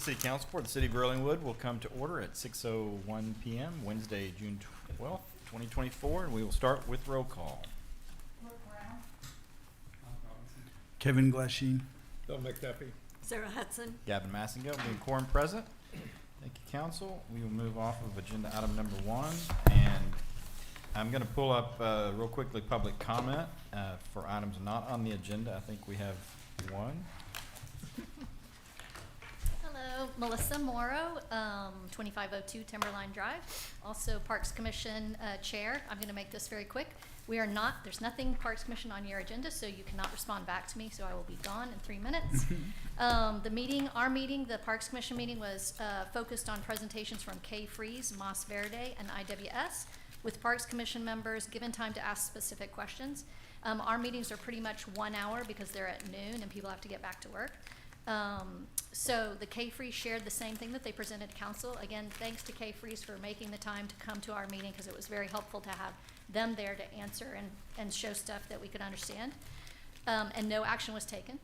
City Council for the City of Berlinwood will come to order at 6:01 p.m. Wednesday, June 12th, 2024, and we will start with roll call. Kevin Glasheen. Bill McDuffie. Sarah Hudson. Gavin Massingill, being quorum present. Thank you, Council. We will move off of agenda item number 1, and I'm going to pull up real quickly public comment for items not on the agenda. I think we have one. Hello, Melissa Morrow, 2502 Timberline Drive, also Parks Commission Chair. I'm going to make this very quick. There's nothing Parks Commission on your agenda, so you cannot respond back to me, so I will be gone in 3 minutes. The Parks Commission meeting was focused on presentations from K Freeze, Moss Verde, and IWS, with Parks Commission members given time to ask specific questions. Our meetings are pretty much 1 hour because they're at noon and people have to get back to work. So the K-Freeze shared the same thing that they presented to council. Again, thanks to K-Freeze for making the time to come to our meeting because it was very helpful to have them there to answer and show stuff that we could understand. And no action was taken.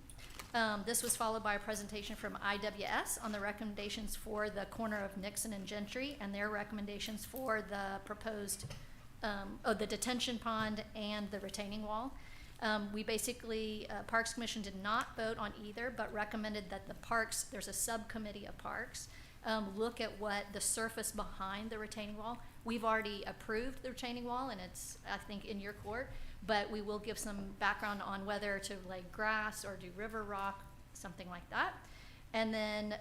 This was followed by a presentation from IWS on the recommendations for the corner of Nixon and Gentry and their recommendations for the proposed, the detention pond and the retaining wall. We basically, Parks Commission did not vote on either, but recommended that the parks, there's a subcommittee of parks, look at what the surface behind the retaining wall. We've already approved the retaining wall and it's, I think, in your court, but we will give some background on whether to lay grass or do river rock, something like that. And then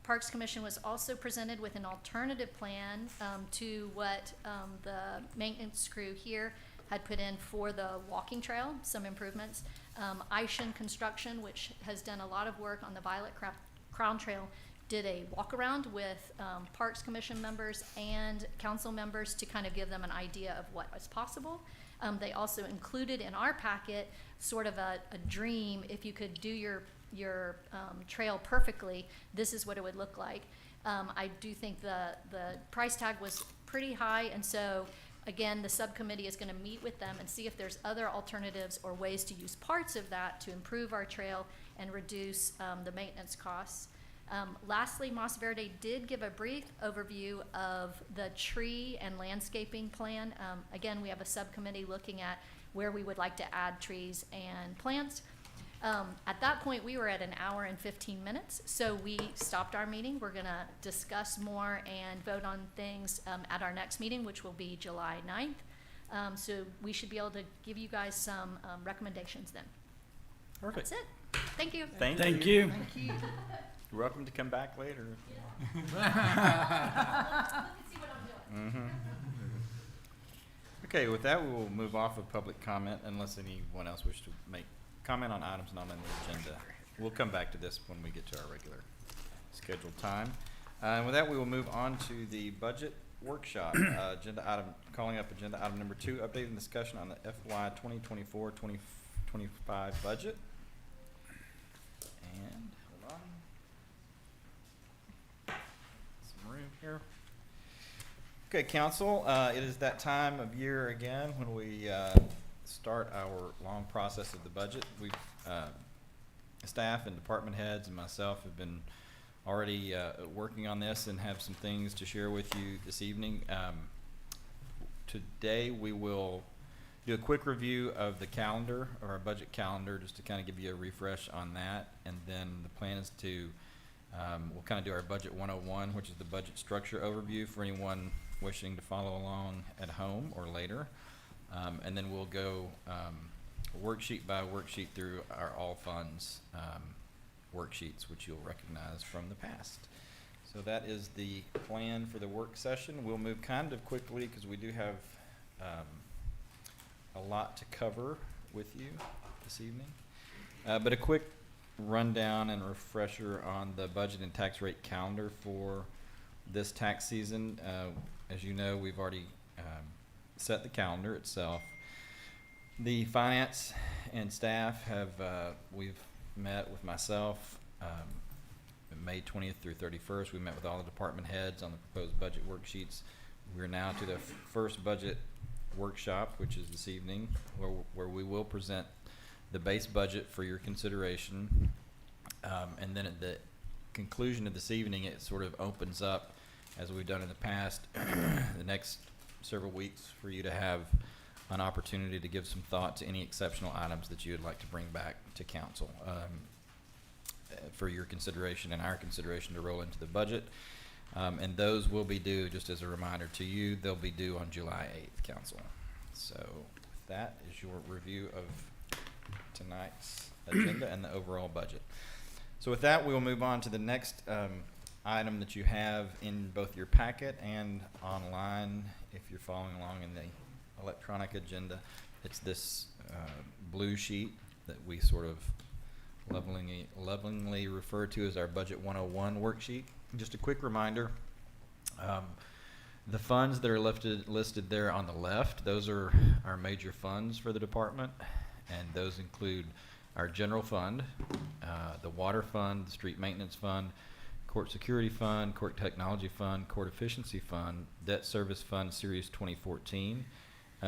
Parks Commission was also presented with an alternative plan to what the maintenance crew here had put in for the walking trail, some improvements. Ishan Construction, which has done a lot of work on the Violet Crown Trail, did a walk around with Parks Commission members and council members to kind of give them an idea of what was possible. They also included in our packet sort of a dream, if you could do your trail perfectly, this is what it would look like. I do think the price tag was pretty high, and so again, the subcommittee is going to meet with them and see if there's other alternatives or ways to use parts of that to improve our trail and reduce the maintenance costs. Lastly, Moss Verde did give a brief overview of the tree and landscaping plan. Again, we have a subcommittee looking at where we would like to add trees and plants. At that point, we were at 1 hour and 15 minutes, so we stopped our meeting. We're going to discuss more and vote on things at our next meeting, which will be July 9th. So we should be able to give you guys some recommendations then. Perfect. That's it. Thank you. Thank you. You're welcome to come back later. Look and see what I'm doing. Okay, with that, we will move off of public comment unless anyone else wishes to make comment on items not on the agenda. We'll come back to this when we get to our regular scheduled time. And with that, we will move on to the budget workshop. Calling up agenda item number 2, updating discussion on the FY 2024-2025 budget. And hold on. Some room here. Okay, council, it is that time of year again when we start our long process of the budget. We've staff and department heads and myself have been already working on this and have some things to share with you this evening. Today we will do a quick review of the calendar, or our budget calendar, just to kind of give you a refresh on that. And then the plan is to we'll kind of do our budget 101, which is the budget structure overview for anyone wishing to follow along at home or later. And then we'll go worksheet by worksheet through our all funds worksheets, which you'll recognize from the past. So that is the plan for the work session. We'll move kind of quickly because we do have a lot to cover with you this evening. But a quick rundown and refresher on the budget and tax rate calendar for this tax season. As you know, we've already set the calendar itself. The finance and staff have, we've met with myself May 20th through 31st. We met with all the department heads on the proposed budget worksheets. We're now to the first budget workshop, which is this evening, where we will present the base budget for your consideration. And then at the conclusion of this evening, it sort of opens up, as we've done in the past, the next several weeks for you to have an opportunity to give some thought to any exceptional items that you would like to bring back to council for your consideration and our consideration to roll into the budget. And those will be due, just as a reminder to you, they'll be due on July 8th, council. So that is your review of tonight's agenda and the overall budget. So with that, we will move on to the next item that you have in both your packet and online if you're following along in the electronic agenda. It's this blue sheet that we sort of lovingly refer to as our Budget 101 worksheet. Just a quick reminder, the funds that are listed there on the left, those are our major funds for the department, and those include our general fund, the water fund, the street maintenance fund, court security fund, court technology fund, court efficiency fund, debt service fund series 2014.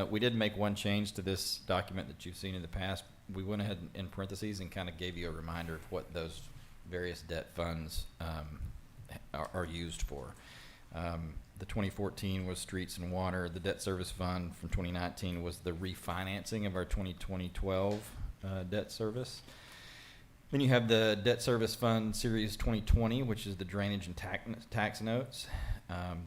We did make one change to this document that you've seen in the past. We went ahead in parentheses and kind of gave you a reminder of what those various debt funds are used for. The 2014 was streets and water. The debt service fund from 2019 was the refinancing of our 2012 debt service. Then you have the debt service fund series 2020, which is the drainage and tax notes.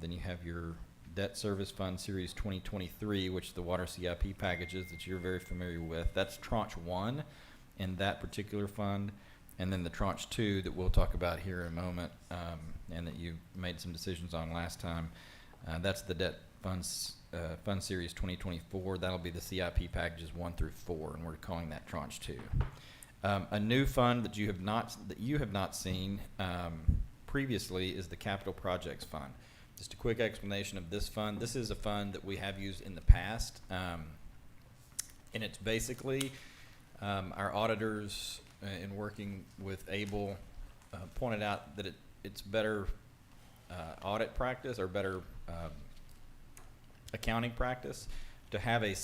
Then you have your debt service fund series 2023, which is the water CIP packages that you're very familiar with. That's tranche 1 in that particular fund. And then the tranche 2 that we'll talk about here in a moment, and that you made some decisions on last time. That's the debt funds fund series 2024. That'll be the CIP packages 1 through 4, and we're calling that tranche 2. A new fund that you have not seen previously is the capital projects fund. Just a quick explanation of this fund. This is a fund that we have used in the past, and it's basically our auditors in working with ABLE pointed out that it's better audit practice or better accounting practice to have a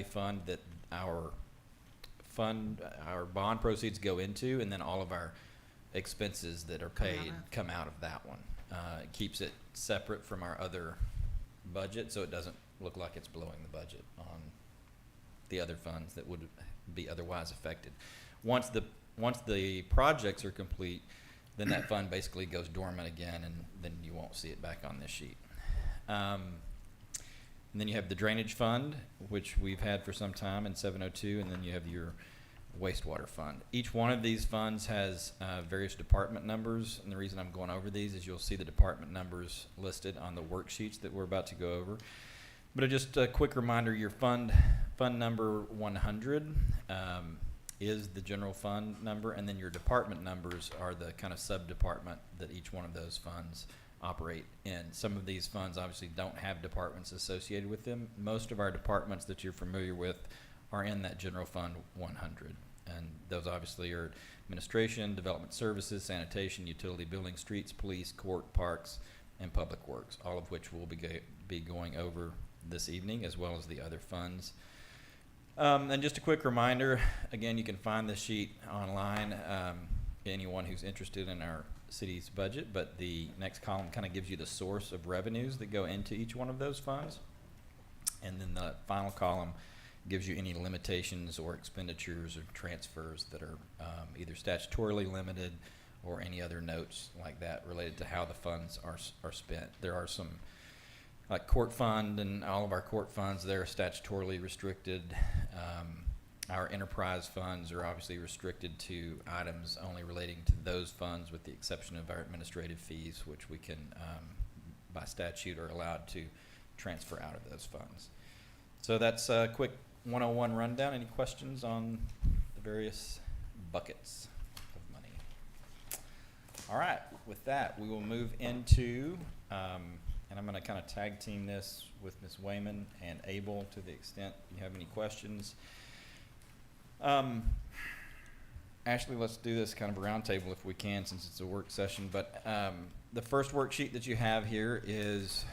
fund that our bond proceeds go into, and then all of our expenses that are paid come out of that one. It keeps it separate from our other budget, so it doesn't look like it's blowing the budget on the other funds that would be otherwise affected. Once the projects are complete, then that fund basically goes dormant again, and then you won't see it back on this sheet. And then you have the drainage fund, which we've had for some time in 702, and then you have your wastewater fund. Each one of these funds has various department numbers, and the reason I'm going over these is you'll see the department numbers listed on the worksheets that we're about to go over. But just a quick reminder, your fund number 100 is the general fund number, and then your department numbers are the kind of sub-department that each one of those funds operate in. Some of these funds obviously don't have departments associated with them. Most of our departments that you're familiar with are in that general fund 100, and those obviously are administration, development services, sanitation, utility, building, streets, police, court, parks, and public works, all of which we'll be going over this evening, as well as the other funds. And just a quick reminder, again, you can find this sheet online, anyone who's interested in our city's budget, but the next column kind of gives you the source of revenues that go into each one of those funds. And then the final column gives you any limitations or expenditures or transfers that are either statutorily limited or any other notes like that related to how the funds are spent. There are some like court fund, and all of our court funds, they're statutorily restricted. Our enterprise funds are obviously restricted to items only relating to those funds, with the exception of our administrative fees, which we can, by statute, are allowed to transfer out of those funds. So that's a quick 101 rundown. Any questions on the various buckets of money? All right, with that, we will move into, and I'm going to kind of tag team this with Ms. Wayman and Abel to the extent you have any questions. Ashley, let's do this kind of a roundtable if we can, since it's a work session. But the first worksheet that you have here is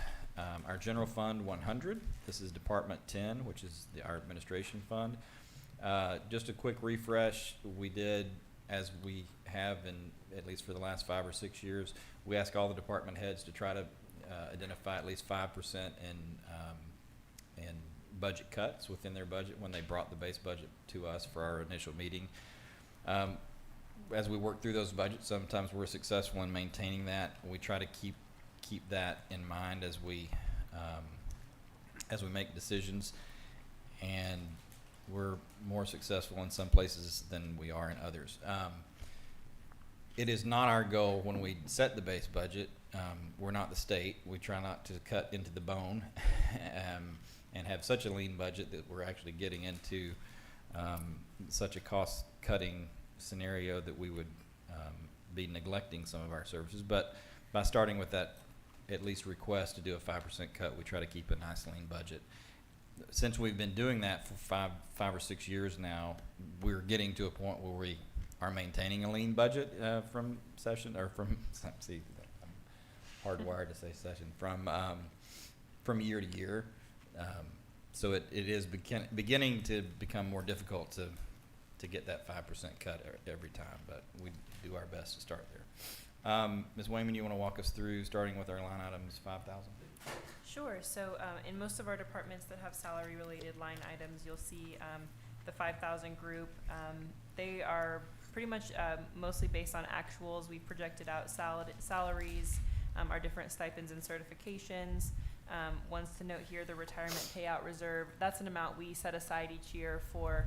our General Fund 100. This is Department 10, which is our administration fund. Just a quick refresh, we did as we have in, at least for the last 5 or 6 years, we ask all the department heads to try to identify at least 5% in budget cuts within their budget when they brought the base budget to us for our initial meeting. As we work through those budgets, sometimes we're successful in maintaining that. We try to keep that in mind as we make decisions, and we're more successful in some places than we are in others. It is not our goal when we set the base budget. We're not the state. We try not to cut into the bone and have such a lean budget that we're actually getting into such a cost-cutting scenario that we would be neglecting some of our services. But by starting with that at least request to do a 5% cut, we try to keep a nice lean budget. Since we've been doing that for five or 6 years now, we're getting to a point where we are maintaining a lean budget from see, I'm hardwired to say session, from year to year. So it is beginning to become more difficult to get that 5% cut every time, but we do our best to start there. Ms. Wayman, you want to walk us through, starting with our line items 5,000? Sure. So in most of our departments that have salary-related line items, you'll see the 5,000 group. They are pretty much mostly based on actuals. We've projected out salaries, our different stipends and certifications. Ones to note here, the retirement payout reserve. That's an amount we set aside each year for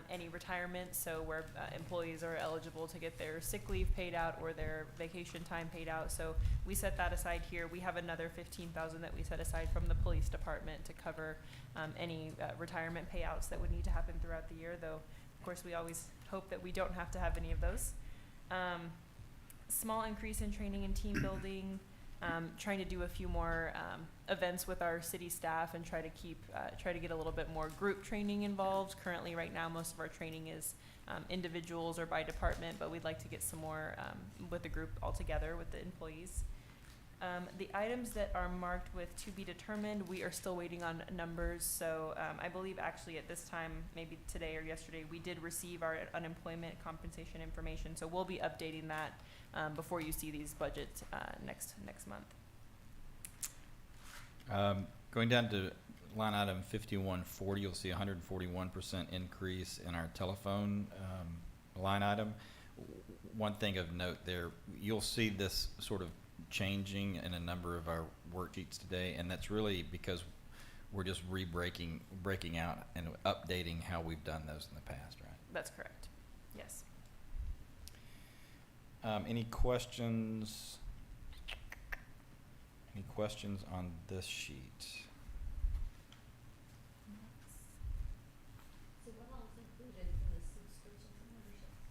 any retirement, so where employees are eligible to get their sick leave paid out or their vacation time paid out. So we set that aside here. We have another $15,000 that we set aside from the police department to cover any retirement payouts that would need to happen throughout the year, though of course we always hope that we don't have to have any of those. Small increase in training and team building. Trying to do a few more events with our city staff and try to get a little bit more group training involved. Currently, right now, most of our training is individuals or by department, but we'd like to get some more with the group altogether with the employees. The items that are marked with to be determined, we are still waiting on numbers. So I believe actually at this time, maybe today or yesterday, we did receive our unemployment compensation information. So we'll be updating that before you see these budgets next month. Going down to line item 5140, you'll see 141% increase in our telephone line item. One thing of note there, you'll see this sort of changing in a number of our worksheets today, and that's really because we're just breaking out and updating how we've done those in the past, right? That's correct. Yes. Any questions? Any questions on this sheet? So what all is included in the subscriptions and memberships?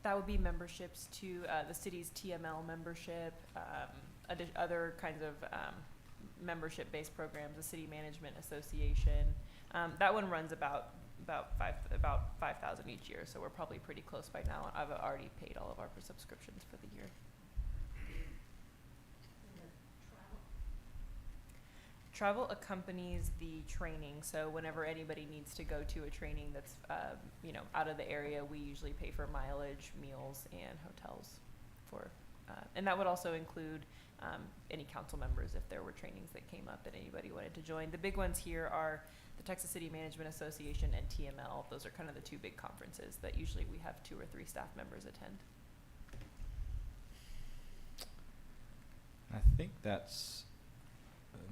That would be memberships to the city's TML membership, other kinds of membership-based programs, the City Management Association. That one runs about 5,000 each year, so we're probably pretty close by now. I've already paid all of our subscriptions for the year. Travel accompanies the training, so whenever anybody needs to go to a training that's out of the area, we usually pay for mileage, meals, and hotels for, and that would also include any council members if there were trainings that came up that anybody wanted to join. The big ones here are the Texas City Management Association and TML. Those are kind of the two big conferences that usually we have 2 or 3 staff members attend. I think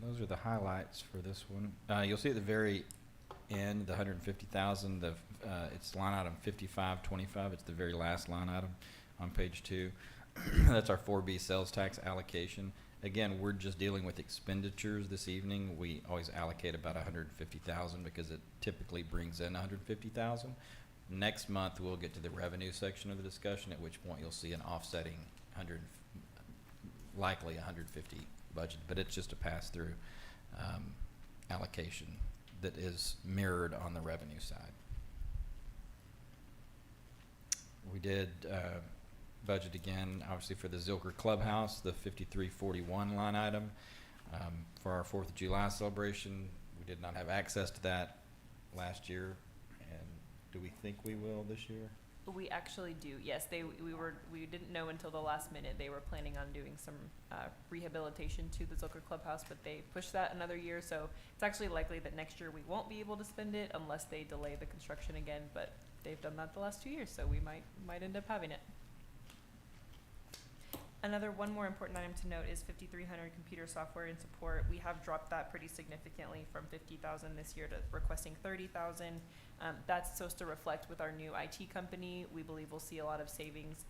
those are the highlights for this one. You'll see at the very end, the 150,000. It's line item 5525. It's the very last line item on page 2. That's our 4B sales tax allocation. Again, we're just dealing with expenditures this evening. We always allocate about 150,000 because it typically brings in 150,000. Next month, we'll get to the revenue section of the discussion, at which point you'll see an offsetting likely 150 budget, but it's just a pass-through allocation that is mirrored on the revenue side. We did budget again, obviously, for the Zilker Clubhouse, the 5341 line item. For our 4th of July celebration, we did not have access to that last year, and do we think we will this year? We actually do, yes. We didn't know until the last minute they were planning on doing some rehabilitation to the Zilker Clubhouse, but they pushed that another year, so it's actually likely that next year we won't be able to spend it unless they delay the construction again, but they've done that the last 2 years, so we might end up having it. One more important item to note is 5,300 computer software and support. We have dropped that pretty significantly from 50,000 this year to requesting 30,000. That's supposed to reflect with our new IT company. We believe we'll see a lot of savings,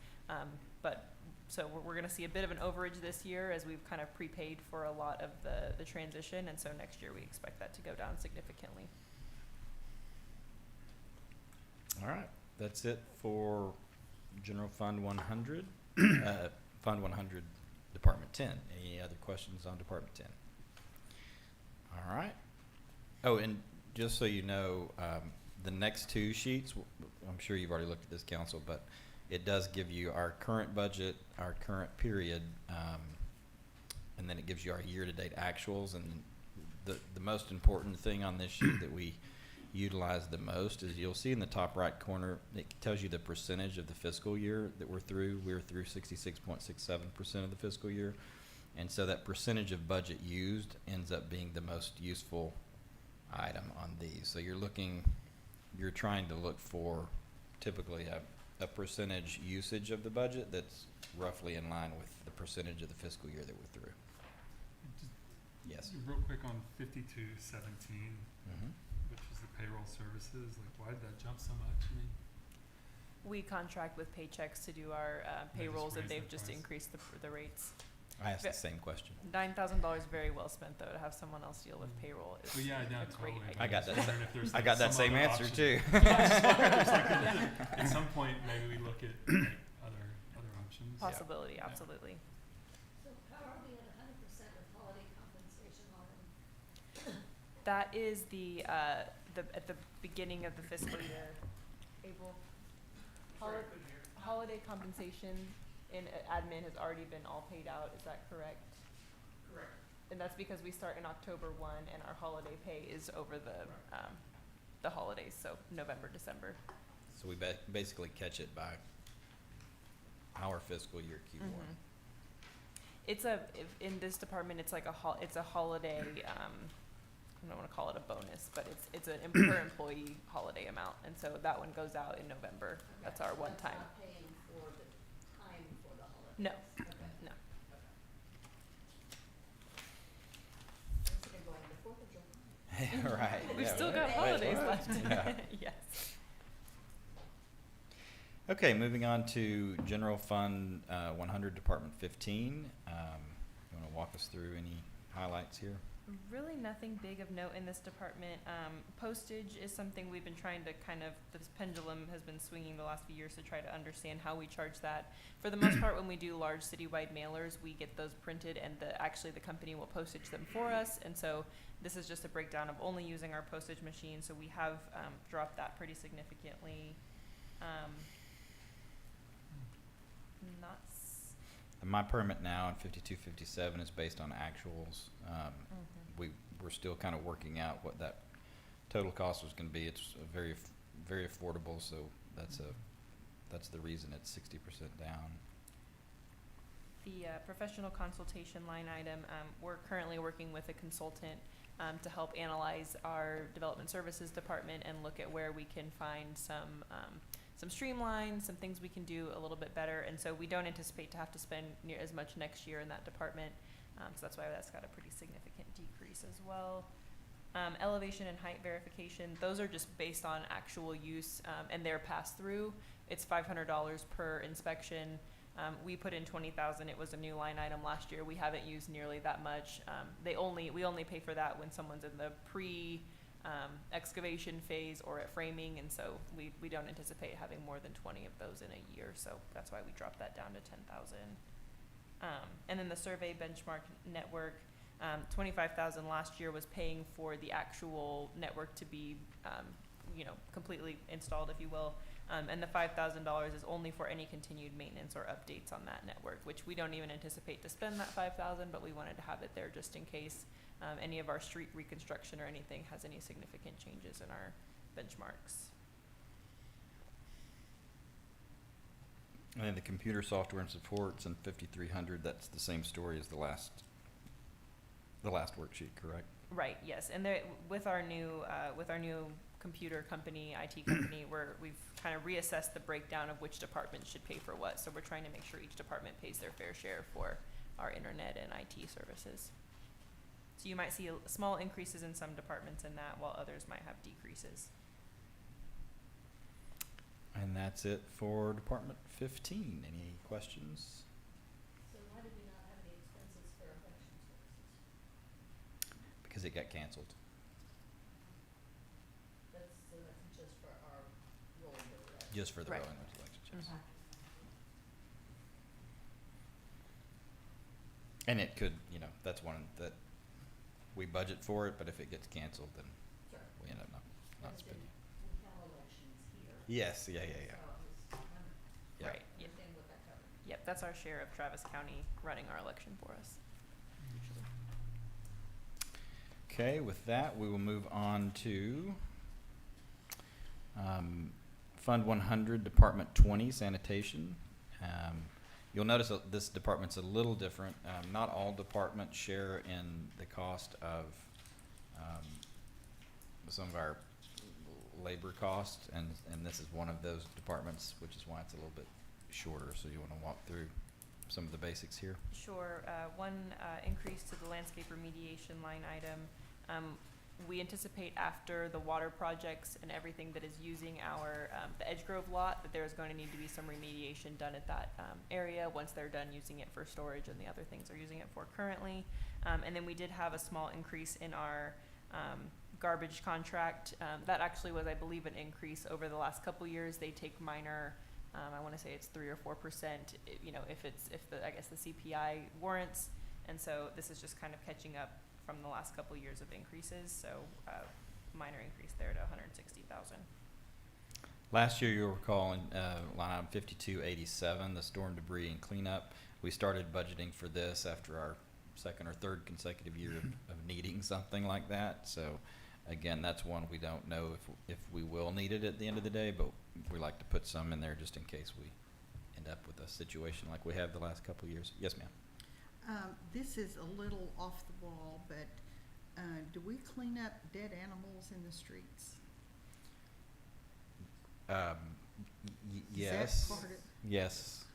so we're going to see a bit of an overage this year as we've kind of prepaid for a lot of the transition, and so next year we expect that to go down significantly. All right, that's it for General Fund 100, Fund 100, Department 10. Any other questions on Department 10? All right. Oh, and just so you know, the next two sheets, I'm sure you've already looked at this, council, but it does give you our current budget, our current period, and then it gives you our year-to-date actuals. And the most important thing on this sheet that we utilize the most is you'll see in the top right corner, it tells you the percentage of the fiscal year that we're through. We're through 66.67% of the fiscal year. And so that percentage of budget used ends up being the most useful item on these. So you're trying to look for typically a percentage usage of the budget that's roughly in line with the percentage of the fiscal year that we're through. Yes. Real quick on 5217, Mm-hmm. which is the payroll services, like why did that jump so much? I mean, We contract with Paychex to do our payrolls, and raised they've the just price. increased the rates. I asked the same question. $9,000 very well spent, though, to have someone else deal with payroll. Is well, yeah, a great totally. idea. I got just that. wondering if there's, I like, got that some same other answer option. too. Yeah, I just wondered if there's like at some point maybe we look at like, other options. Possibility, Yeah. absolutely. So how are we at 100% with holiday compensation already? That is at the beginning of the fiscal year. April. Holiday compensation in admin has already been all paid out, is that correct? Correct. And that's because we start in October 1 and our holiday pay is over the holidays, so November, December. So we basically catch it by our fiscal year Q1. Mhm. In this department, it's like it's a holiday, I don't wanna call it a bonus, but it's an per employee holiday amount, and so that one goes out in November. That's our one time. Not paying for the time for the holiday? No, Okay. no. It's like going to 4th of July. Right. We've yeah, still right. got Wait, holidays what? left. Yeah. Yes. Okay, moving on to General Fund 100, Department 15. You want to walk us through any highlights here? Really nothing big of note in this department. Postage is something we've been trying to this pendulum has been swinging the last few years to try to understand how we charge that. For the most part, when we do large citywide mailers, we get those printed and actually the company will postage them for us. And so this is just a breakdown of only using our postage machine. So we have dropped that pretty significantly. Not s- My permit now in 5257 is based on actuals. We're still kind of working out what that total cost was going to be. It's very affordable, so that's the reason it's 60% down. The professional consultation line item, we're currently working with a consultant to help analyze our development services department and look at where we can find some streamlines, some things we can do a little bit better. And so we don't anticipate to have to spend near as much next year in that department. So that's why that's got a pretty significant decrease as well. Elevation and height verification, those are just based on actual use and their pass-through. It's $500 per inspection. We put in 20,000. It was a new line item last year. We haven't used nearly that much. We only pay for that when someone's in the excavation phase or at framing, and so we don't anticipate having more than 20 of those in a year. So that's why we dropped that down to 10,000. And then the survey benchmark network, 25,000 last year was paying for the actual network to be, completely installed, if you will. And the $5,000 is only for any continued maintenance or updates on that network, which we don't even anticipate to spend that $5,000, but we wanted to have it there just in case any of our street reconstruction or anything has any significant changes in our benchmarks. And then the computer software and supports and 5,300, that's the same story as the last worksheet, correct? Right, yes, and there, with our new computer company, IT company, we've kind of reassessed the breakdown of which department should pay for what, so we're trying to make sure each department pays their fair share for our internet and IT services. So you might see small increases in some departments in that, while others might have decreases. And that's it for Department 15. Any questions? So why did we not have any expenses for election services? Because it got canceled. That's just for our rolling election. Just for the Right. rolling election, yes. Mhm. And it could, that's one that we budget for it, but if it gets canceled, then Sure. we end up not But spending. We have elections here. Yes, yeah. So it was, Yeah. Right, yep, understand what that covered. yep, that's our share of Travis County running our election for us, usually. Okay, with that, we will move on to Fund 100, Department 20, Sanitation. You'll notice that this department's a little different. Not all departments share in the cost of some of our labor costs, and this is one of those departments, which is why it's a little bit shorter. So you want to walk through some of the basics here? Sure, one increase to the landscape remediation line item. We anticipate after the water projects and everything that is using our, the Edge Grove lot, that there is going to need to be some remediation done at that area once they're done using it for storage and the other things they're using it for currently. And then we did have a small increase in our garbage contract. That actually was, I believe, an increase over the last couple years. They take minor, I want to say it's 3 or 4%, if the CPI warrants. And so this is just kind of catching up from the last couple years of increases, so minor increase there to 160,000. Last year, you'll recall in line item 5287, the storm debris and cleanup, we started budgeting for this after our second or third consecutive year of needing something like that. So again, that's one we don't know if we will need it at the end of the day, but we like to put some in there just in case we end up with a situation like we have the last couple of years. Yes, ma'am. This is a little off the wall, but do we clean up dead animals in the streets? Yes. Is that part of, Yes.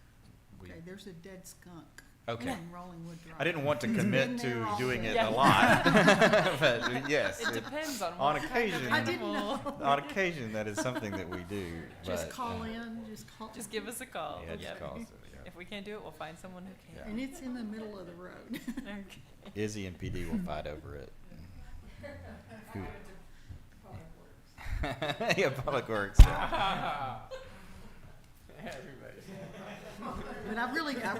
We- okay, there's a dead skunk Okay. in Rollingwood Drive. I didn't want to It's commit been there to all doing day. it Yeah. a lot, but yes. It depends on on what occasion. kind I of didn't animal. know. On occasion, that is something that we do. Just but, call in, just call. Just give us a call. Yeah, just Yep. call us, If we can't do it, we'll find someone who Yeah. can. And it's in the middle of the road. Okay. Izzy and PD will fight over it. Who- Yeah, Public Works. Yeah. But I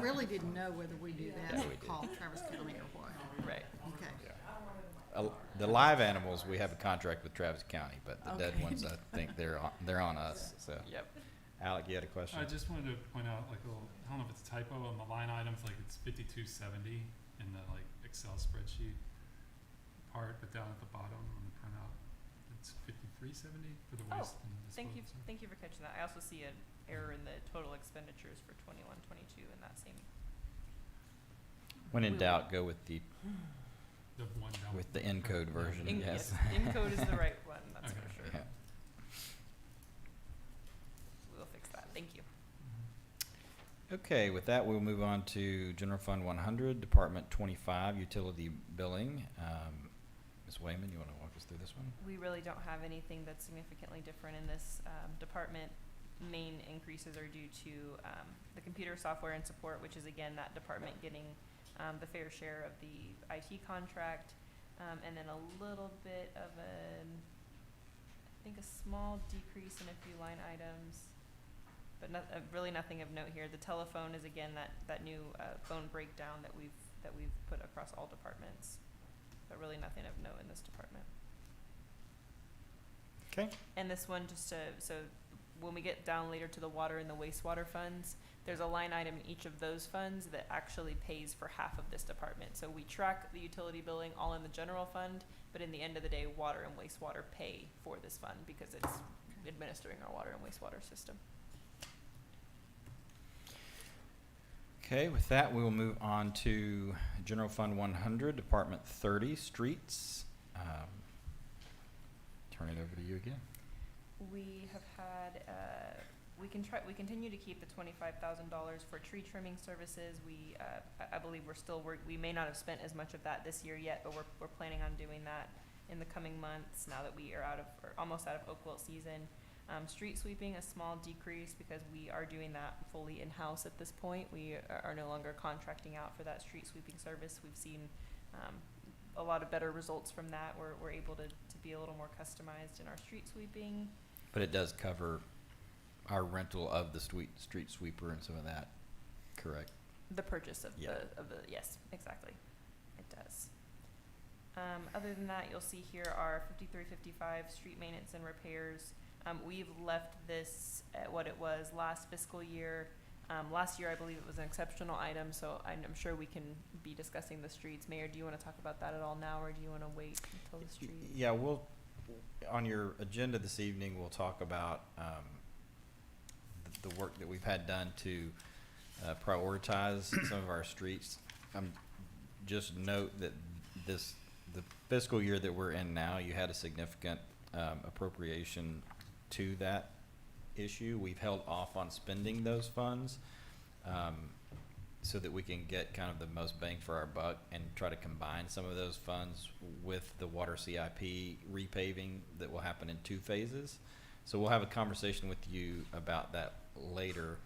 really didn't know whether we do that Yeah, or we do. call Travis County or what. Right. Okay. The live animals, we have a contract with Travis County, but the dead Okay. ones, I think they're on us. So, Yep. Alec, you had a question? I just wanted to point out, like, I don't know if it's a typo on the line items, like it's 5270 in the Excel spreadsheet part, but down at the bottom on the printout, it's 5370 for the Oh, waste and Thank you, disposal. thank you for catching that. I also see an error in the total expenditures for 21-22 in that same. When in we will- doubt, go with the The one down. encode version. Yes. Encode is the right one, that's Okay. for sure. Yeah. We'll fix that. Thank you. Okay, with that, we'll move on to General Fund 100, Department 25, Utility Billing. Ms. Wayman, you want to walk us through this one? We really don't have anything that's significantly different in this department. Main increases are due to the computer software and support, which is again that department getting the fair share of the IT contract, and then a little bit of I think a small decrease in a few line items, but really nothing of note here. The telephone is again that new phone breakdown that we've put across all departments, but really nothing of note in this department. Okay. And this one, just so when we get down later to the water and the wastewater funds, there's a line item in each of those funds that actually pays for half of this department. So we track the utility billing all in the general fund, but in the end of the day, water and wastewater pay for this fund because it's administering our water and wastewater system. Okay, with that, we will move on to General Fund 100, Department 30, Streets. Turn it over to you again. We have had, we continue to keep the $25,000 for tree trimming services. I believe we may not have spent as much of that this year yet, but we're planning on doing that in the coming months now that we are almost out of oak wilt season. Street sweeping, a small decrease because we are doing that fully in-house at this point. We are no longer contracting out for that street sweeping service. We've seen a lot of better results from that. We're able to be a little more customized in our street sweeping. But it does cover our rental of the street sweeper and some of that, correct? The purchase of Yeah. yes, exactly. It does. Other than that, you'll see here our 5355 street maintenance and repairs. We've left this at what it was last fiscal year. Last year, I believe it was an exceptional item, so I'm sure we can be discussing the streets. Mayor, do you want to talk about that at all now, or do you want to wait until the street? Yeah, on your agenda this evening, we'll talk about the work that we've had done to prioritize some of our streets. Just note that the fiscal year that we're in now, you had a significant appropriation to that issue. We've held off on spending those funds so that we can get kind of the most bang for our buck and try to combine some of those funds with the water CIP repaving that will happen in 2 phases. So we'll have a conversation with you about that later.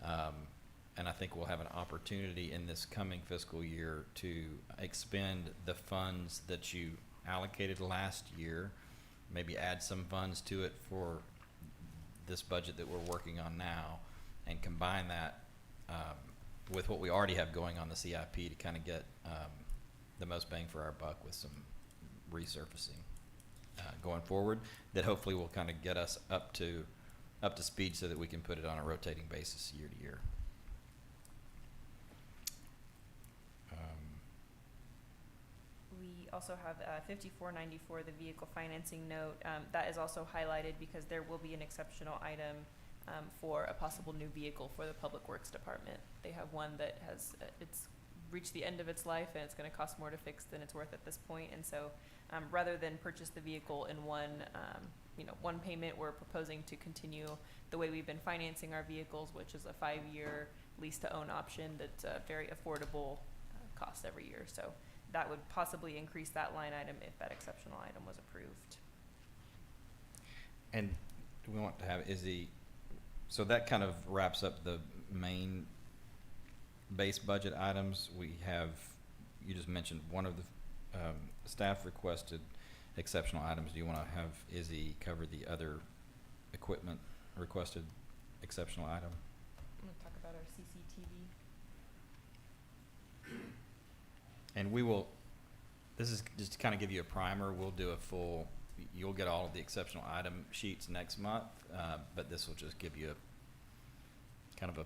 And I think we'll have an opportunity in this coming fiscal year to expend the funds that you allocated last year, maybe add some funds to it for this budget that we're working on now, and combine that with what we already have going on the CIP to kind of get the most bang for our buck with some resurfacing going forward that hopefully will kind of get us up to speed so that we can put it on a rotating basis year to year. We also have 5494, the vehicle financing note. That is also highlighted because there will be an exceptional item for a possible new vehicle for the Public Works Department. They have one that has it's reached the end of its life, and it's going to cost more to fix than it's worth at this point. And so, rather than purchase the vehicle in one payment, we're proposing to continue the way we've been financing our vehicles, which is a 5-year lease-to-own option that's a very affordable cost every year. So that would possibly increase that line item if that exceptional item was approved. And do we want to have so that kind of wraps up the main base budget items. You just mentioned one of the staff requested exceptional items. Do you want to have Izzy cover the other equipment requested exceptional item? I'm going to talk about our CCTV. And this is just to kind of give you a primer. We'll do you'll get all of the exceptional item sheets next month, but this will just give you a kind of a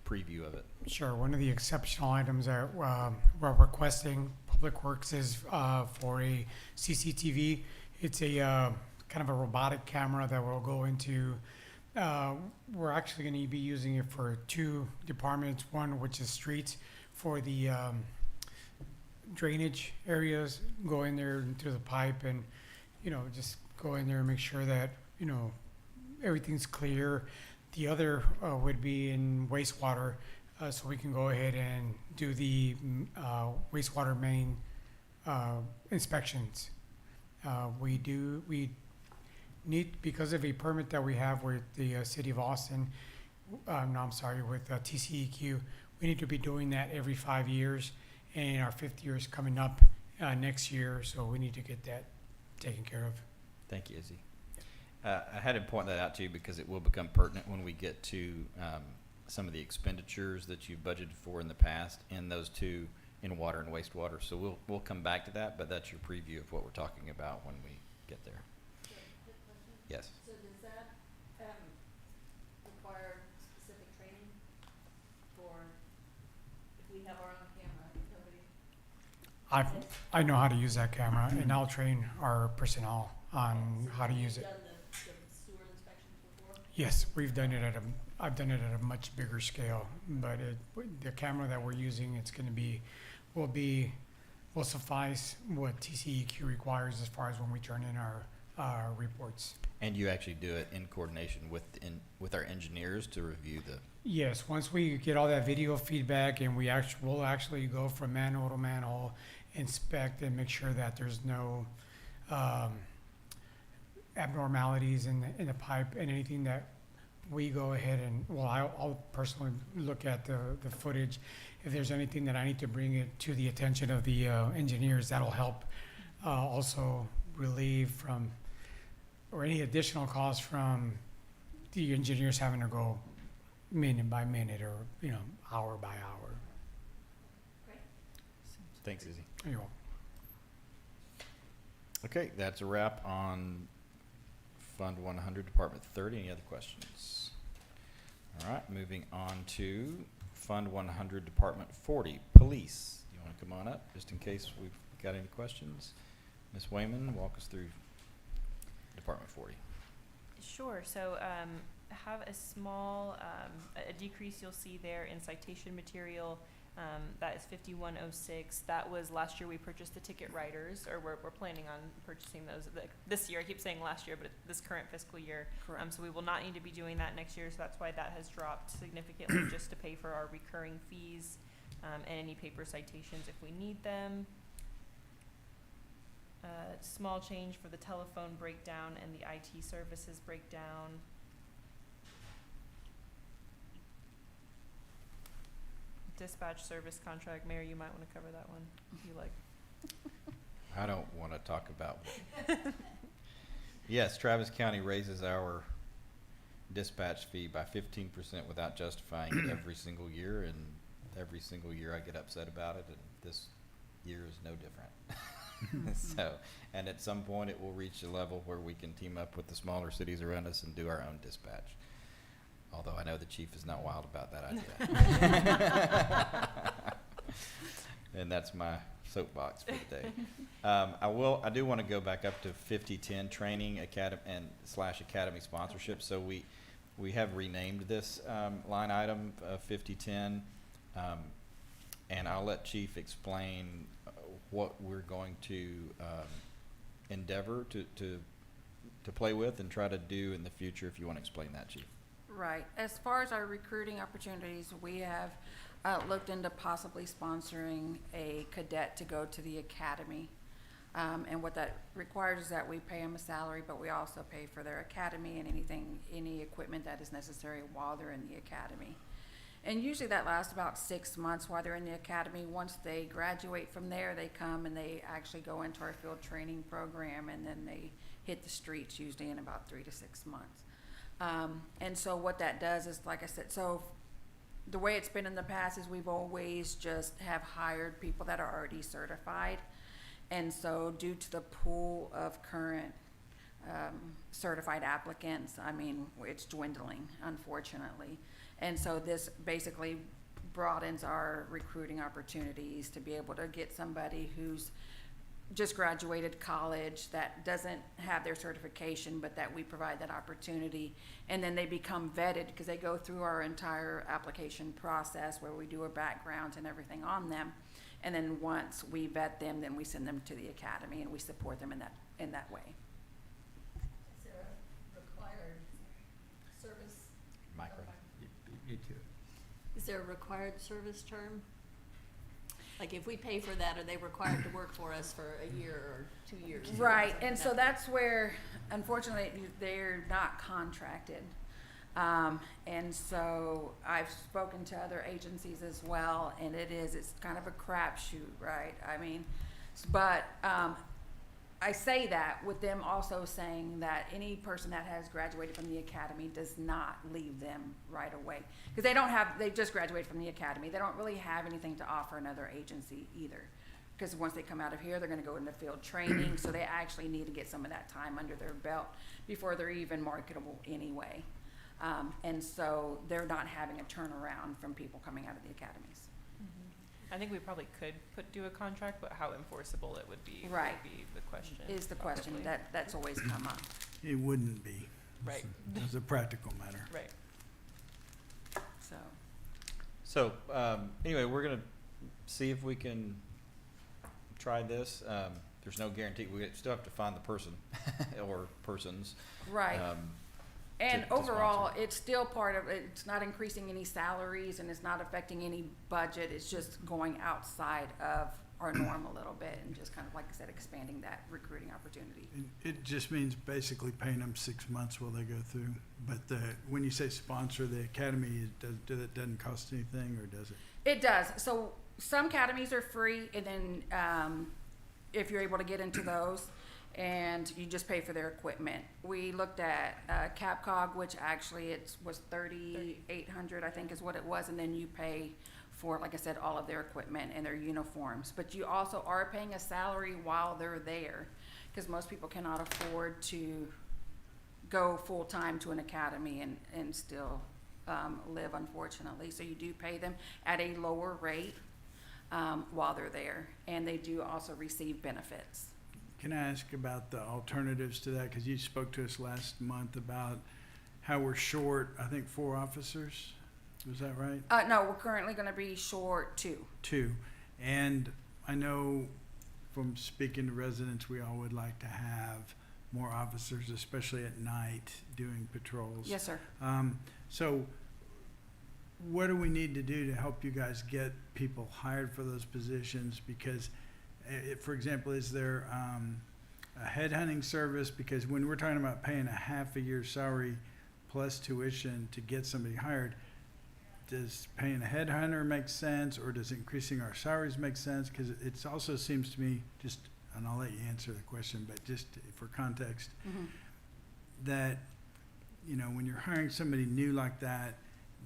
preview of it. Sure. One of the exceptional items that we're requesting Public Works is for a CCTV. It's a kind of a robotic camera that will go into. We're actually going to be using it for 2 departments. One, which is streets, for the drainage areas. Go in there through the pipe and just go in there and make sure that everything's clear. The other would be in wastewater, so we can go ahead and do the wastewater main inspections. We need, because of a permit that we have with the City of Austin, with TCEQ, we need to be doing that every 5 years, and our 5th year is coming up next year, so we need to get that taken care of. Thank you, Izzy. I had to point that out to you because it will become pertinent when we get to some of the expenditures that you budgeted for in the past in those 2, in water and wastewater. So we'll come back to that, but that's your preview of what we're talking about when we get there. So, quick question. Yes. So does that, require specific training for, if we have our own camera, nobody? I know how to use that camera, and I'll train our personnel on how to use it. Done the sewer inspections before? Yes, we've done it I've done it at a much bigger scale, but the camera that we're using, it's gonna be, will suffice what TCEQ requires as far as when we turn in our reports. And you actually do it in coordination with our engineers to review the, Yes, once we get all that video feedback and we'll actually go from manhole to manhole, inspect and make sure that there's no, abnormalities in the pipe, and anything that we go ahead and, well, I'll personally look at the footage. If there's anything that I need to bring it to the attention of the engineers, that'll help also relieve from, or any additional costs from the engineers having to go minute by minute or, hour by hour. thanks, Izzy. You know, Okay, that's a wrap on Fund 100, Department 30. Any other questions? All right, moving on to Fund 100, Department 40, Police. You want to come on up, just in case we've got any questions? Ms. Wayman, walk us through Department 40. Sure, so, have a small, a decrease you'll see there in citation material. That is 5106. That was last year we purchased the ticket writers, or we're planning on purchasing those this year. I keep saying last year, but this current fiscal year. Correct. So we will not need to be doing that next year, so that's why that has dropped significantly, just to pay for our recurring fees, and any paper citations if we need them. Small change for the telephone breakdown and the IT services breakdown. Dispatch service contract, Mayor, you might wanna cover that one, if you like. I don't want to talk about. Yes, Travis County raises our dispatch fee by 15% without justifying it every single year, and every single year I get upset about it, and this year is no different. So, and at some point it will reach a level where we can team up with the smaller cities around us and do our own dispatch. Although I know the chief is not wild about that idea. And that's my soapbox for the day. I do want to go back up to 5010 training academy and / academy sponsorship. So we have renamed this line item 5010, and I'll let Chief explain what we're going to endeavor to play with and try to do in the future. If you want to explain that, Chief. Right. As far as our recruiting opportunities, we have looked into possibly sponsoring a cadet to go to the academy. And what that requires is that we pay them a salary, but we also pay for their academy and any equipment that is necessary while they're in the academy. And usually that lasts about 6 months while they're in the academy. Once they graduate from there, they come and they actually go into our field training program, and then they hit the streets usually in about 3 to 6 months. And so what that does is, like I said, so the way it's been in the past is we've always just have hired people that are already certified. And so due to the pool of current certified applicants, I mean, it's dwindling, unfortunately. And so this basically broadens our recruiting opportunities to be able to get somebody who's just graduated college that doesn't have their certification, but that we provide that opportunity. And then they become vetted because they go through our entire application process where we do a background and everything on them. And then once we vet them, then we send them to the academy and we support them in that way. Is there a required service? Micro. Me too. Is there a required service term? Like if we pay for that, are they required to work for us for a year or 2 years? Right, and so that's where, unfortunately, they're not contracted. And so I've spoken to other agencies as well, and it's kind of a crapshoot, right? I mean, but I say that with them also saying that any person that has graduated from the academy does not leave them right away. Because they just graduated from the academy. They don't really have anything to offer another agency either. Because once they come out of here, they're gonna go into field training, so they actually need to get some of that time under their belt before they're even marketable anyway. And so they're not having a turnaround from people coming out of the academies. I think we probably could do a contract, but how enforceable it would be Right. would be the question. Is the question probably. that's always come up. It wouldn't be. Right, As a practical matter. right. So, So, anyway, we're gonna see if we can try this. There's no guarantee. We still have to find the person or persons. right. And to overall, sponsor. it's still part of, it's not increasing any salaries and it's not affecting any budget. It's just going outside of our norm a little bit and just kind of, like I said, expanding that recruiting opportunity. It just means basically paying them 6 months while they go through. But when you say sponsor the academy, it doesn't cost anything, or does it? It does. So some academies are free, and then if you're able to get into those, and you just pay for their equipment. We looked at Capcog, which actually was $3,800, I think is what it was, and then you pay for, like I said, all of their equipment and their uniforms. But you also are paying a salary while they're there, because most people cannot afford to go full-time to an academy and still live, unfortunately. So you do pay them at a lower rate while they're there, and they do also receive benefits. Can I ask about the alternatives to that? Because you spoke to us last month about how we're short, I think, 4 officers. Was that right? No, we're currently gonna be short 2. 2. And I know from speaking to residents, we all would like to have more officers, especially at night, doing patrols. Yes, sir. So what do we need to do to help you guys get people hired for those positions? Because, for example, is there a headhunting service? Because when we're talking about paying a half a year's salary plus tuition to get somebody hired, does paying a headhunter make sense, or does increasing our salaries make sense? Because it also seems to me, just, and I'll let you answer the question, but just for context, that, you know, when you're hiring somebody new like that,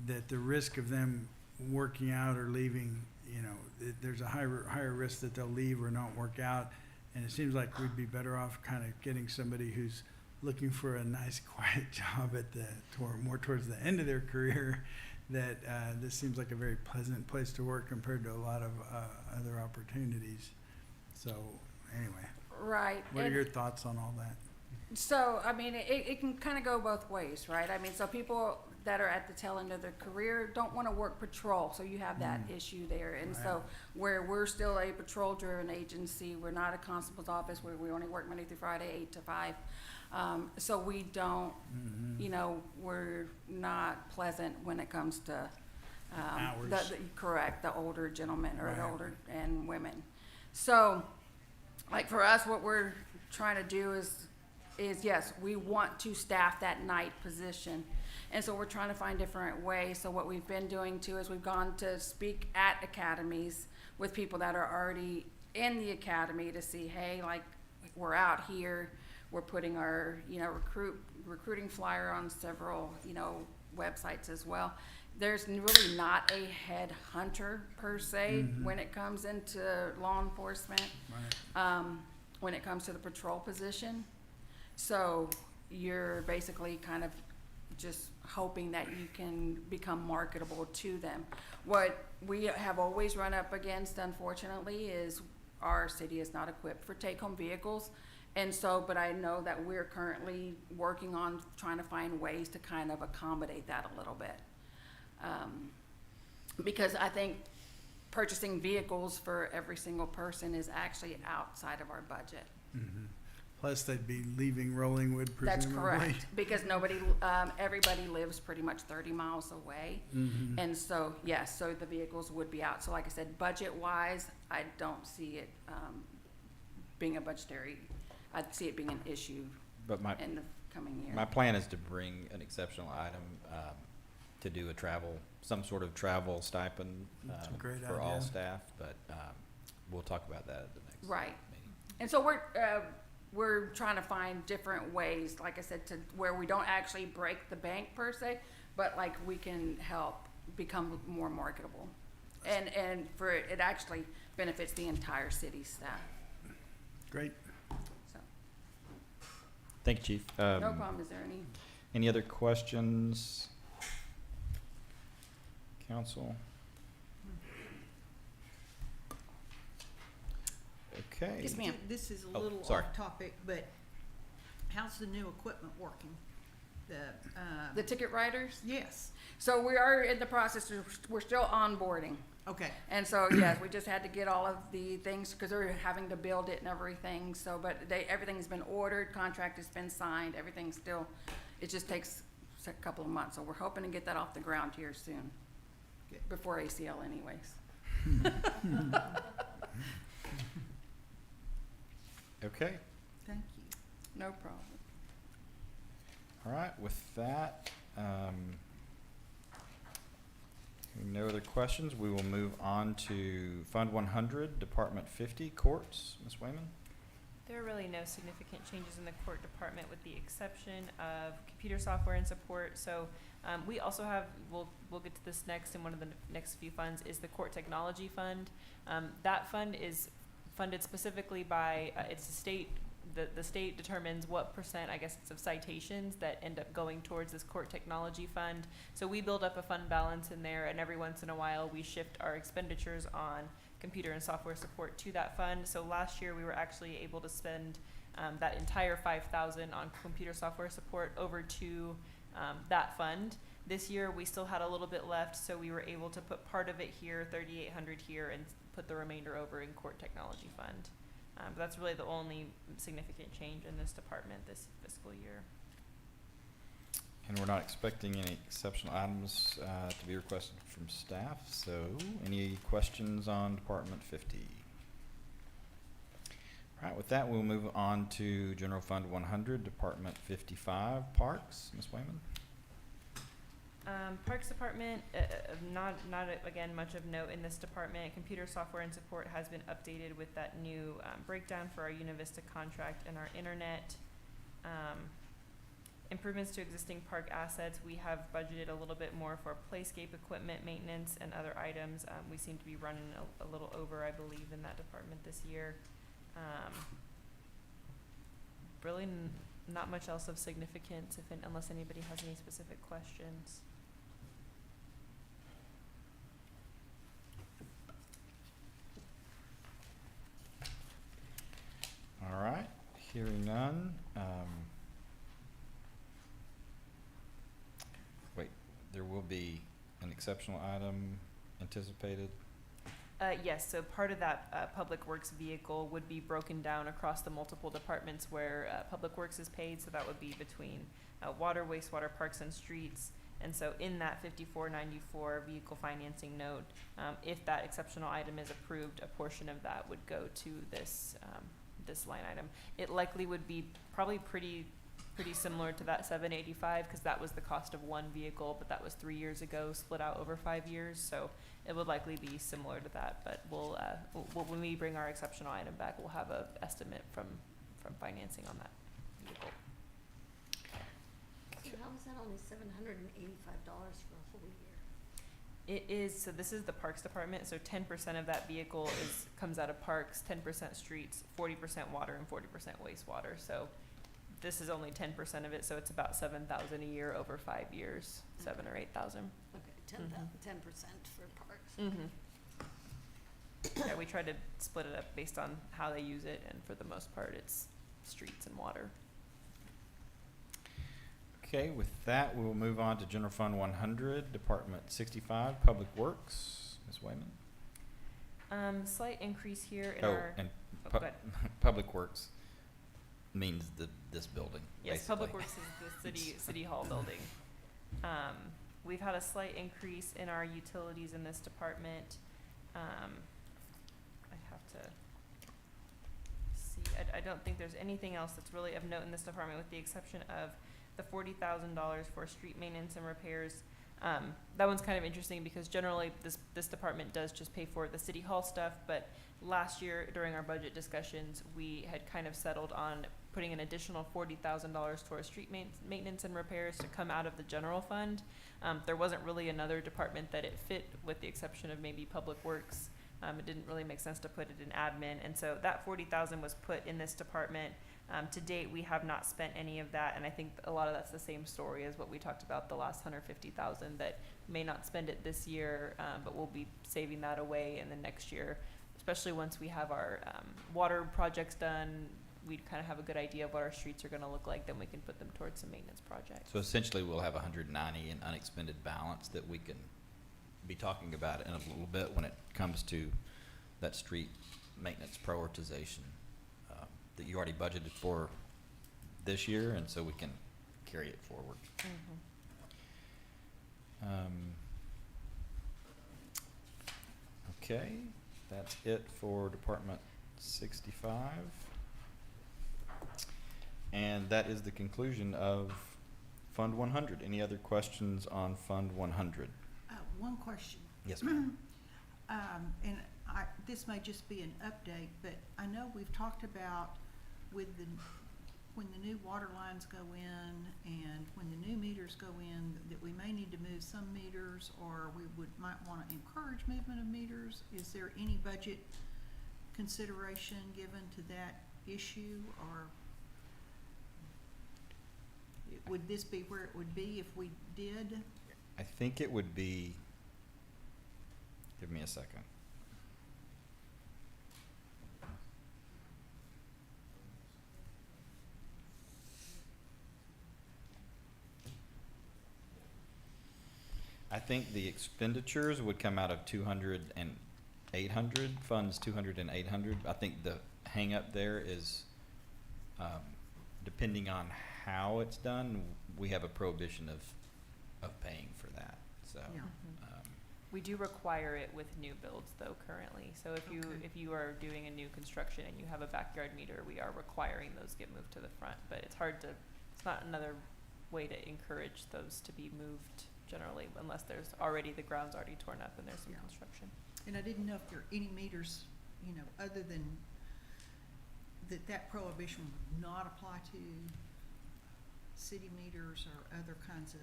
that the risk of them working out or leaving, you know, there's a higher risk that they'll leave or not work out. And it seems like we'd be better off kind of getting somebody who's looking for a nice, quiet job at more towards the end of their career. That this seems like a very pleasant place to work compared to a lot of other opportunities. So anyway, Right. what are And your thoughts on all that? so, I mean, it can kind of go both ways, right? I mean, so people that are at the tail end of their career don't want to work patrol, so you have that issue there. And so, where we're still a patrol-driven agency, we're not a constable's office where we only work Monday through Friday, 8 to 5. So we don't, you know, we're not pleasant when it comes to Hours. correct, the older gentlemen or the Right. older and women. So, like for us, what we're trying to do is yes, we want to staff that night position. And so we're trying to find different ways. So what we've been doing too is we've gone to speak at academies with people that are already in the academy to see, hey, like, we're out here, we're putting our, you know, recruiting flyer on several, you know, websites as well. There's really not a headhunter per se when it comes into law enforcement, when it comes to the patrol position. So you're basically kind of just hoping that you can become marketable to them. What we have always run up against, unfortunately, is our city is not equipped for take-home vehicles. And so, but I know that we're currently working on trying to find ways to kind of accommodate that a little bit. Because I think purchasing vehicles for every single person is actually outside of our budget. Plus, they'd be leaving Rollingwood presumably. That's correct, because everybody lives pretty much 30 miles away. And so, yes, so the vehicles would be out. So like I said, budget-wise, I don't see it being a budgetary, I'd see it being an issue But in the coming year. my plan is to bring an exceptional item to do some sort of travel stipend That's a great for all idea. staff, but we'll talk about that at the next Right. meeting. And so we're trying to find different ways, like I said, to where we don't actually break the bank per se, but like we can help become more marketable. And for it actually benefits the entire city staff, Great. so. Thank you, Chief. No problem, is there any? Any other questions? Council? Okay. Yes, ma'am. This is a Oh, little sorry. off topic, but how's the new equipment working? The ticket writers? yes, So we are in the process, we're still onboarding. okay, And so, yes, we just had to get all of the things, because they're having to build it and everything, so, but everything's been ordered, contract has been signed, everything's still, it just takes a couple of months, so we're hoping to get that off the ground here soon. Good. Before ACL anyways. Okay, thank you. No problem. all right, with that, no other questions, we will move on to Fund 100, Department 50, Courts. Ms. Wayman? There are really no significant changes in the court department with the exception of computer software and support. So we also have, we'll get to this next in one of the next few funds, is the Court Technology Fund. That fund is funded specifically by, it's a state, the state determines what percent, I guess it's of citations that end up going towards this Court Technology Fund. So we build up a fund balance in there, and every once in a while we shift our expenditures on computer and software support to that fund. So last year we were actually able to spend that entire 5,000 on computer software support over to that fund. This year we still had a little bit left, so we were able to put part of it here, 3,800 here, and put the remainder over in Court Technology Fund. But that's really the only significant change in this department this fiscal year. And we're not expecting any exceptional items to be requested from staff, so any questions on Department 50? All right, with that, we'll move on to General Fund 100, Department 55, Parks. Ms. Wayman? Parks Department, again, much of note in this department. Computer software and support has been updated with that new breakdown for our Univista contract and our internet. Improvements to existing park assets, we have budgeted a little bit more for playscape equipment, maintenance, and other items. We seem to be running a little over, I believe, in that department this year. Really not much else of significance unless anybody has any specific questions. All right, hearing none. Wait, there will be an exceptional item anticipated? Yes, so part of that Public Works vehicle would be broken down across the multiple departments where Public Works is paid, so that would be between water, wastewater, parks, and streets. And so in that 5494 vehicle financing note, if that exceptional item is approved, a portion of that would go to this this line item. It likely would be probably pretty similar to that 785 because that was the cost of one vehicle, but that was 3 years ago, split out over 5 years. So it would likely be similar to that, but we'll when we bring our exceptional item back, we'll have an estimate from financing on that vehicle. So how is that only $785 for a whole year? It is, so this is the Parks Department, so 10% of that vehicle comes out of parks, 10% streets, 40% water, and 40% wastewater. So this is only 10% of it, so it's about 7,000 a year over 5 years, 7 or 8,000. Okay, 10% for parks. Yeah, we try to split it up based on how they use it, and for the most part, it's streets and water. Okay, with that, we will move on to General Fund 100, Department 65, Public Works. Ms. Wayman? Slight increase here in Oh, our. and Go ahead. Public Works means this building, Yes, basically. Public Works is the city hall building. We've had a slight increase in our utilities in this department. I have to see, I don't think there's anything else that's really of note in this department with the exception of the $40,000 for street maintenance and repairs. That one's kind of interesting because generally this department does just pay for the city hall stuff, but last year during our budget discussions, we had kind of settled on putting an additional $40,000 towards street maintenance and repairs to come out of the general fund. There wasn't really another department that it fit with the exception of maybe Public Works. It didn't really make sense to put it in admin, and so that $40,000 was put in this department. To date, we have not spent any of that, and I think a lot of that's the same story as what we talked about the last $150,000 that may not spend it this year, but we'll be saving that away in the next year, especially once we have our water projects done, we kind of have a good idea of what our streets are gonna look like, then we can put them towards some maintenance projects. So essentially, we'll have 190 in unexpended balance that we can be talking about in a little bit when it comes to that street maintenance prioritization that you already budgeted for this year, and so we can carry it forward. Okay, that's it for Department 65. And that is the conclusion of Fund 100. Any other questions on Fund 100? One question. Yes, ma'am. And this may just be an update, but I know we've talked about when the new water lines go in and when the new meters go in, that we may need to move some meters, or we might wanna encourage movement of meters. Is there any budget consideration given to that issue, or would this be where it would be if we did? I think it would be, give me a second. I think the expenditures would come out of 200 and 800, funds 200 and 800. I think the hang up there is, depending on how it's done, we have a prohibition of paying for that, so. Yeah. We do require it with new builds though currently, so Okay. if you are doing a new construction and you have a backyard meter, we are requiring those get moved to the front, but it's not another way to encourage those to be moved generally, unless there's already, the ground's already torn up and there's some Yeah. construction. And I didn't know if there are any meters, other than that prohibition would not apply to city meters or other kinds of,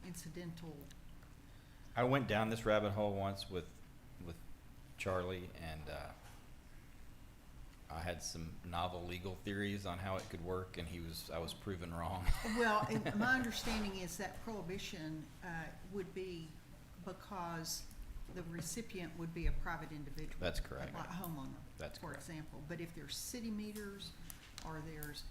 incidental. I went down this rabbit hole once with Charlie, and I had some novel legal theories on how it could work, and I was proven wrong. Well, and my understanding is that prohibition would be because the recipient would be a private individual. That's correct. Like a homeowner, That's for correct. example. But if there's city meters, or there's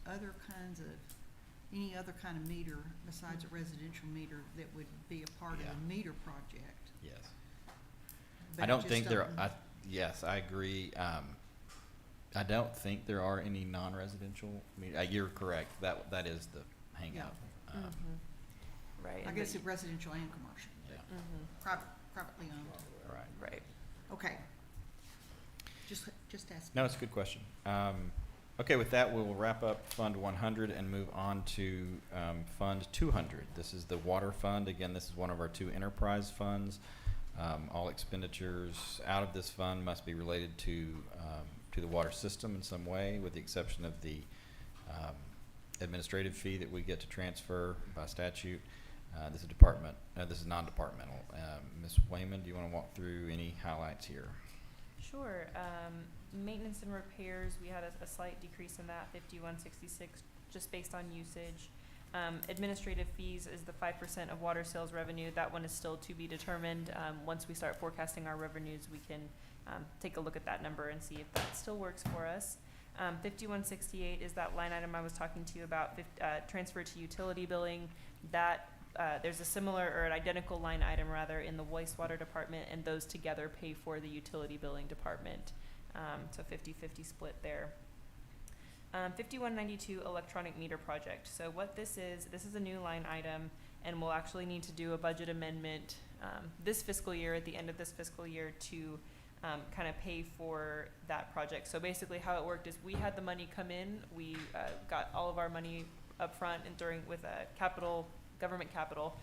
any other kind of meter besides a residential meter that would be a part of Yeah. the meter project. Yes. But I don't just think there, don't- yes, I agree. I don't think there are any non-residential, you're correct, that is the hang Yeah. up. Right. I and guess the- it's residential and commercial, Yeah, privately owned. right. Right. Okay. Just ask. No, it's a good question. Okay, with that, we'll wrap up Fund 100 and move on to Fund 200. This is the water fund. Again, this is one of our two enterprise funds. All expenditures out of this fund must be related to the water system in some way, with the exception of the administrative fee that we get to transfer by statute. This is non-departmental. Ms. Wayman, do you want to walk through any highlights here? Sure. Maintenance and repairs, we had a slight decrease in that, 5166, just based on usage. Administrative fees is the 5% of water sales revenue. That one is still to be determined. Once we start forecasting our revenues, we can take a look at that number and see if that still works for us. 5168 is that line item I was talking to you about, transfer to utility billing. That there's a similar or an identical line item rather in the wastewater department, and those together pay for the utility billing department. So 50-50 split there. 5192 electronic meter project. So what this is a new line item, and we'll actually need to do a budget amendment this fiscal year, at the end of this fiscal year, to kind of pay for that project. So basically how it worked is we had the money come in, we got all of our money up front and with government capital,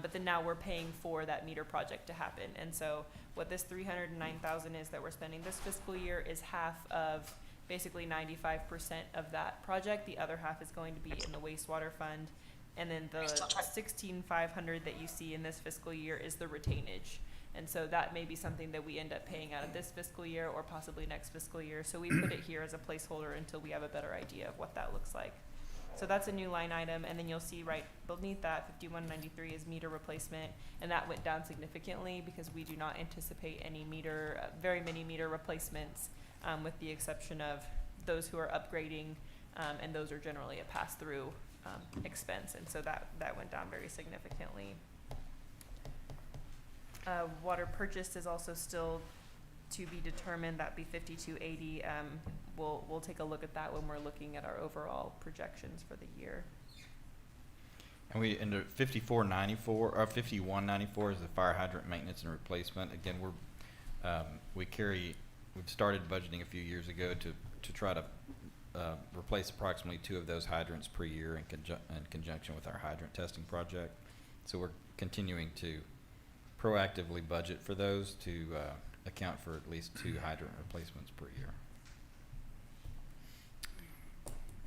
but then now we're paying for that meter project to happen. And so what this $309,000 is that we're spending this fiscal year is half of basically 95% of that project. The other half is going to be in the wastewater fund. And then the $16,500 that you see in this fiscal year is the retainage. And so that may be something that we end up paying out of this fiscal year or possibly next fiscal year. So we put it here as a placeholder until we have a better idea of what that looks like. So that's a new line item, and then you'll see right beneath that, 5193 is meter replacement, and that went down significantly because we do not anticipate any very many meter replacements, with the exception of those who are upgrading, and those are generally a pass-through expense, and so that went down very significantly. Water purchased is also still to be determined. That'd be 5280. We'll take a look at that when we're looking at our overall projections for the year. And we, under 5494, or 5194 is the fire hydrant maintenance and replacement. Again, we've started budgeting a few years ago to try to replace approximately 2 of those hydrants per year in conjunction with our hydrant testing project. So we're continuing to proactively budget for those to account for at least 2 hydrant replacements per year.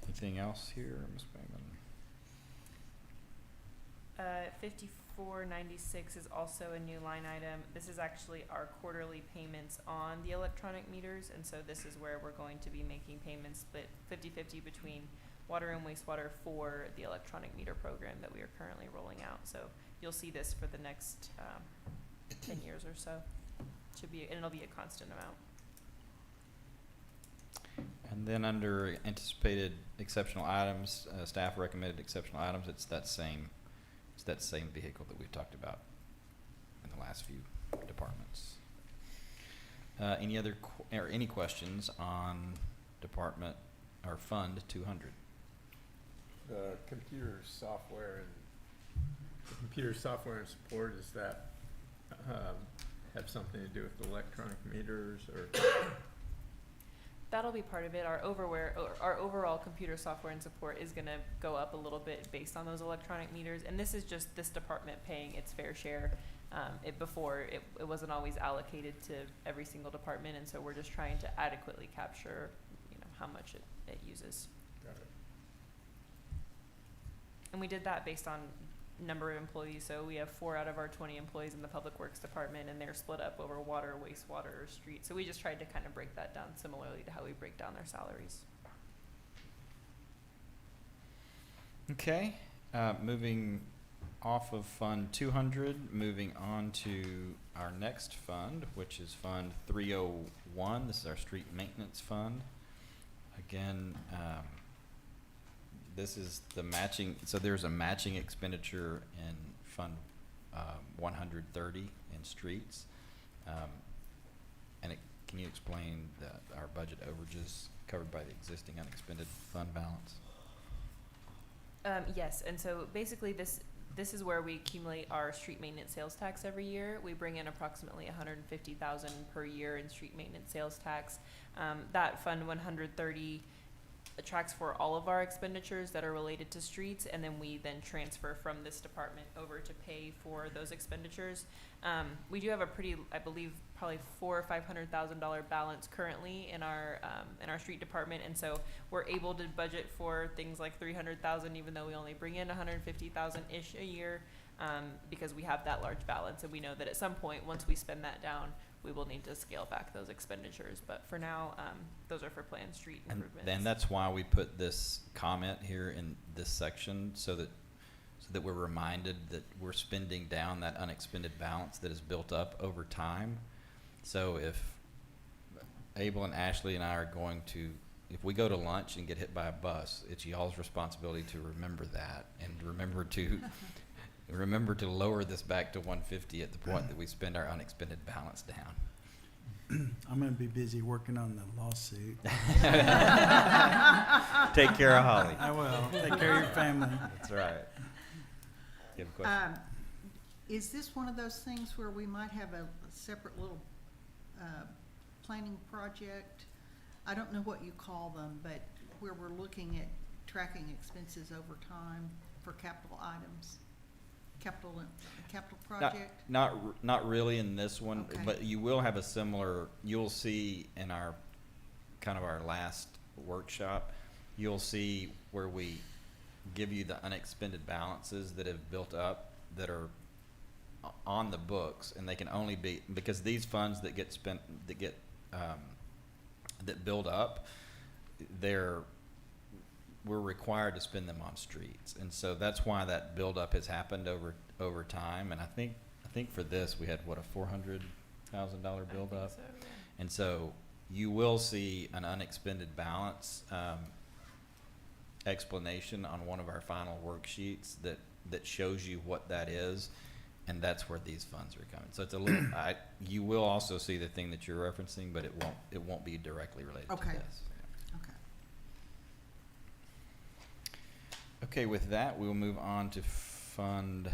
Anything else here, Ms. Bangman? 5496 is also a new line item. This is actually our quarterly payments on the electronic meters, and so this is where we're going to be making payments split 50-50 between water and wastewater for the electronic meter program that we are currently rolling out. So you'll see this for the next 10 years or so. And it'll be a constant amount. And then under anticipated exceptional items, staff recommended exceptional items. It's that same vehicle that we've talked about in the last few departments. Any other any questions on department or fund 200? The computer software and support, does that have something to do with electronic meters, or? That'll be part of it. Our overall computer software and support is going to go up a little bit based on those electronic meters, and this is just this department paying its fair share. Before it wasn't always allocated to every single department, and so we're just trying to adequately capture, how much it uses. Got it. And we did that based on number of employees. So we have 4 out of our 20 employees in the Public Works Department, and they're split up over water, wastewater, or street. So we just tried to kind of break that down similarly to how we break down their salaries. Okay, moving off of Fund 200, moving on to our next fund, which is Fund 301. This is our street maintenance fund. Again, this is the matching, so there's a matching expenditure in Fund 130 in streets. And can you explain our budget overages covered by the existing unexpended fund balance? Yes, and so basically this is where we accumulate our street maintenance sales tax every year. We bring in approximately $150,000 per year in street maintenance sales tax. That Fund 130 tracks for all of our expenditures that are related to streets, and then we transfer from this department over to pay for those expenditures. We do have a pretty, I believe, probably $400,000 or $500,000 balance currently in our street department, and so we're able to budget for things like $300,000, even though we only bring in $150,000-ish a year, because we have that large balance, and we know that at some point, once we spend that down, we will need to scale back those expenditures. But for now, those are for planned street improvements. And then that's why we put this comment here in this section, so that we're reminded that we're spending down that unexpended balance that is built up over time. So if Abel and Ashley and I are going to, if we go to lunch and get hit by a bus, it's y'all's responsibility to remember that, and remember to lower this back to 150 at the point that we spend our unexpended balance down. I'm going to be busy working on the lawsuit. Take care of Holly. I will. Take care of your family. That's right. You have a question? Is this one of those things where we might have a separate little planning project? I don't know what you call them, but where we're looking at tracking expenses over time for capital items, capital project? Not really in this one, Okay. but you will have a similar, you'll see in our, kind of our last workshop, you'll see where we give you the unexpended balances that have built up that are on the books, and they can only be, because these funds that get spent, that build up, we're required to spend them on streets, and so that's why that buildup has happened over time. And I think for this we had what, a $400,000 buildup, So, yeah. and so you will see an unexpended balance explanation on one of our final worksheets that shows you what that is, and that's where these funds are coming. So it's a little, you will also see the thing that you're referencing, but it won't be directly related to Okay. this. Okay. Okay, with that, we will move on to Fund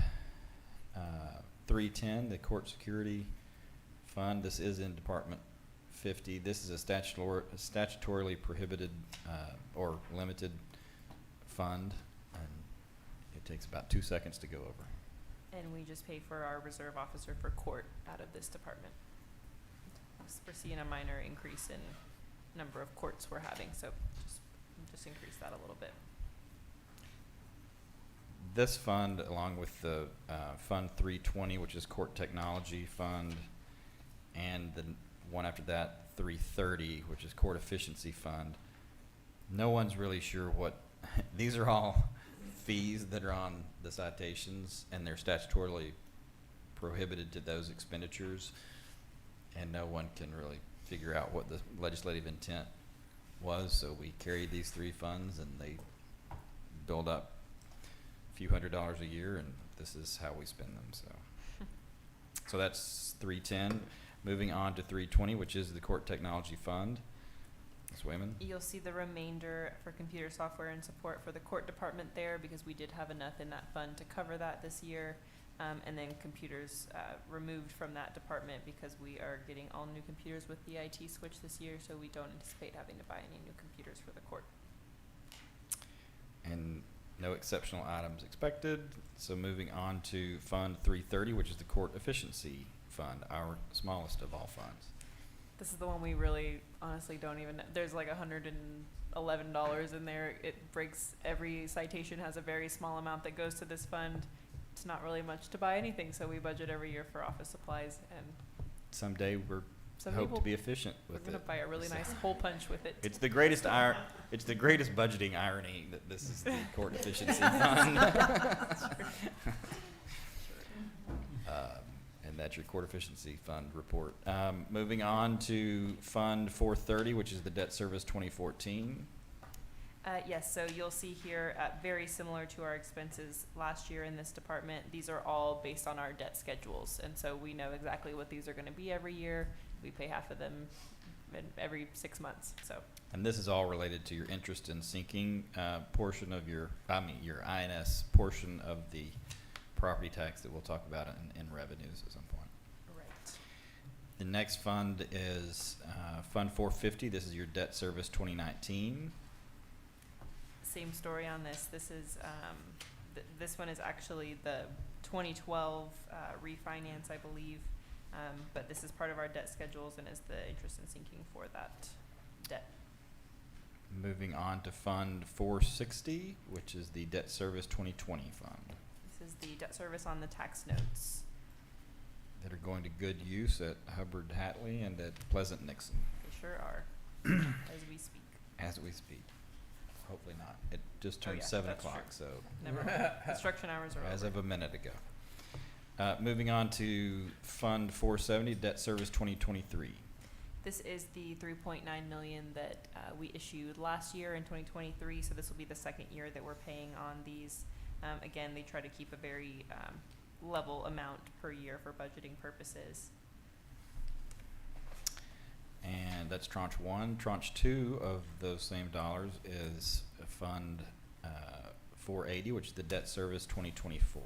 310, the Court Security Fund. This is in Department 50. This is a statutorily prohibited or limited fund, and it takes about 2 seconds to go over. And we just pay for our reserve officer for court out of this department. We're seeing a minor increase in number of courts we're having, so just increase that a little bit. This fund, along with the Fund 320, which is Court Technology Fund, and the one after that, 330, which is Court Efficiency Fund, no one's really sure what, these are all fees that are on the citations, and they're statutorily prohibited to those expenditures, and no one can really figure out what the legislative intent was, so we carried these three funds, and they build up a few $100s a year, and this is how we spend them, so that's 310. Moving on to 320, which is the Court Technology Fund. Ms. Wayman? You'll see the remainder for computer software and support for the court department there, because we did have enough in that fund to cover that this year. And then computers removed from that department because we are getting all new computers with the IT switch this year, so we don't anticipate having to buy any new computers for the court. And no exceptional items expected. So moving on to Fund 330, which is the Court Efficiency Fund, our smallest of all funds. This is the one we really honestly don't even, there's like $111 in there. It breaks, every citation has a very small amount that goes to this fund. It's not really much to buy anything, so we budget every year for office supplies, and Someday we're some hope people, to be efficient we're with gonna it. buy a really nice hole punch with it. It's the greatest it's the greatest budgeting irony that this is the Court Efficiency Fund. And that's your Court Efficiency Fund report. Moving on to Fund 430, which is the Debt Service 2014. Yes, so you'll see here, very similar to our expenses last year in this department. These are all based on our debt schedules, and so we know exactly what these are gonna be every year. We pay half of them every 6 months, so. And this is all related to your interest in sinking portion of your INS portion of the property tax that we'll talk about in revenues at some point. Right. The next fund is Fund 450. This is your Debt Service 2019. Same story on this. This is, this one is actually the 2012 refinance, I believe. But this is part of our debt schedules and is the interest in sinking for that debt. Moving on to Fund 460, which is the Debt Service 2020 fund, This is the debt service on the tax notes. that are going to good use at Hubbard Hatley and at Pleasant Nixon They sure are, as we speak. as we speak. Hopefully not. It just Oh, turned yeah, 7 that's o'clock, true. so Never mind. Construction hours are as over. of a minute ago. Moving on to Fund 470, Debt Service 2023. This is the 3.9 million that we issued last year in 2023, so this will be the second year that we're paying on these. Again, they try to keep a very level amount per year for budgeting purposes. And that's tranche 1. Tranche 2 of those same dollars is Fund 480, which is the Debt Service 2024.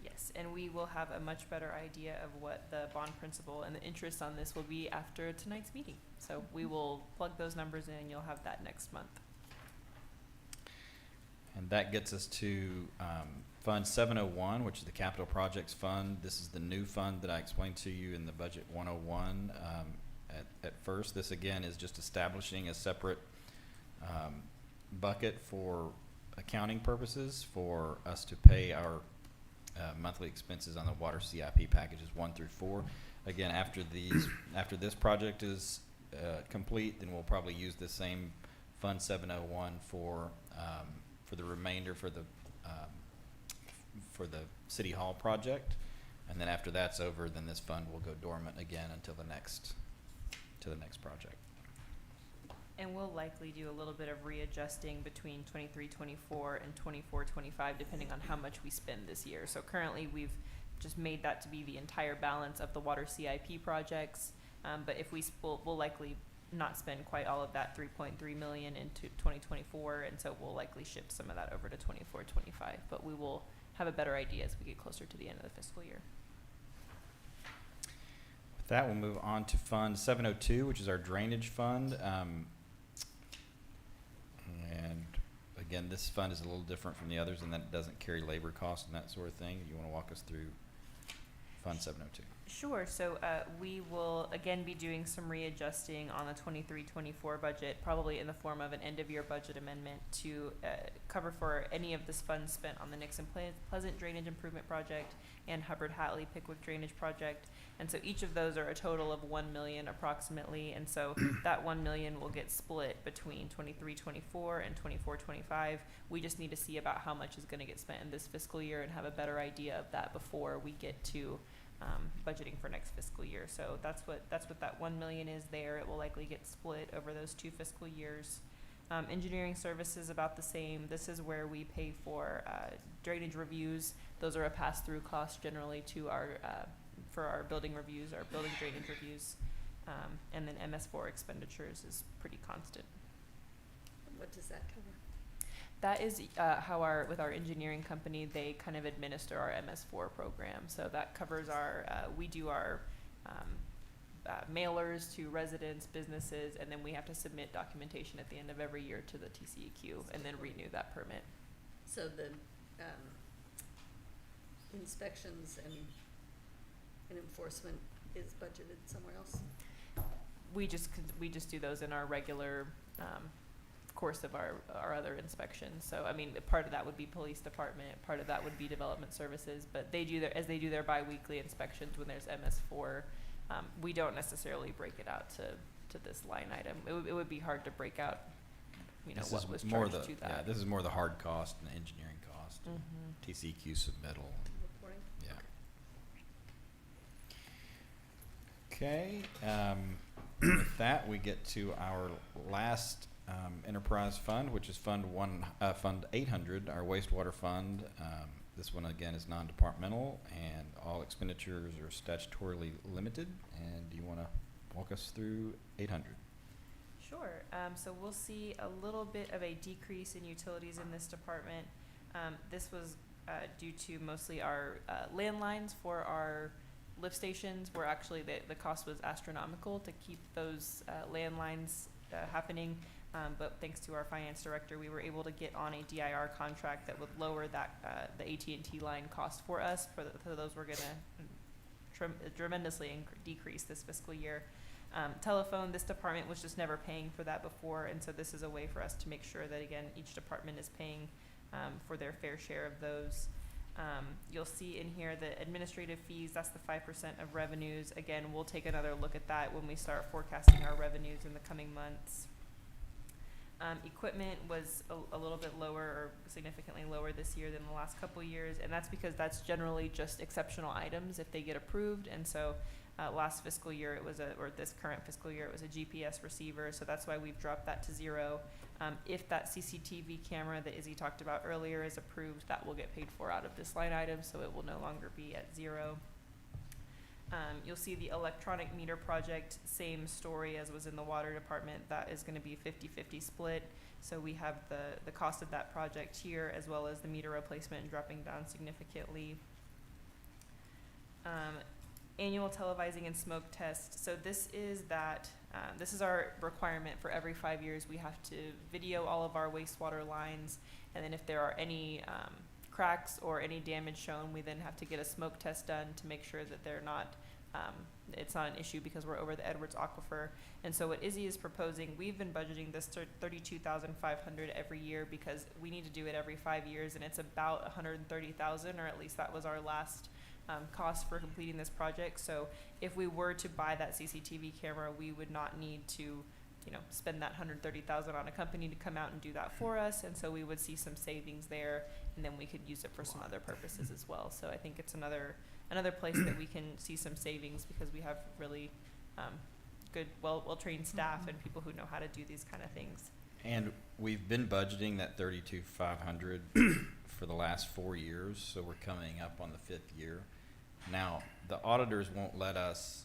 Yes, and we will have a much better idea of what the bond principal and the interest on this will be after tonight's meeting. So we will plug those numbers in and you'll have that next month. And that gets us to Fund 701, which is the Capital Projects Fund. This is the new fund that I explained to you in the Budget 101 at first. This, again, is just establishing a separate bucket for accounting purposes for us to pay our monthly expenses on the water CIP packages 1 through 4. Again, after this project is complete, then we'll probably use the same Fund 701 for the remainder for the City Hall project, and then after that's over, then this fund will go dormant again until the next to the next project. And we'll likely do a little bit of readjusting between 23-24 and 24-25, depending on how much we spend this year. So currently, we've just made that to be the entire balance of the water CIP projects. But if we'll likely not spend quite all of that 3.3 million into 2024, and so we'll likely shift some of that over to 24-25. But we will have a better idea as we get closer to the end of the fiscal year. With that, we'll move on to Fund 702, which is our drainage fund. And again, this fund is a little different from the others in that it doesn't carry labor costs and that sort of thing. You want to walk us through Fund 702? Sure. So we will again be doing some readjusting on the 23-24 budget, probably in the form of an end-of-year budget amendment to cover for any of this funds spent on the Nixon Pleasant Drainage Improvement Project and Hubbard Hatley Pickwick Drainage Project. And so each of those are a total of 1 million approximately. And so that 1 million will get split between 23-24 and 24-25. We just need to see about how much is going to get spent in this fiscal year and have a better idea of that before we get to budgeting for next fiscal year. So that's what that 1 million is there. It will likely get split over those 2 fiscal years. Engineering services about the same. This is where we pay for drainage reviews. Those are a pass-through cost generally to our for our building reviews, our building drainage reviews, and then MS4 expenditures is pretty constant. What does that cover? That is how with our engineering company, they kind of administer our MS4 program. So that covers our, we do our mailers to residents, businesses, and then we have to submit documentation at the end of every year to the TCEQ and then renew that permit. So the inspections and enforcement is budgeted somewhere else? We just do those in our regular course of our other inspections. So I mean, part of that would be police department, part of that would be development services, but they do their biweekly inspections when there's MS4. We don't necessarily break it out to this line item. It would be hard to break out, This what is was more charged to that. Yeah, this is more the hard cost and the engineering cost, Mhm. TCEQ submittal. Reporting? Yeah. Okay. With that, we get to our last enterprise fund, which is Fund 800, our wastewater fund. This one again is non-departmental, and all expenditures are statutorily limited. And do you want to walk us through 800? Sure. So we'll see a little bit of a decrease in utilities in this department. This was due to mostly our landlines for our lift stations, where actually the cost was astronomical to keep those landlines happening. But thanks to our finance director, we were able to get on a DIR contract that would lower that the AT&T line cost for us. For those we're going to tremendously decrease this fiscal year. Telephone, this department was just never paying for that before, and so this is a way for us to make sure that, again, each department is paying for their fair share of those. You'll see in here the administrative fees, that's the 5% of revenues. Again, we'll take another look at that when we start forecasting our revenues in the coming months. Equipment was a little bit lower, or significantly lower this year than the last couple of years, and that's because that's generally just exceptional items if they get approved. And so last fiscal year it was or this current fiscal year it was a GPS receiver, so that's why we've dropped that to 0. If that CCTV camera that Izzy talked about earlier is approved, that will get paid for out of this line item, so it will no longer be at 0. You'll see the electronic meter project, same story as was in the water department. That is going to be 50-50 split. So we have the cost of that project here, as well as the meter replacement dropping down significantly. Annual televising and smoke test. So this is this is our requirement for every 5 years. We have to video all of our wastewater lines, and then if there are any cracks or any damage shown, we then have to get a smoke test done to make sure that they're not it's not an issue, because we're over the Edwards Aquifer. And so what Izzy is proposing, we've been budgeting this $32,500 every year because we need to do it every 5 years, and it's about $130,000, or at least that was our last cost for completing this project. So if we were to buy that CCTV camera, we would not need to spend that $130,000 on a company to come out and do that for us, and so we would see some savings there, and then we could use it for some other purposes as well. So I think it's another place that we can see some savings, because we have really good, well-trained staff and people who know how to do these kind of things. And we've been budgeting that 32,500 for the last 4 years, so we're coming up on the 5th year. Now, the auditors won't let us,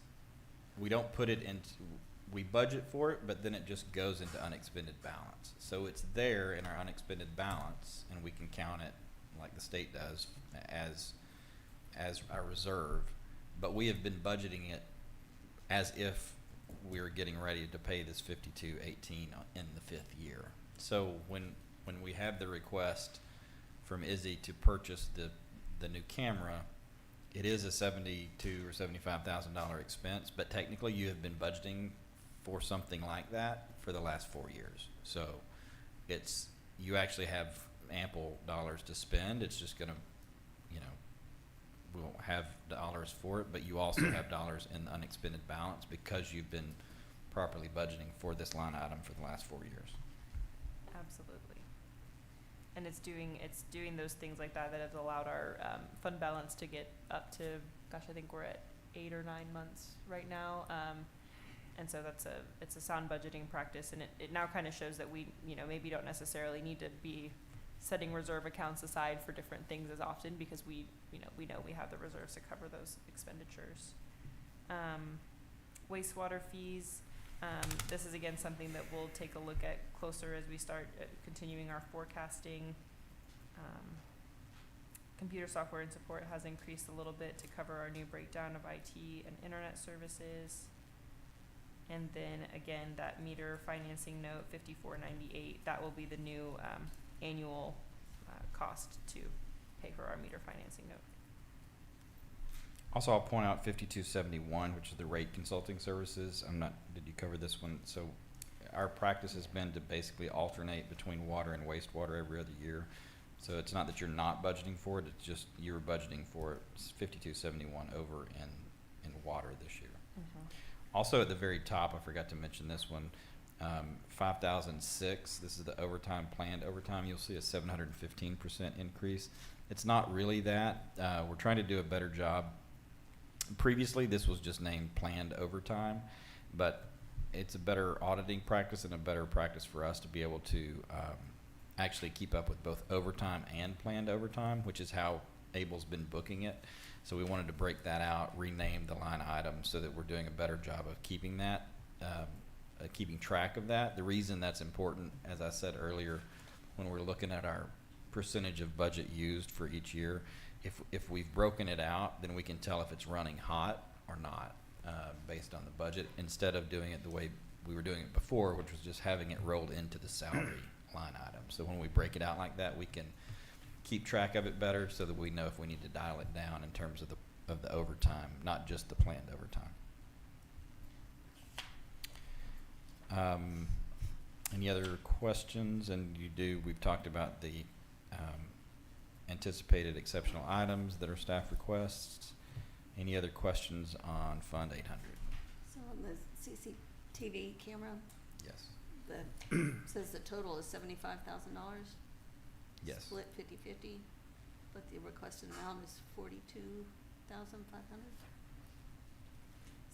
we don't put it into, we budget for it, but then it just goes into unexpended balance. So it's there in our unexpended balance, and we can count it like the state does as our reserve. But we have been budgeting it as if we were getting ready to pay this 5218 in the 5th year. So when we have the request from Izzy to purchase the new camera, it is a $72,000 or $75,000 expense, but technically you have been budgeting for something like that for the last 4 years. So you actually have ample dollars to spend. It's just gonna, we won't have dollars for it, but you also have dollars in the unexpended balance because you've been properly budgeting for this line item for the last 4 years. Absolutely. And it's doing those things like that have allowed our fund balance to get up to, gosh, I think we're at 8 or 9 months right now. And so it's a sound budgeting practice, and it now kind of shows that we, maybe don't necessarily need to be setting reserve accounts aside for different things as often, because we know we have the reserves to cover those expenditures. Wastewater fees. This is again something that we'll take a look at closer as we start continuing our forecasting. Computer software and support has increased a little bit to cover our new breakdown of IT and internet services. And then again, that meter financing note 5498, that will be the new annual cost to pay for our meter financing note. Also, I'll point out 5271, which is the rate consulting services. Did you cover this one? So our practice has been to basically alternate between water and wastewater every other year. So it's not that you're not budgeting for it, it's just you're budgeting for it. It's 5271 over in water this year. Mm-hmm. Also at the very top, I forgot to mention this one, 5006, this is the overtime, planned overtime. You'll see a 715% increase. It's not really that. We're trying to do a better job. Previously, this was just named planned overtime, but it's a better auditing practice and a better practice for us to be able to actually keep up with both overtime and planned overtime, which is how Abel's been booking it. So we wanted to break that out, rename the line item so that we're doing a better job of keeping that, keeping track of that. The reason that's important, as I said earlier, when we're looking at our percentage of budget used for each year, if we've broken it out, then we can tell if it's running hot or not based on the budget, instead of doing it the way we were doing it before, which was just having it rolled into the salary line item. So when we break it out like that, we can keep track of it better so that we know if we need to dial it down in terms of the overtime, not just the planned overtime. Any other questions? And we've talked about the anticipated exceptional items that are staff requests. Any other questions on Fund 800? So on the CCTV camera, Yes. says the total is $75,000. Yes. Split 50-50, but the requested amount is $42,500.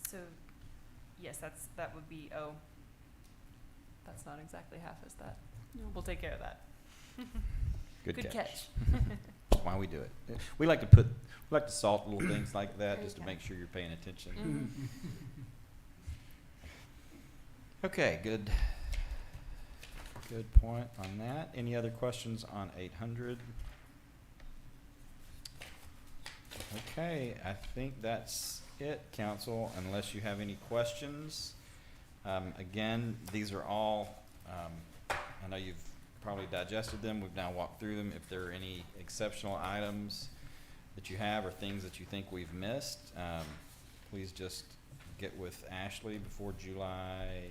So, yes, that would be, that's not exactly half as that. No. We'll take care of that. Good catch. catch. That's why we do it. We like to salt little things like that There just to you go. make sure you're paying attention. Mhm. Okay, good point on that. Any other questions on 800? Okay, I think that's it, council, unless you have any questions. Again, these are all, I know you've probably digested them. We've now walked through them. If there are any exceptional items that you have or things that you think we've missed, please just get with Ashley before July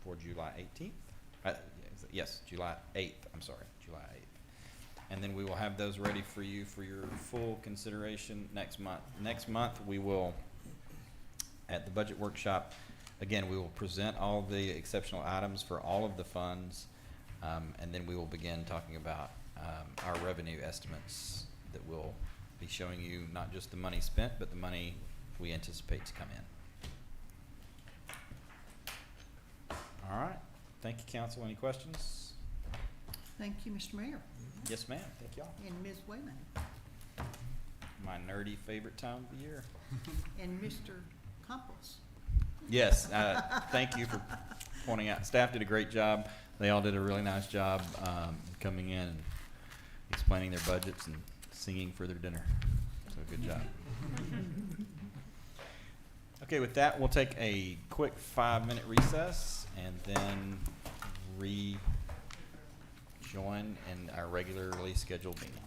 18th. Yes, July 8th. I'm sorry, July 8th. And then we will have those ready for you for your full consideration next month. Next month, we will, at the budget workshop, again, we will present all the exceptional items for all of the funds, and then we will begin talking about our revenue estimates that will be showing you not just the money spent, but the money we anticipate to come in. All right. Thank you, council. Any questions? Thank you, Mr. Mayor, Yes, ma'am. Thank y'all. and Ms. Wayman, My nerdy favorite time of the year. and Mr. Campos. Yes, thank you for pointing out. Staff did a great job. They all did a really nice job coming in and explaining their budgets and singing for their dinner. So good job. Okay, with that, we'll take a quick 5-minute recess and then rejoin in our regularly scheduled meeting.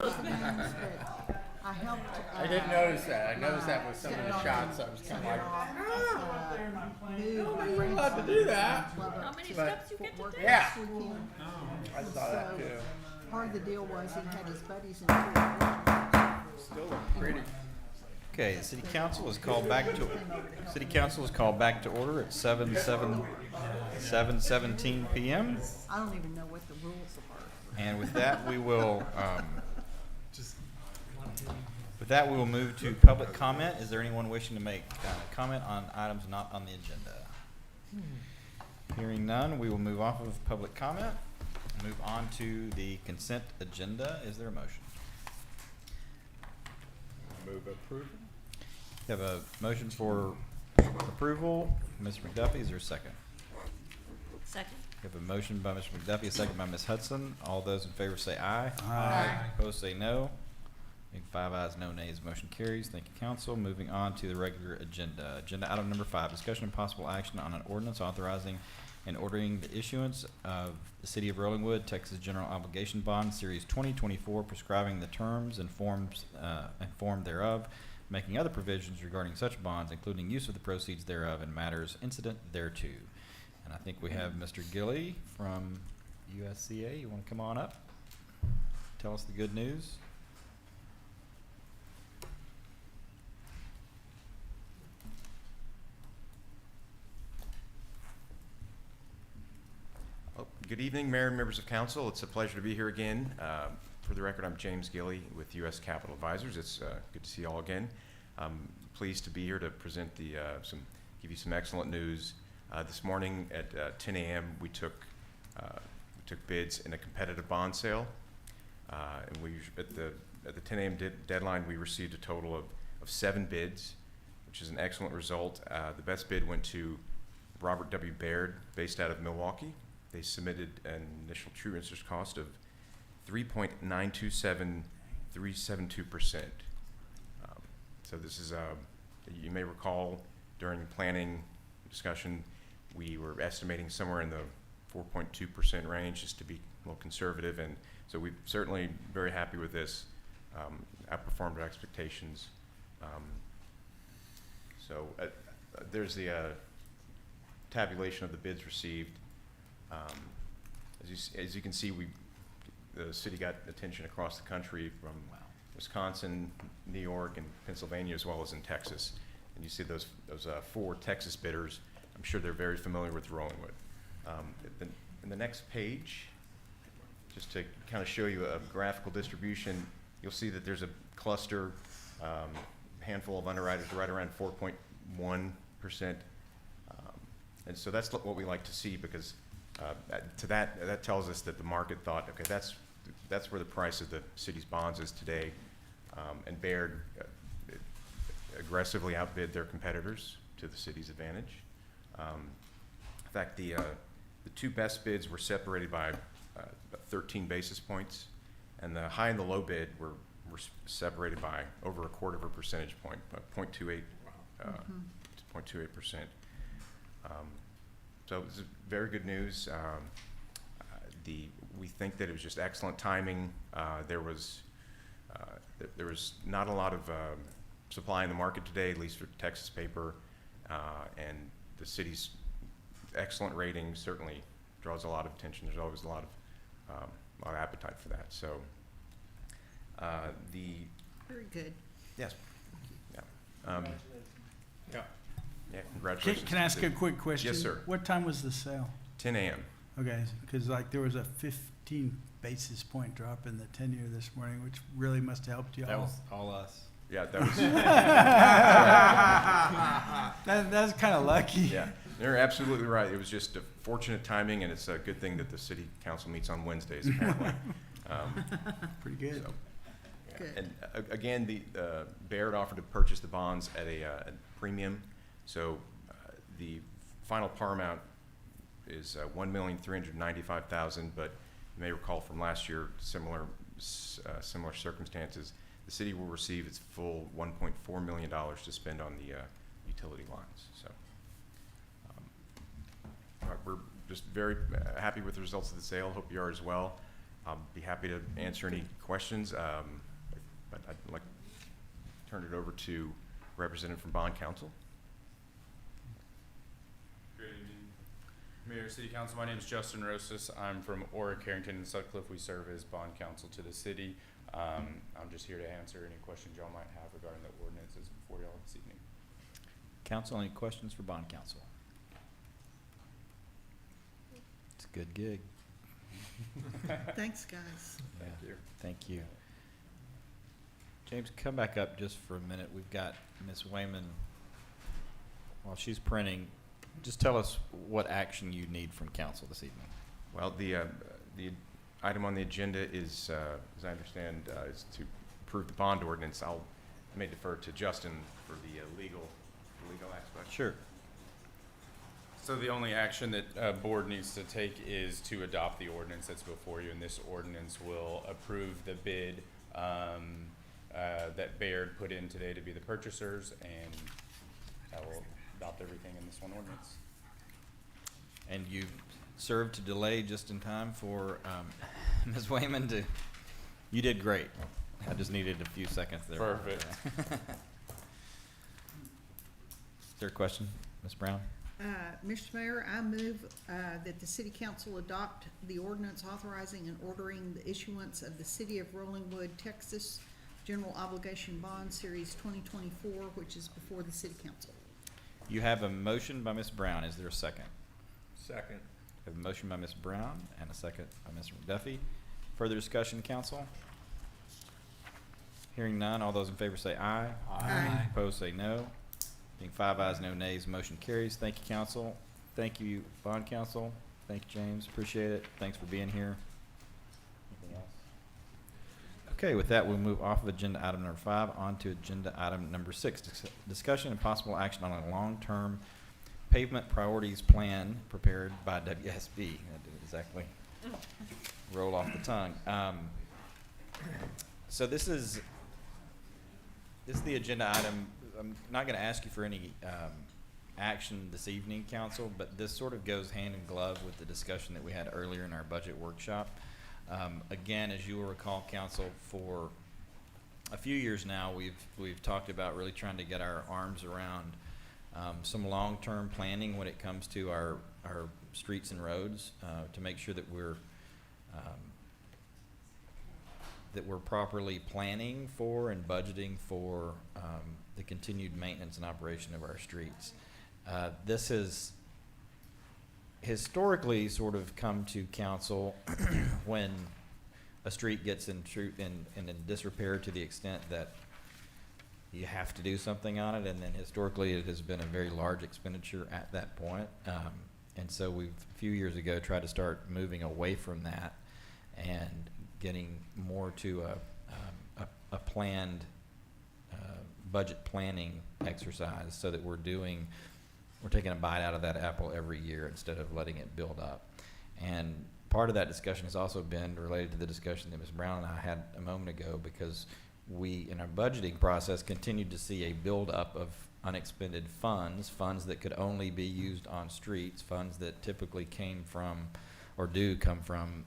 watch the games, but I helped. I didn't notice that. I noticed that with some of the shots. I was kind of like, Move my you're grandson allowed to do that. from Lubbock How many to steps you Fort get to Worth do? Yeah. this weekend. I saw that too. Part of the deal was he had his buddies in Fort Worth. Still look pretty. Okay, the city council is called back to, city council is called back to order at 7:17 PM. I don't even know what the rules are. And with that, we will, Just, with that, we will move to public comment. Is there anyone wishing to make comment on items not on the agenda? Hearing none, we will move off of public comment. Move on to the consent agenda. Is there a motion? Move approval. We have a motion for approval. Mr. McDuffie, is there a second? Second. We have a motion by Mr. McDuffie, a second by Ms. Hudson. All those in favor say aye. Aye. Opposed say no. Being 5 ayes, no nays, motion carries. Thank you, council. Moving on to the regular agenda. Agenda item number 5, discussion and possible action on an ordinance authorizing and ordering the issuance of the City of Rollingwood, Texas General Obligation Bond, Series 2024, prescribing the terms and forms, and form thereof, making other provisions regarding such bonds, including use of the proceeds thereof and matters incident thereto. And I think we have Mr. Gilly from USCA. You want to come on up? Tell us the good news? Well, good evening, Mayor and members of council. It's a pleasure to be here again. For the record, I'm James Gilly with U.S. Capital Advisors. It's good to see you all again. I'm pleased to be here to present give you some excellent news. This morning at 10 a.m. we took bids in a competitive bond sale, and at the 10 a.m. deadline we received a total of 7 bids, which is an excellent result. The best bid went to Robert W. Baird, based out of Milwaukee. They submitted an initial true interest cost of 3.927372%. So this is, you may recall during planning discussion, we were estimating somewhere in the 4.2% range, just to be a little conservative, and so we're certainly very happy with this. Outperformed our expectations. There's the tabulation of the bids received. As you can see, the city got attention across the country from Wisconsin, New York, and Pennsylvania, as well as in Texas. And you see those 4 Texas bidders. I'm sure they're very familiar with Rollingwood. In the next page, just to kind of show you a graphical distribution, you'll see that there's a cluster, handful of underwriters right around 4.1%. And so that's what we like to see, because that tells us that the market thought, okay, that's where the price of the city's bonds is today. And Baird aggressively outbid their competitors to the city's advantage. In fact, the 2 best bids were separated by 13 basis points, and the high and the low bid were separated by over a quarter of a percentage point, 0.28 to 0.28%. So this is very good news. We think that it was just excellent timing. There was not a lot of supply in the market today, at least for Texas paper, and the city's excellent rating certainly draws a lot of attention. There's always a lot of appetite for that. So Very good. yes, yeah. Yeah. Yeah, congratulations. Can I ask a quick question? Yes, sir. What time was the sale? 10 a.m. Okay, because like there was a 15 basis point drop in the 10-year this morning, which really must have helped you all. That was all us. Yeah, that was. That's kind of lucky. Yeah, you're absolutely right. It was just a fortunate timing, and it's a good thing that the city council meets on Wednesdays, apparently. Pretty good. So, yeah. Good. And again, the Baird offered to purchase the bonds at a premium. So the final par amount is $1,395,000, but you may recall from last year, similar circumstances, the city will receive its full $1.4 million to spend on the utility lines. So we're just very happy with the results of the sale. Hope you are as well. I'll be happy to answer any questions, but I'd like to turn it over to representative from Bond Council. Good evening, Mayor, City Council. My name is Justin Rosas. I'm from Oric, Carrington, and Sutcliffe. We serve as bond counsel to the city. I'm just here to answer any questions y'all might have regarding the ordinances before y'all this evening. Council, any questions for bond counsel? It's a good gig. Thanks, guys. Thank you. Thank you. James, come back up just for a minute. We've got Ms. Wayman, while she's printing, just tell us what action you need from council this evening. Well, the item on the agenda is, as I understand, is to approve the bond ordinance. I may defer to Justin for the legal aspect. Sure. So the only action that board needs to take is to adopt the ordinance that's before you, and this ordinance will approve the bid that Baird put in today to be the purchasers, and that will adopt everything in this one ordinance. And you served to delay just in time for Ms. Wayman to, you did great. I just needed a few seconds there. Perfect. Is there a question, Ms. Brown? Mr. Mayor, I move that the city council adopt the ordinance authorizing and ordering the issuance of the City of Rolling Wood, Texas General Obligation Bond Series 2024, which is before the city council. You have a motion by Ms. Brown. Is there a second? Second. We have a motion by Ms. Brown and a second by Mr. McDuffie. Further discussion, council? Hearing none, all those in favor say aye. Aye. Opposed say no. Being 5 ayes, no nays, motion carries. Thank you, council. Thank you, bond council. Thank you, James. Appreciate it. Thanks for being here. Anything else? Okay, with that, we'll move off of agenda item number 5 on to agenda item number 6. Discussion and possible action on a long-term pavement priorities plan prepared by WSB. That didn't exactly roll off the tongue. So this is the agenda item. I'm not going to ask you for any action this evening, council, but this sort of goes hand in glove with the discussion that we had earlier in our budget workshop. Again, as you will recall, council, for a few years now, we've talked about really trying to get our arms around some long-term planning when it comes to our streets and roads, to make sure that we're properly planning for and budgeting for the continued maintenance and operation of our streets. This has historically sort of come to council when a street gets in disrepair to the extent that you have to do something on it, and then historically it has been a very large expenditure at that point. And so we've, a few years ago, tried to start moving away from that and getting more to a planned budget planning exercise, so that we're taking a bite out of that apple every year instead of letting it build up. And part of that discussion has also been related to the discussion that Ms. Brown and I had a moment ago, because we, in our budgeting process, continued to see a buildup of unexpended funds that could only be used on streets, funds that typically came from, or do come from,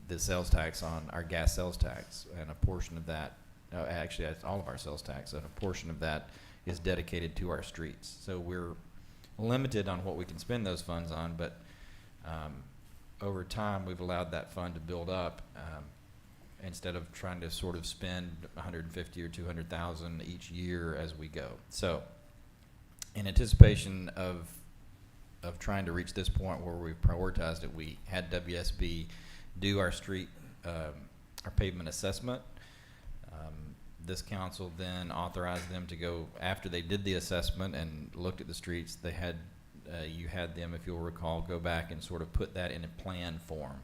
the sales tax on our gas sales tax, and a portion of that, actually that's all of our sales tax, and a portion of that is dedicated to our streets. So we're limited on what we can spend those funds on, but over time we've allowed that fund to build up, instead of trying to sort of spend 150 or 200,000 each year as we go. So in anticipation of trying to reach this point where we've prioritized it, we had WSB do our street, our pavement assessment. This council then authorized them to go, after they did the assessment and looked at the streets, they had, you had them, if you'll recall, go back and sort of put that in a plan form.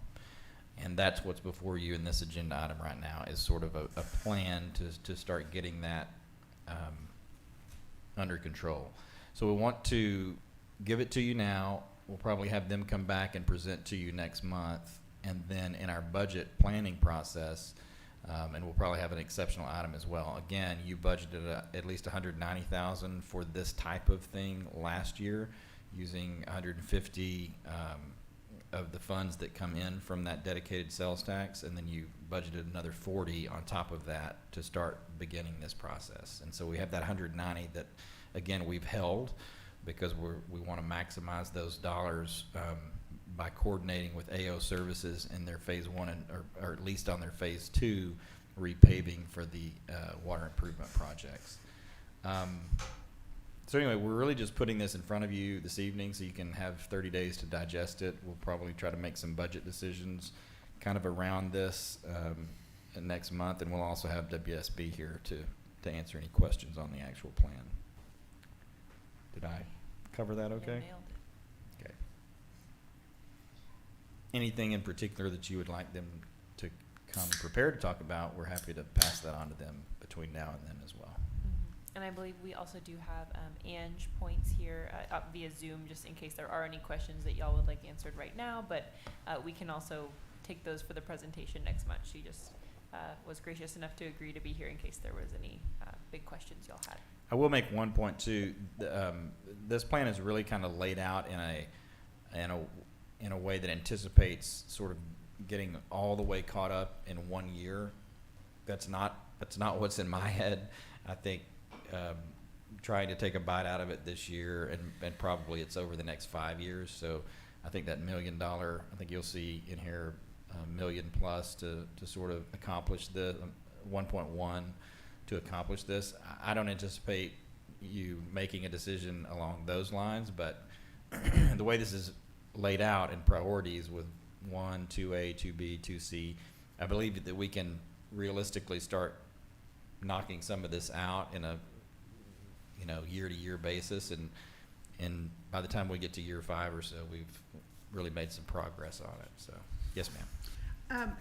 And that's what's before you in this agenda item right now, is sort of a plan to start getting that under control. So we want to give it to you now. We'll probably have them come back and present to you next month. And then in our budget planning process, and we'll probably have an exceptional item as well. Again, you budgeted at least $190,000 for this type of thing last year, using 150 of the funds that come in from that dedicated sales tax, and then you budgeted another 40 on top of that to start beginning this process. And so we have that 190 that, again, we've held because we want to maximize those dollars by coordinating with AO Services in their phase 1 or at least on their phase 2 repaving for the water improvement projects. So anyway, we're really just putting this in front of you this evening so you can have 30 days to digest it. We'll probably try to make some budget decisions kind of around this next month, and we'll also have WSB here to answer any questions on the actual plan. Did I cover that okay? Yeah, nailed it. Okay. Anything in particular that you would like them to come prepared to talk about, we're happy to pass that on to them between now and then as well. And I believe we also do have Ange points here up via Zoom, just in case there are any questions that y'all would like answered right now. But we can also take those for the presentation next month. She just was gracious enough to agree to be here in case there was any big questions y'all had. I will make one point too. This plan is really kind of laid out in a way that anticipates sort of getting all the way caught up in 1 year. That's not what's in my head. I think trying to take a bite out of it this year, and probably it's over the next 5 years. So I think that $1 million, I think you'll see in here $1 million plus to sort of accomplish the 1.1 to accomplish this. I don't anticipate you making a decision along those lines, but the way this is laid out in priorities with 1, 2A, 2B, 2C, I believe that we can realistically start knocking some of this out in a year-to-year basis, and by the time we get to year 5 or so, we've really made some progress on it. So yes, ma'am.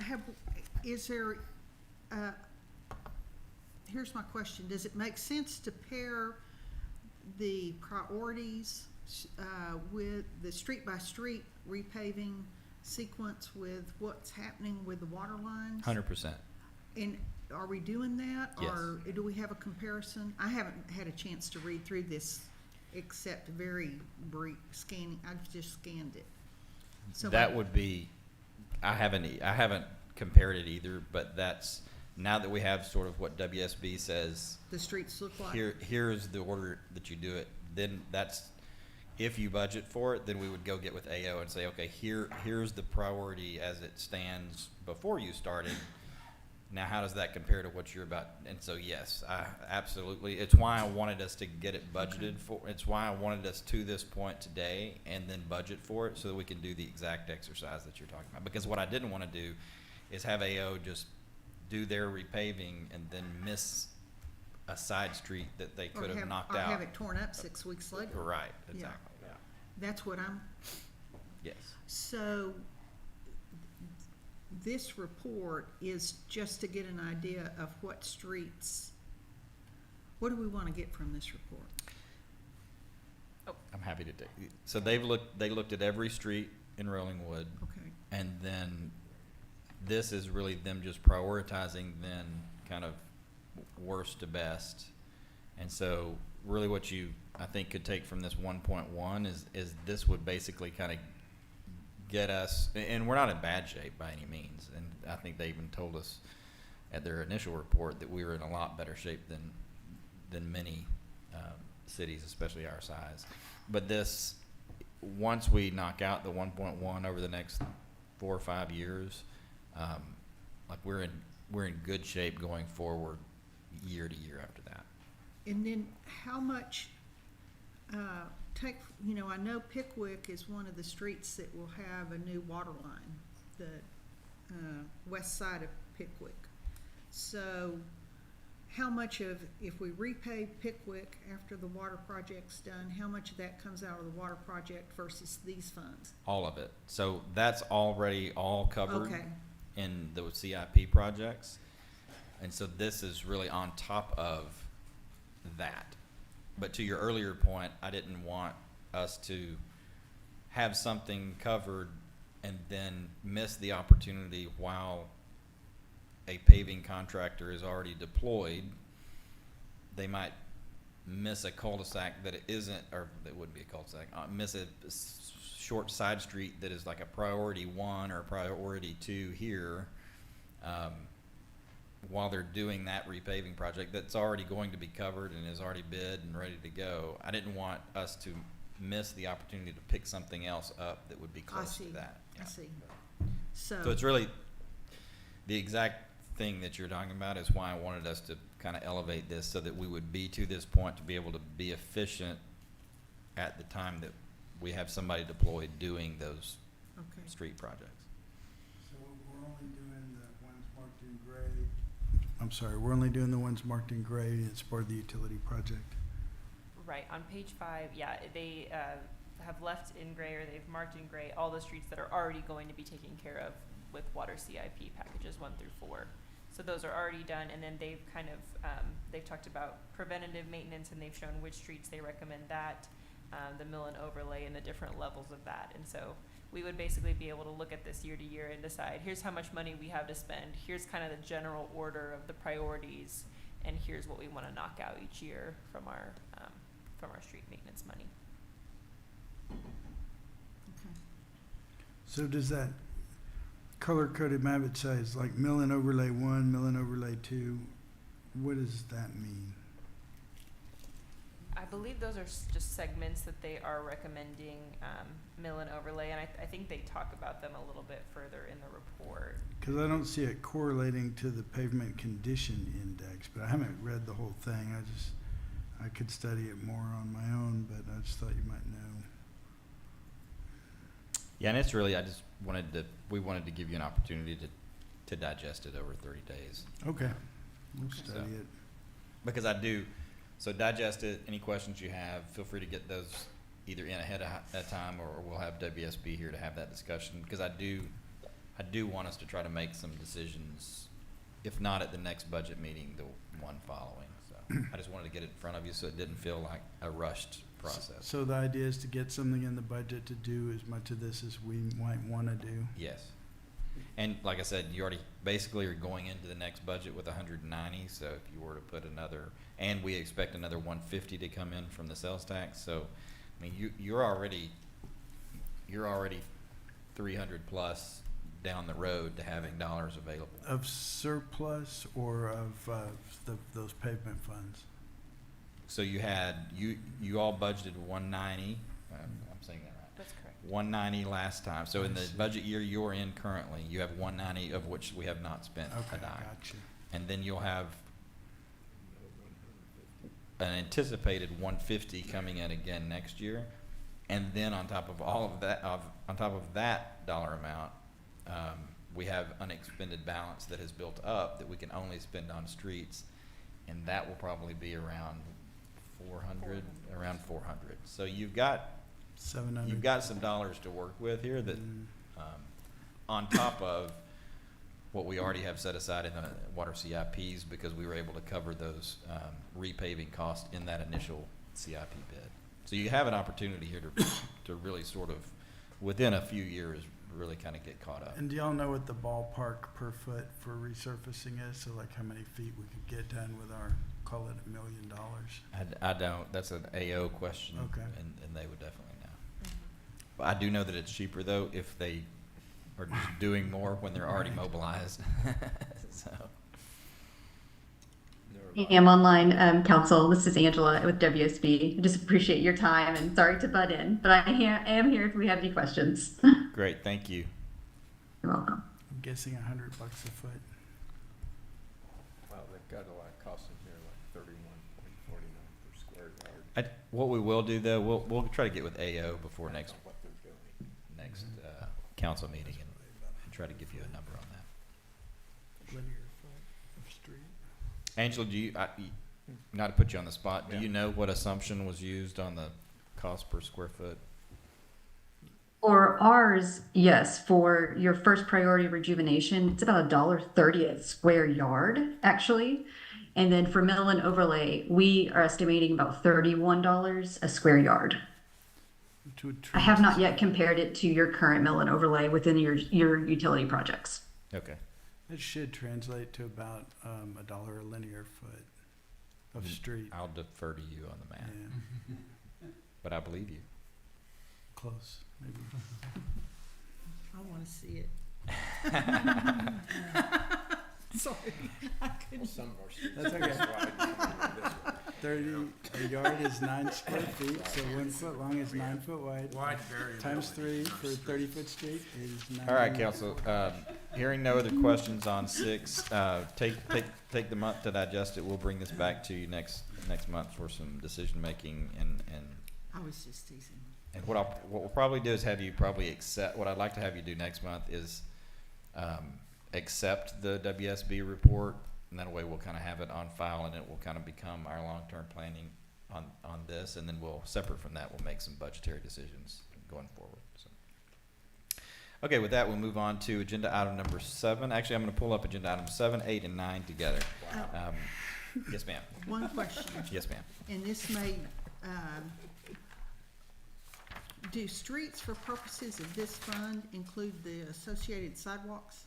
Here's my question. Does it make sense to pair the priorities with the street-by-street repaving sequence with what's happening with the water lines? 100%. And are we doing that? Yes. Or do we have a comparison? I haven't had a chance to read through this except very brief scanning. I've just scanned it. So That would be, I haven't compared it either, but that's, now that we have sort of what WSB says, the streets look like. here's the order that you do it, then that's, if you budget for it, then we would go get with AO and say, okay, here's the priority as it stands before you started. Now, how does that compare to what you're about? And so, yes, absolutely. It's why I wanted us to get it budgeted for. It's why I wanted us to this point today and then budget for it so that we can do the exact exercise that you're talking about. Because what I didn't want to do is have AO just do their repaving and then miss a side street that they could have knocked out. Or have it torn up 6 weeks later. Right, exactly. Yeah. That's what I'm. Yes. So this report is just to get an idea of what streets, what do we want to get from this report? I'm happy to take. So they looked at every street in Rollingwood. Okay. And then this is really them just prioritizing then kind of worst to best. And so really what you, I think, could take from this 1.1 is this would basically kind of get us, and we're not in bad shape by any means. And I think they even told us at their initial report that we were in a lot better shape than many cities, especially our size. But this, once we knock out the 1.1 over the next 4 or 5 years, like we're in good shape going forward year to year after that. And then how much, I know Pickwick is one of the streets that will have a new water line, the west side of Pickwick. So how much of, if we repave Pickwick after the water project's done, how much of that comes out of the water project versus these funds? All of it. So that's already all covered Okay. in the CIP projects. And so this is really on top of that. But to your earlier point, I didn't want us to have something covered and then miss the opportunity while a paving contractor is already deployed. They might miss a cul-de-sac that it isn't, or that would be a cul-de-sac, miss a short side street that is like a priority 1 or a priority 2 here, while they're doing that repaving project that's already going to be covered and is already bid and ready to go. I didn't want us to miss the opportunity to pick something else up that would be close to see. that. I Yeah. see. So it's really the exact thing that you're talking about is why I wanted us to kind of elevate this so that we would be to this point to be able to be efficient at the time that we have somebody deployed doing those Okay. street projects. So we're only doing the ones marked in gray. I'm sorry, we're only doing the ones marked in gray as part of the utility project. Right, on page 5, yeah, they have left in gray, or they've marked in gray all the streets that are already going to be taken care of with water CIP packages 1 through 4. So those are already done, and then they've kind of, they've talked about preventative maintenance, and they've shown which streets they recommend that, the mill and overlay, and the different levels of that. And so we would basically be able to look at this year to year and decide, here's how much money we have to spend, here's kind of the general order of the priorities, and here's what we want to knock out each year from our street maintenance money. Okay. So does that color-coded map, it says like mill and overlay 1, mill and overlay 2, what does that mean? I believe those are just segments that they are recommending mill and overlay, and I think they talk about them a little bit further in the report. Because I don't see it correlating to the pavement condition index, but I haven't read the whole thing. I could study it more on my own, but I just thought you might know. Yeah, and it's really, we wanted to give you an opportunity to digest it over 30 days. Okay, we'll So- study it. Because so digest it, any questions you have, feel free to get those either in ahead of time, or we'll have WSB here to have that discussion. Because I do want us to try to make some decisions, if not at the next budget meeting, the one following. So I just wanted to get it in front of you so it didn't feel like a rushed process. So the idea is to get something in the budget to do as much of this as we might want to do. Yes. And like I said, you already basically are going into the next budget with 190, so if you were to put another, and we expect another 150 to come in from the sales tax, so, I mean, you're already 300 plus down the road to having dollars available. Of surplus or of those pavement funds? So you all budgeted 190, I'm saying that right. That's correct. 190 last time, so in I the see. budget year you're in currently, you have 190 of which we have not spent a Okay, dime. gotcha. And then you'll have an anticipated 150 coming in again next year. And then on top of all of that, on top of that dollar amount, we have unexpended balance that has built up that we can only spend on streets. And that will probably be around 400, around 400. So you've got 700. some dollars to work with here that, Mm. on top of what we already have set aside in the water CIPs, because we were able to cover those repaving costs in that initial CIP bid. So you have an opportunity here to really sort of, within a few years, really kind of get caught up. And do y'all know what the ballpark per foot for resurfacing is? So like how many feet we could get done with our, call it $1 million? I don't, that's an AO question. Okay. And they would definitely know. But I do know that it's cheaper though if they are just doing more when they're already Right. mobilized. So. AM Online Council. This is Angela with WSB. I just appreciate your time and sorry to butt in, but I am here if we have any questions. Great, thank you. You're welcome. I'm guessing $100 a foot. Well, they've got a lot of costs in here, like 31.49 per square yard. What we will do though, we'll try to get with AO before next What they're doing. council meeting and try to give you a number on that. Linear foot of street. Angela, not to put you on the spot, do Yeah. you know what assumption was used on the cost per square foot? For ours, yes, for your first priority rejuvenation, it's about $1.30 a square yard, actually. And then for mill and overlay, we are estimating about $31 a square yard. Which would I have not yet compared it to your current mill and overlay within your utility projects. Okay. It should translate to about $1 a linear foot of street. I'll defer to you on the math, Yeah, but I believe you. close, maybe. I wanna see it. Sorry, I couldn't. Some of our streets That's are okay. this wide, some are this wide. 30, a yard is 9 square feet, so 1 foot long is 9 foot wide. Times 3 for 30-foot street is 9. All right, council, hearing no other questions on 6, take the month to digest it. We'll bring this back to you next month for some decision-making and I was just teasing. And what we'll probably do is have you probably accept, what I'd like to have you do next month is accept the WSB report, and that way we'll kind of have it on file, and it will kind of become our long-term planning on this, and then we'll, separate from that, we'll make some budgetary decisions going forward. So, okay, with that, we'll move on to agenda item number 7. Actually, I'm going to pull up agenda items 7, 8, and 9 together. Yes, ma'am. One question, Yes, ma'am. and this may, do streets for purposes of this fund include the associated sidewalks?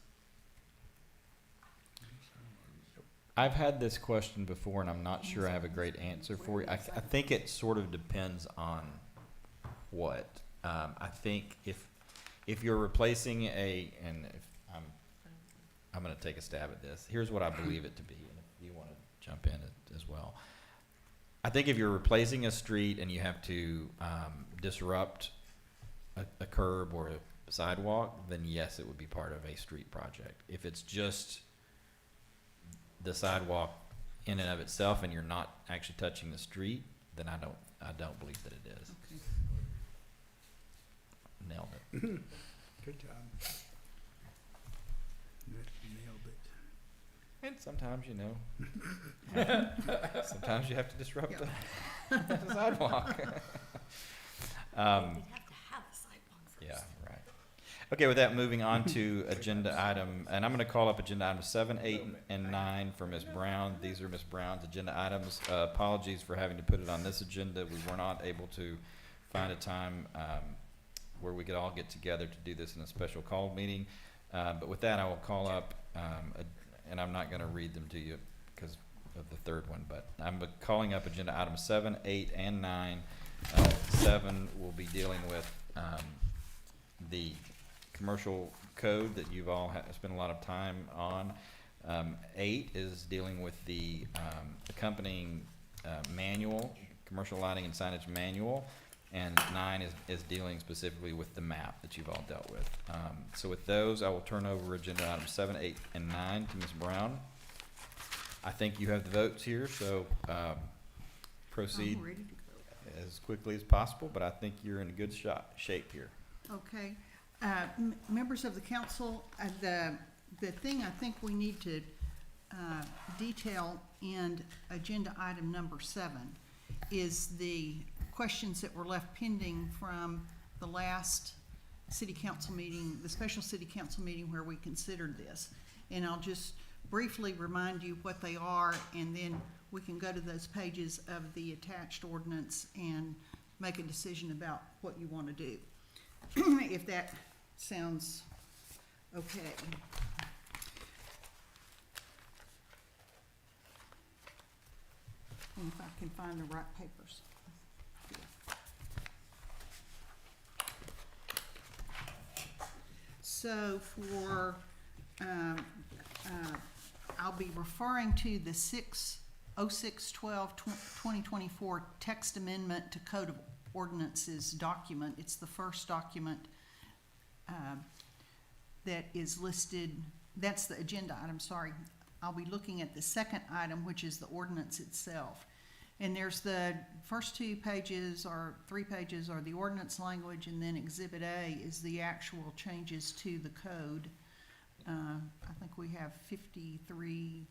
I've had this question before, and I'm not sure I have a great answer for you. I think it sort of depends on what. I think if you're replacing and if I'm going to take a stab at this. Here's what I believe it to be, and if you want to jump in as well. I think if you're replacing a street and you have to disrupt a curb or a sidewalk, then yes, it would be part of a street project. If it's just the sidewalk in and of itself and you're not actually touching the street, then I don't believe that it is. Okay. Nailed it. Good job. Nailed it. And sometimes, sometimes you have to disrupt the sidewalk. They'd have to have a sidewalk first. Yeah, right. Okay, with that, moving on to agenda item, and I'm going to call up agenda items 7, 8, and 9 for Ms. Brown. These are Ms. Brown's agenda items. Apologies for having to put it on this agenda. We were not able to find a time where we could all get together to do this in a special call meeting. But with that, I will call up, and I'm not going to read them to you because of the third one, but I'm calling up agenda items 7, 8, and 9. 7 will be dealing with the commercial code that you've all spent a lot of time on. 8 is dealing with the accompanying manual, commercial lighting and signage manual, and 9 is dealing specifically with the map that you've all dealt with. So with those, I will turn over agenda items 7, 8, and 9 to Ms. Brown. I think you have the votes here, so proceed I'm ready to go. as quickly as possible, but I think you're in a good shape here. Okay, members of the council, the thing I think we need to detail in agenda item number 7 is the questions that were left pending from the last city council meeting, the special city council meeting where we considered this. And I'll just briefly remind you what they are, and then we can go to those pages of the attached ordinance and make a decision about what you want to do. If that sounds okay. And if I can find the right papers. So for, I'll be referring to the 06/12/2024 text amendment to Code of Ordinances document. It's the first document that is listed. That's the agenda item, sorry. I'll be looking at the second item, which is the ordinance itself. And there's the first 2 pages or 3 pages are the ordinance language, and then Exhibit A is the actual changes to the code. I think we have 53,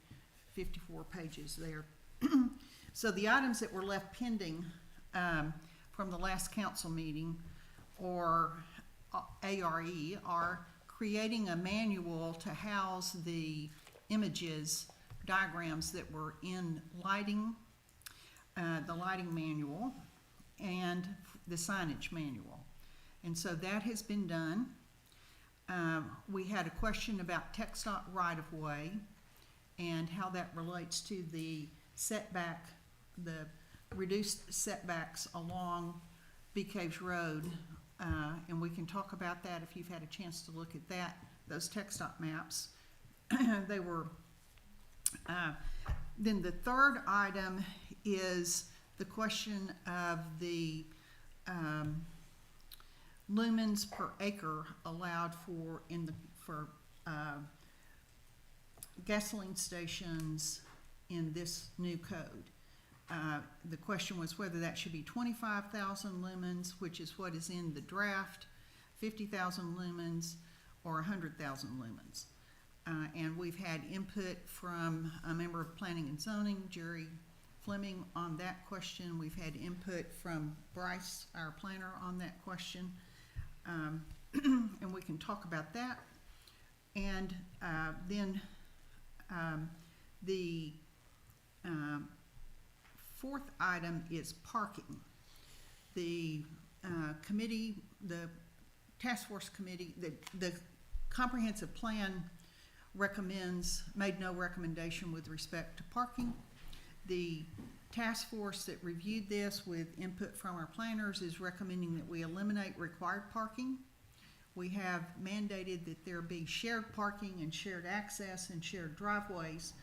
54 pages there. So the items that were left pending from the last council meeting, or ARE, are creating a manual to house the images, diagrams that were in lighting, the lighting manual, and the signage manual. And so that has been done. We had a question about TxDOT right-of-way and how that relates to the setback the reduced setbacks along Bee Caves Road. And we can talk about that if you've had a chance to look at that, those TxDOT maps. They were, then the third item is the question of the lumens per acre allowed for gasoline stations in this new code. The question was whether that should be 25,000 lumens, which is what is in the draft, 50,000 lumens, or 100,000 lumens. And we've had input from a member of Planning and Zoning, Jerry Fleming, on that question. We've had input from Bryce, our planner, on that question. And we can talk about that. And then the fourth item is parking. The committee, the task force committee, the comprehensive plan made no recommendation with respect to parking. The task force that reviewed this with input from our planners is recommending that we eliminate required parking. We have mandated that there be shared parking and shared access and shared driveways.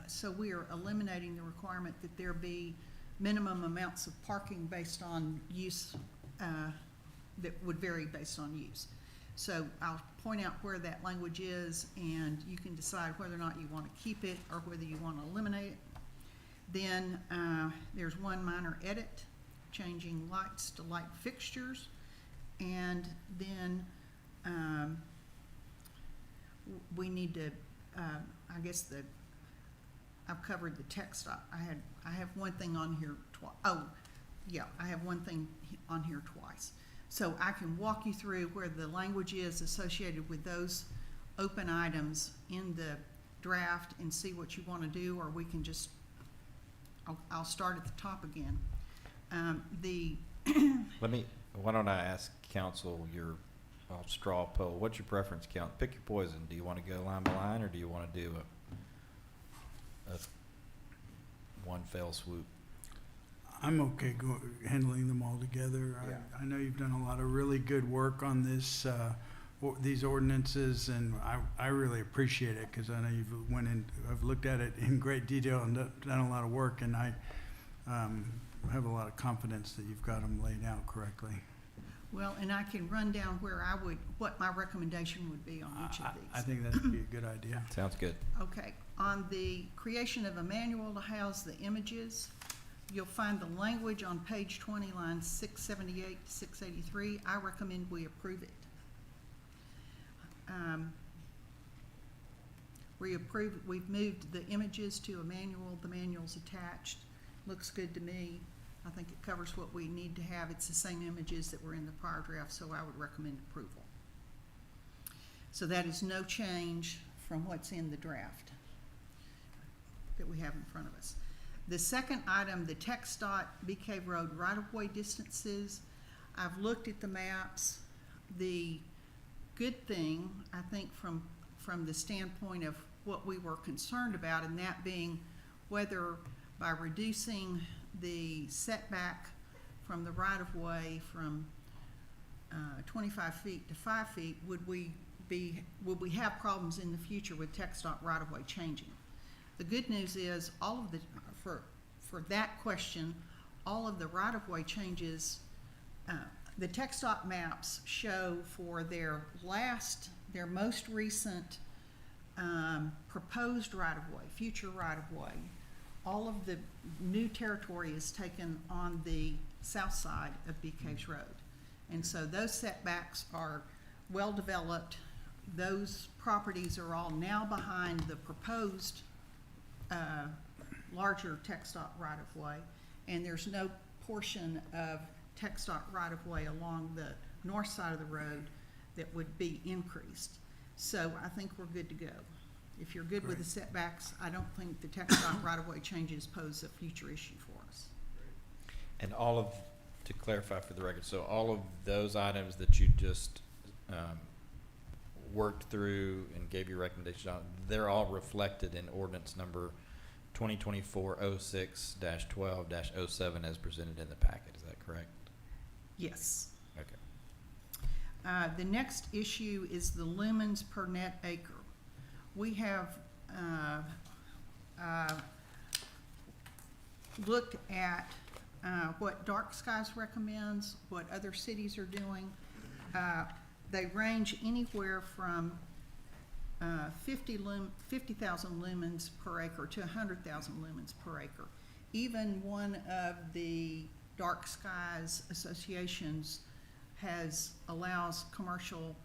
So we are eliminating the requirement that there be minimum amounts of parking based on use, that would vary based on use. So I'll point out where that language is, and you can decide whether or not you want to keep it or whether you want to eliminate it. Then there's one minor edit, changing lights to light fixtures. And then we need to, I guess I've covered the TxDOT. I have one thing on here twice. Oh, yeah, I have one thing on here twice. So I can walk you through where the language is associated with those open items in the draft and see what you want to do, or we can just, I'll start at the top again. Why don't I ask council your straw poll? What's your preference, count? Pick your poison. Do you want to go line by line, or do you want to do a one fell swoop? I'm okay handling them all together. Yeah. I know you've done a lot of really good work on this, these ordinances, and I really appreciate it, because I know I've looked at it in great detail and done a lot of work, and I have a lot of confidence that you've got them laid out correctly. Well, and I can run down what my recommendation would be on each of these. I think that would be a good idea. Sounds good. Okay, on the creation of a manual to house the images, you'll find the language on page 20, lines 678 to 683. I recommend we approve it. We've moved the images to a manual. The manual's attached. Looks good to me. I think it covers what we need to have. It's the same images that were in the prior draft, so I would recommend approval. So that is no change from what's in the draft that we have in front of us. The second item, the TxDOT Bee Cave Road right-of-way distances. I've looked at the maps. The good thing, I think, from the standpoint of what we were concerned about, and that being whether by reducing the setback from the right-of-way from 25 feet to 5 feet, would we have problems in the future with TxDOT right-of-way changing? The good news is for that question, all of the right-of-way changes, the TxDOT maps show for their most recent proposed right-of-way, future right-of-way, all of the new territory is taken on the south side of Bee Caves Road. And so those setbacks are well developed. Those properties are all now behind the proposed larger TxDOT right-of-way, and there's no portion of TxDOT right-of-way along the north side of the road that would be increased. So I think we're good to go. If you're good with the setbacks, I don't think the TxDOT right-of-way changes pose a future issue for us. And to clarify for the record, so all of those items that you just worked through and gave your recommendations on, they're all reflected in ordinance number 2024-06-12-07 as presented in the packet. Is that correct? Yes. Okay. The next issue is the lumens per net acre. We have looked at what Dark Skies recommends, what other cities are doing. They range anywhere from 50,000 lumens per acre to 100,000 lumens per acre. Even one of the Dark Skies associations allows commercial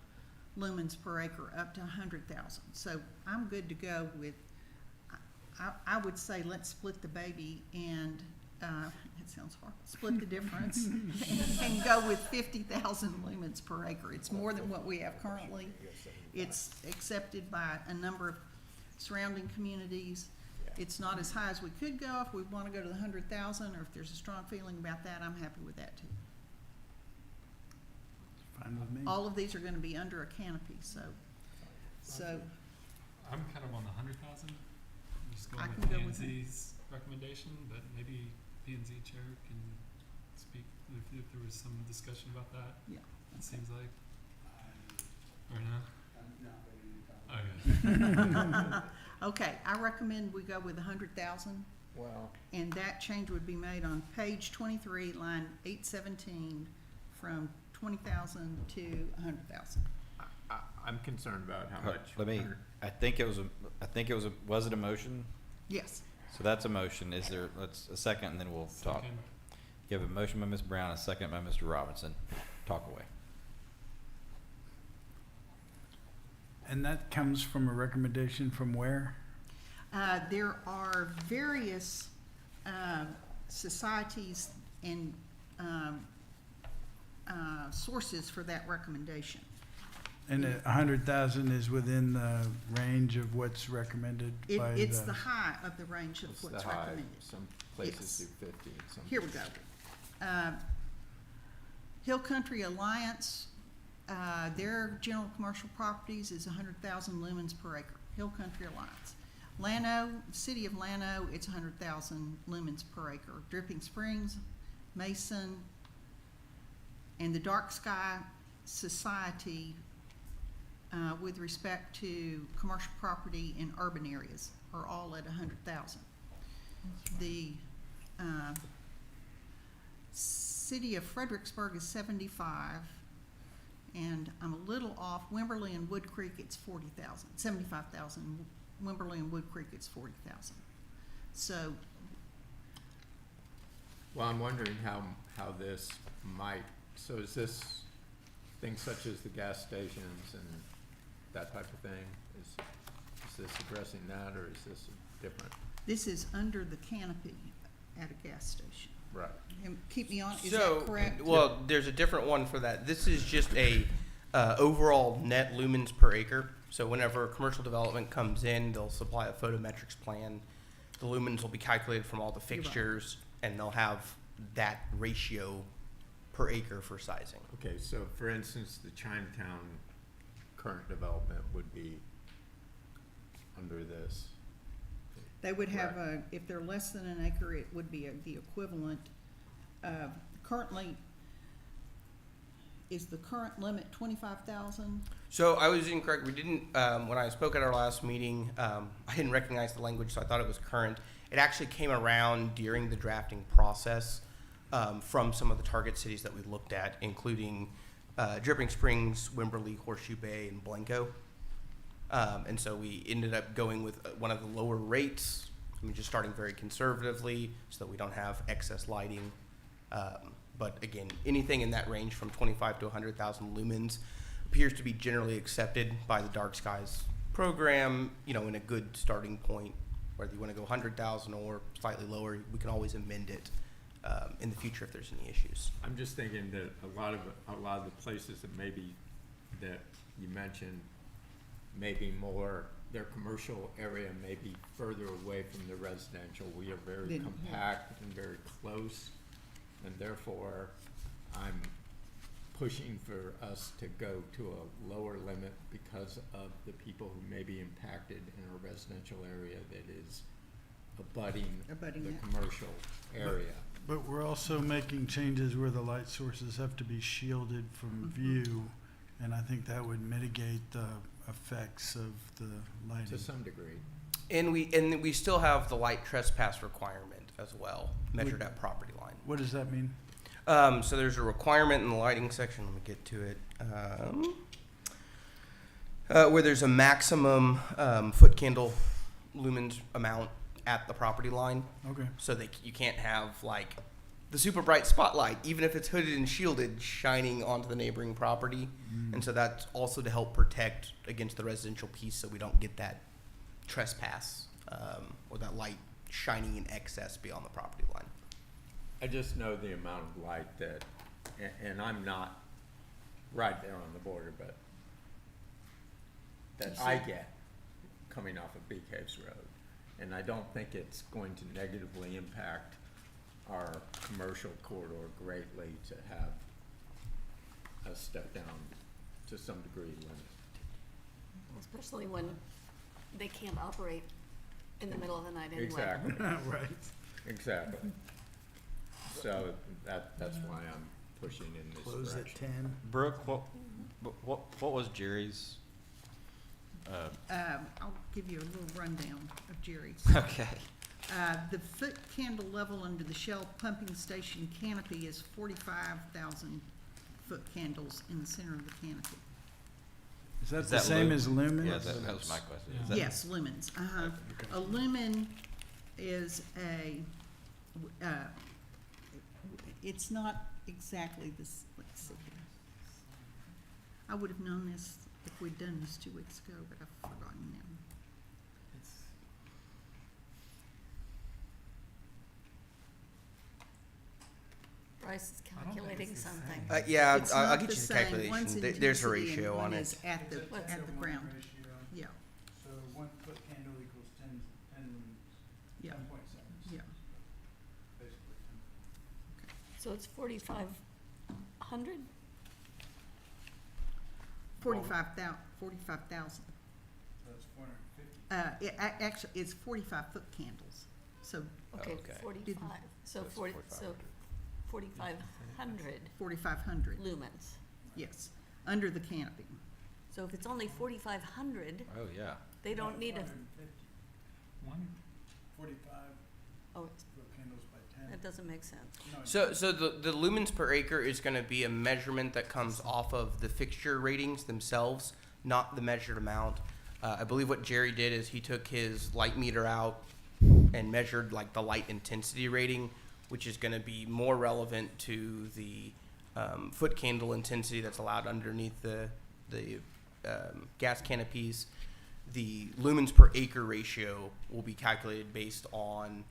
lumens per acre up to 100,000. So I'm good to go with, I would say let's split the baby and, it sounds hard, split the difference and go with 50,000 lumens per acre. It's more than what we have currently. It's accepted by a number of surrounding communities. It's not as high as we could go. If we want to go to the 100,000, or if there's a strong feeling about that, I'm happy with that too. Fine with me. All of these are going to be under a canopy, so I'm kind of on the 100,000. Just I going can with go P and with that. Z's recommendation, but maybe P and Z chair can speak if there was some discussion about that. Yeah. It seems like. Or no? okay. I recommend we go with 100,000, Well, and that change would be made on page 23, line 817, from 20,000 to 100,000. I'm concerned about how much. Let me, I think it was was it a motion? Yes. So that's a motion. Is there, let's, a second and then we'll talk. Second. You have a motion by Ms. Brown, a second by Mr. Robinson. Talk away. And that comes from a recommendation from where? There are various societies and sources for that recommendation. And 100,000 is within the range of what's recommended by the. It's the high of the range of It's what's the high. recommended. Some places Yes. do 50 and some. Here we go. Hill Country Alliance, their general commercial properties is 100,000 lumens per acre. Hill Country Alliance. Llano, City of Llano, it's 100,000 lumens per acre. Dripping Springs, Mason, and the Dark Sky Society, with respect to commercial property in urban areas, are all at 100,000. The City of Fredericksburg is 75, and I'm a little off. Wimberley and Wood Creek, it's 40,000, 75,000. Wimberley and Wood Creek, it's 40,000. So, Well, I'm wondering how this might, so is this things such as the gas stations and that type of thing? Is this addressing that, or is this different? this is under the canopy at a gas station. Right. And keep me on, is So, that correct? well, there's a different one for that. This is just a overall net lumens per acre. So whenever a commercial development comes in, they'll supply a photometrics plan. The lumens will be calculated from all the You're right. fixtures, and they'll have that ratio per acre for sizing. Okay, so for instance, the Chinatown current development would be under this. They would have if they're less than an acre, it would be the equivalent. Currently, is the current limit 25,000? So I was incorrect. We didn't, when I spoke at our last meeting, I didn't recognize the language, so I thought it was current. It actually came around during the drafting process from some of the target cities that we looked at, including Dripping Springs, Wimberley, Horseshoe Bay, and Blanco. And so we ended up going with one of the lower rates. I mean, just starting very conservatively so that we don't have excess lighting. But again, anything in that range from 25 to 100,000 lumens appears to be generally accepted by the Dark Skies program, you know, in a good starting point. Whether you want to go 100,000 or slightly lower, we can always amend it in the future if there's any issues. I'm just thinking that a lot of the places that you mentioned, maybe more, their commercial area may be further away from the residential. We are very Then, yeah. compact and very close, and therefore I'm pushing for us to go to a lower limit because of the people who may be impacted in a residential area that is abutting Abutting the it. commercial area. But we're also making changes where the light sources have to be shielded from view, and I think that would mitigate the effects of the lighting. To some degree. And we still have the light trespass requirement as well, measured at property line. What does that mean? So there's a requirement in the lighting section, let me get to it, where there's a maximum foot candle lumens amount at the property line. Okay. So that you can't have like the super bright spotlight, even if it's hooded and shielded, shining onto the neighboring property. And so that's also to help protect against the residential piece so we don't get that trespass or that light shining in excess beyond the property line. I just know the amount of light that, and I'm not right there on the border, but that I get coming off of Bee Caves Road. And I don't think it's going to negatively impact our commercial corridor greatly to have a step down to some degree limit. Especially when they can't operate in the middle of the night anyway. Exactly. Right. Exactly. So that's why I'm pushing in this Close at direction. 10. Brooke, what was Jerry's? I'll give you a little rundown of Jerry's. Okay. The foot candle level under the Shell pumping station canopy is 45,000 foot candles in the center of the canopy. Is that Is the that same lu- as lumens? Yeah, that was my question. Is that- Yes, lumens, A lumen is it's not exactly this, let's see here. I would have known this if we'd done this 2 weeks ago, but I've forgotten now. Bryce is calculating something. Yeah, It's I'll not get the you the same. calculation. One's There's a intensity and ratio one on is it. at the What's the ground. Yeah, So 1 foot candle equals 10 lumens. yeah, 10.7. yeah. Basically. So it's 4,500? 45,000. So that's 450. Actually, it's 45 foot candles, so Okay, Okay. 45. So it's 40, so 4,500 4,500, lumens. yes, under the canopy. So if it's only 4,500, Oh, yeah. they don't need a, 45 oh, it's- foot candles by 10. that doesn't make sense. No, So the lumens per acre is going to be a measurement that comes off of the fixture ratings themselves, not the measured amount. I believe what Jerry did is he took his light meter out and measured like the light intensity rating, which is going to be more relevant to the foot candle intensity that's allowed underneath the gas canopies. The lumens per acre ratio will be calculated based on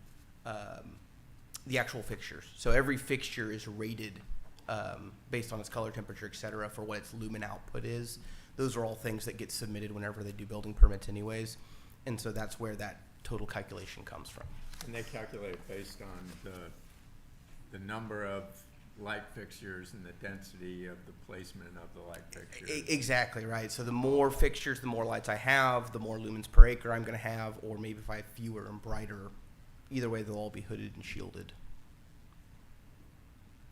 the actual fixtures. So every fixture is rated based on its color, temperature, et cetera, for what its lumen output is. Those are all things that get submitted whenever they do building permits anyways. And so that's where that total calculation comes from. And they calculate it based on the number of light fixtures and the density of the placement of the light fixtures. Exactly, right. So the more fixtures, the more lights I have, the more lumens per acre I'm going to have, or maybe if I have fewer and brighter, either way they'll all be hooded and shielded.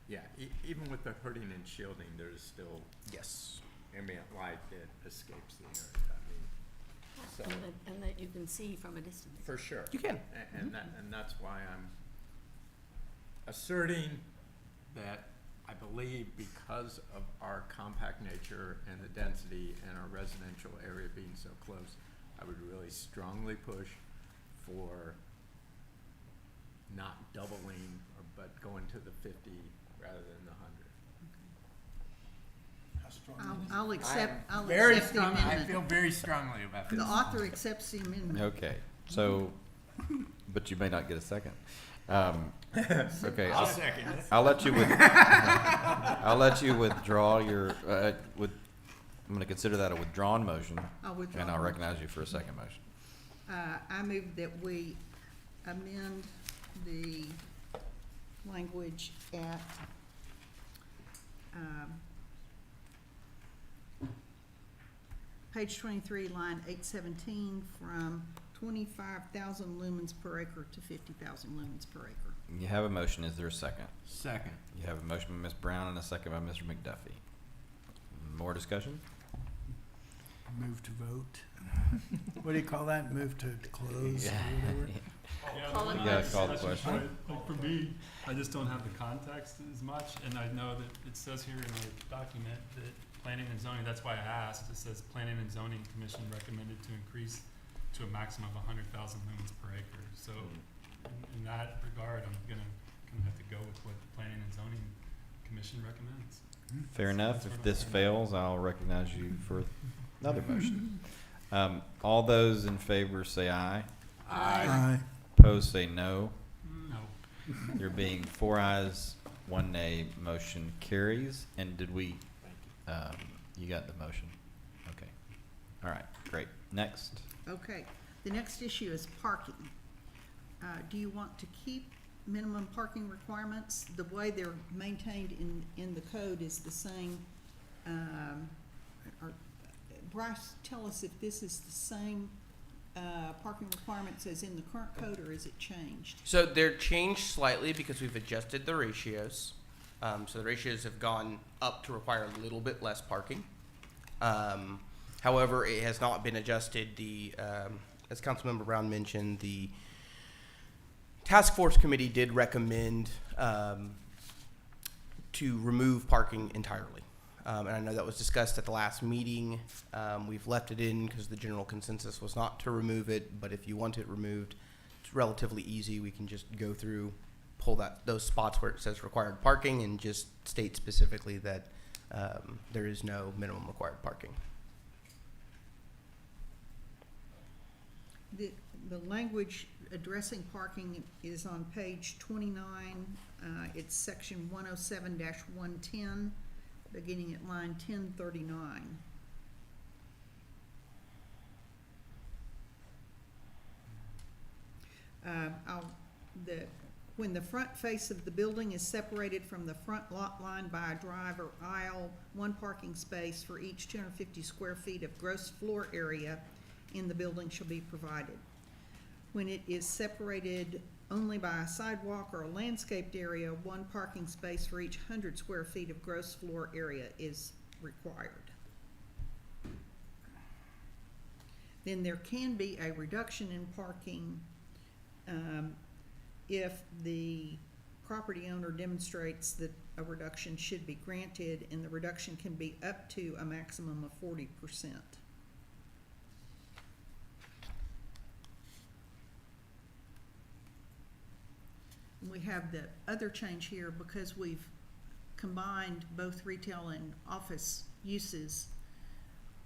Yeah, even with the hooding and shielding, there's still Yes. ambient light that escapes the area. I mean, so, And that you can see from a distance. for sure. You can. And that's why I'm asserting that I believe because of our compact nature and the density and our residential area being so close, I would really strongly push for not doubling, but going to the 50 rather than the 100. I'll accept, I'll Very accept the strong, I amendment. feel very strongly about this. The author accepts the amendment. Okay, so, but you may not get a second. Okay, I'll second it. I'll let you withdraw your, I'm gonna consider that a withdrawn motion, I'll withdraw. and I'll mine. recognize you for a second motion. I move that we amend the language at, page 23, line 817, from 25,000 lumens per acre to 50,000 lumens per acre. You have a motion, is there a second? Second. You have a motion by Ms. Brown and a second by Mr. McDuffie. More discussion? Move to vote. What do you call that? Move to close? Yeah. or whatever? Call it You gotta call the question. Like for me, I just don't have the context as much, and I know that it says here in the document that planning and zoning, that's why I asked, it says planning and zoning commission recommended to increase to a maximum of 100,000 lumens per acre. So in that regard, I'm gonna have to go with what the planning and zoning commission recommends. Fair enough. If this fails, I'll recognize you for another motion. All those in favor say aye. Aye. Opposed say no. No. There being 4 ayes, 1 nay, motion carries. And did we, you got the motion? Okay. All right, great. Next. Okay, the next issue is parking. Do you want to keep minimum parking requirements? The way they're maintained in the code is the same. Bryce, tell us if this is the same parking requirements as in the current code, or is it changed? So they're changed slightly because we've adjusted the ratios. So the ratios have gone up to require a little bit less parking. However, it has not been adjusted. As Councilmember Brown mentioned, the task force committee did recommend to remove parking entirely. And I know that was discussed at the last meeting. We've left it in because the general consensus was not to remove it, but if you want it removed, it's relatively easy. We can just go through, pull those spots where it says required parking and just state specifically that there is no minimum required parking. The language addressing parking is on page 29. It's section 107-110, beginning at line 1039. When the front face of the building is separated from the front lot line by a drive or aisle, one parking space for each 250 square feet of gross floor area in the building shall be provided. When it is separated only by a sidewalk or a landscaped area, one parking space for each 100 square feet of gross floor area is required. Then there can be a reduction in parking if the property owner demonstrates that a reduction should be granted, and the reduction can be up to a maximum of 40%. We have the other change here because we've combined both retail and office uses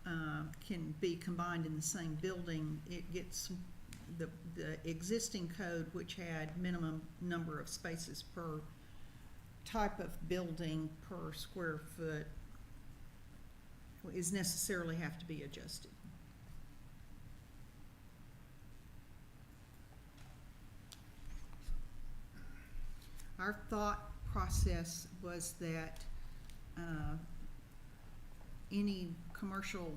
can be combined in the same building. It gets the existing code, which had minimum number of spaces per type of building per square foot, is necessarily have to be adjusted. Our thought process was that any commercial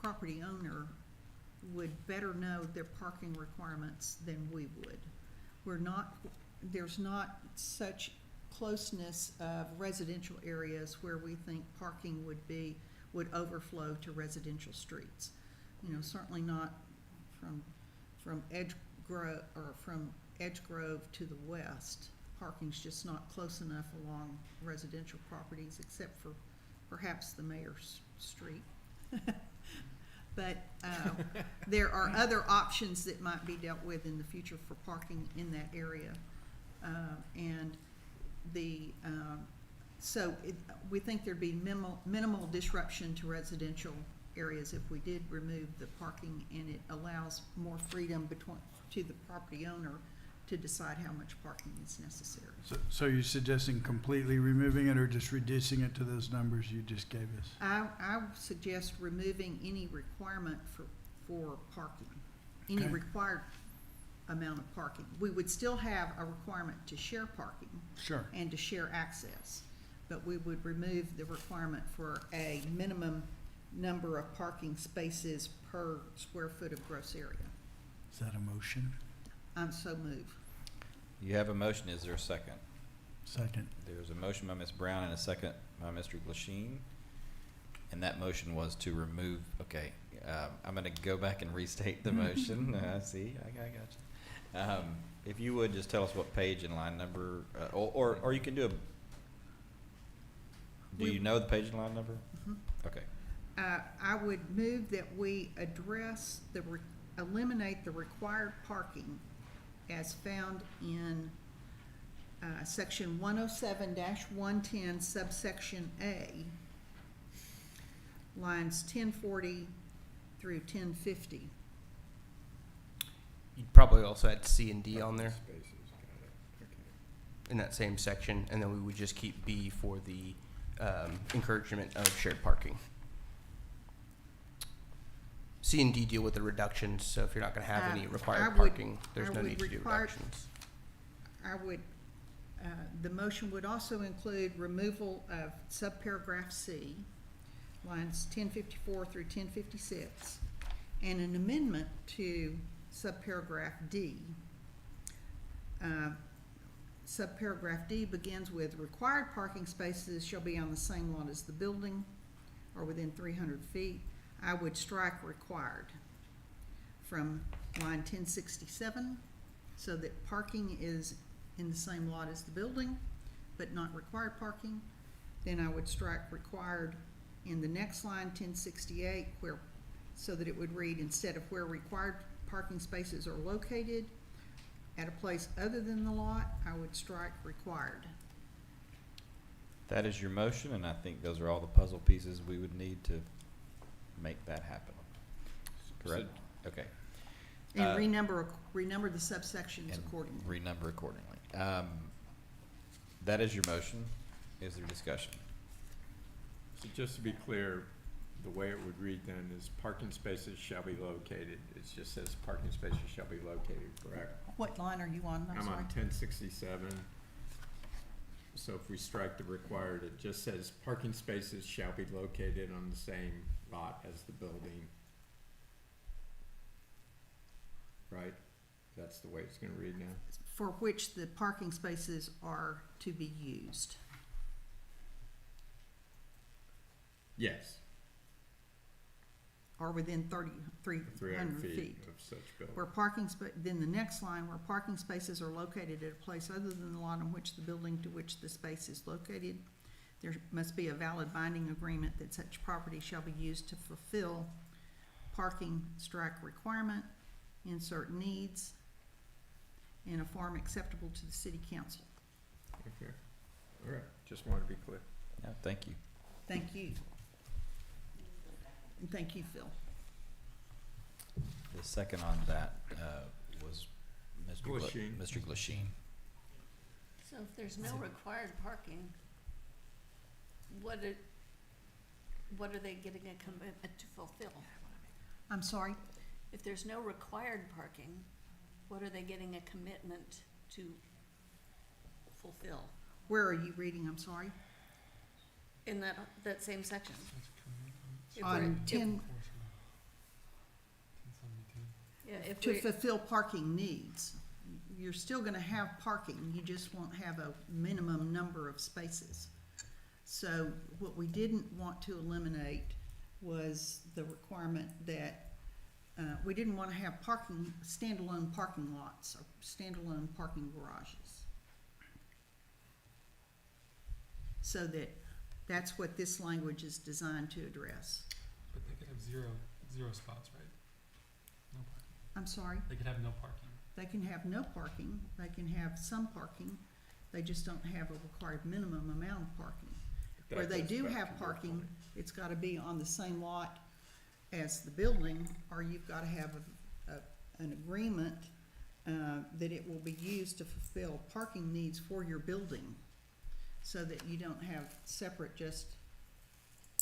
property owner would better know their parking requirements than we would. There's not such closeness of residential areas where we think parking would overflow to residential streets. You know, certainly not from Edge Grove to the west. Parking's just not close enough along residential properties, except for perhaps the Mayor's Street. But there are other options that might be dealt with in the future for parking in that area. We think there'd be minimal disruption to residential areas if we did remove the parking, and it allows more freedom to the property owner to decide how much parking is necessary. So you're suggesting completely removing it or just reducing it to those numbers you just gave us? I suggest removing any requirement for parking, any Okay. required amount of parking. We would still have a requirement to share parking. Sure. And to share access, but we would remove the requirement for a minimum number of parking spaces per square foot of gross area. Is that a motion? I'm so move. You have a motion, is there a second? Second. There's a motion by Ms. Brown and a second by Mr. Glasheen. And that motion was to remove, okay, I'm gonna go back and restate the motion. See, I got you. If you would, just tell us what page and line number, or you can do do you know the page and line number? Mhm. Okay. I would move that we address eliminate the required parking as found in section 107-110 subsection A, lines 1040 through 1050. You'd probably also add C and D on there Spaces, got it, okay. in that same section, and then we would just keep B for the encouragement of shared parking. C and D deal with the reductions, so if you're not gonna have any I required would- parking, there's I no would need to do require- reductions. I would, the motion would also include removal of subparagraph C, lines 1054 through 1056, and an amendment to subparagraph D. Subparagraph D begins with required parking spaces shall be on the same lot as the building or within 300 feet. I would strike required from line 1067 so that parking is in the same lot as the building, but not required parking. Then I would strike required in the next line, 1068, so that it would read, instead of where required parking spaces are located at a place other than the lot, I would strike required. That is your motion, and I think those are all the puzzle pieces we would need to make that happen. Correct? Okay. And renumber the subsections And accordingly. renumber accordingly. That is your motion. Is there discussion? So just to be clear, the way it would read then is parking spaces shall be located. It just says parking spaces shall be located, correct? What line are you on? I'm I'm sorry. on 1067. So if we strike the required, it just says parking spaces shall be located on the same lot as the building. Right? That's the way it's gonna read now? For which the parking spaces are to be used. Yes. Or within 300 300 feet feet. of such building. Where then the next line, where parking spaces are located at a place other than the lot on which the building to which the space is located, there must be a valid binding agreement that such property shall be used to fulfill parking strike requirement, insert needs, in a form acceptable to the city council. Okay. All right. Just wanted to be clear. No, thank you. Thank you. And thank you, Phil. The second on that was Glasheen. Mr. Glasheen. So if there's no required parking, what are they getting a commitment to fulfill? I'm sorry? If there's no required parking, what are they getting a commitment to fulfill? Where are you reading, I'm sorry? In that same section? If we're- On if- 10, Yeah, if to we, fulfill parking needs. You're still gonna have parking, you just won't have a minimum number of spaces. So what we didn't want to eliminate was the requirement that, we didn't wanna have standalone parking lots or standalone parking garages. So that's what this language is designed to address. But they could have zero spots, right? No parking. I'm sorry? They could have no parking. They can have no parking, they can have some parking, they just don't have a required minimum amount of parking. Where That they goes do back have to your parking, point. it's gotta be on the same lot as the building, or you've gotta have an agreement, that it will be used to fulfill parking needs for your building, so that you don't have separate just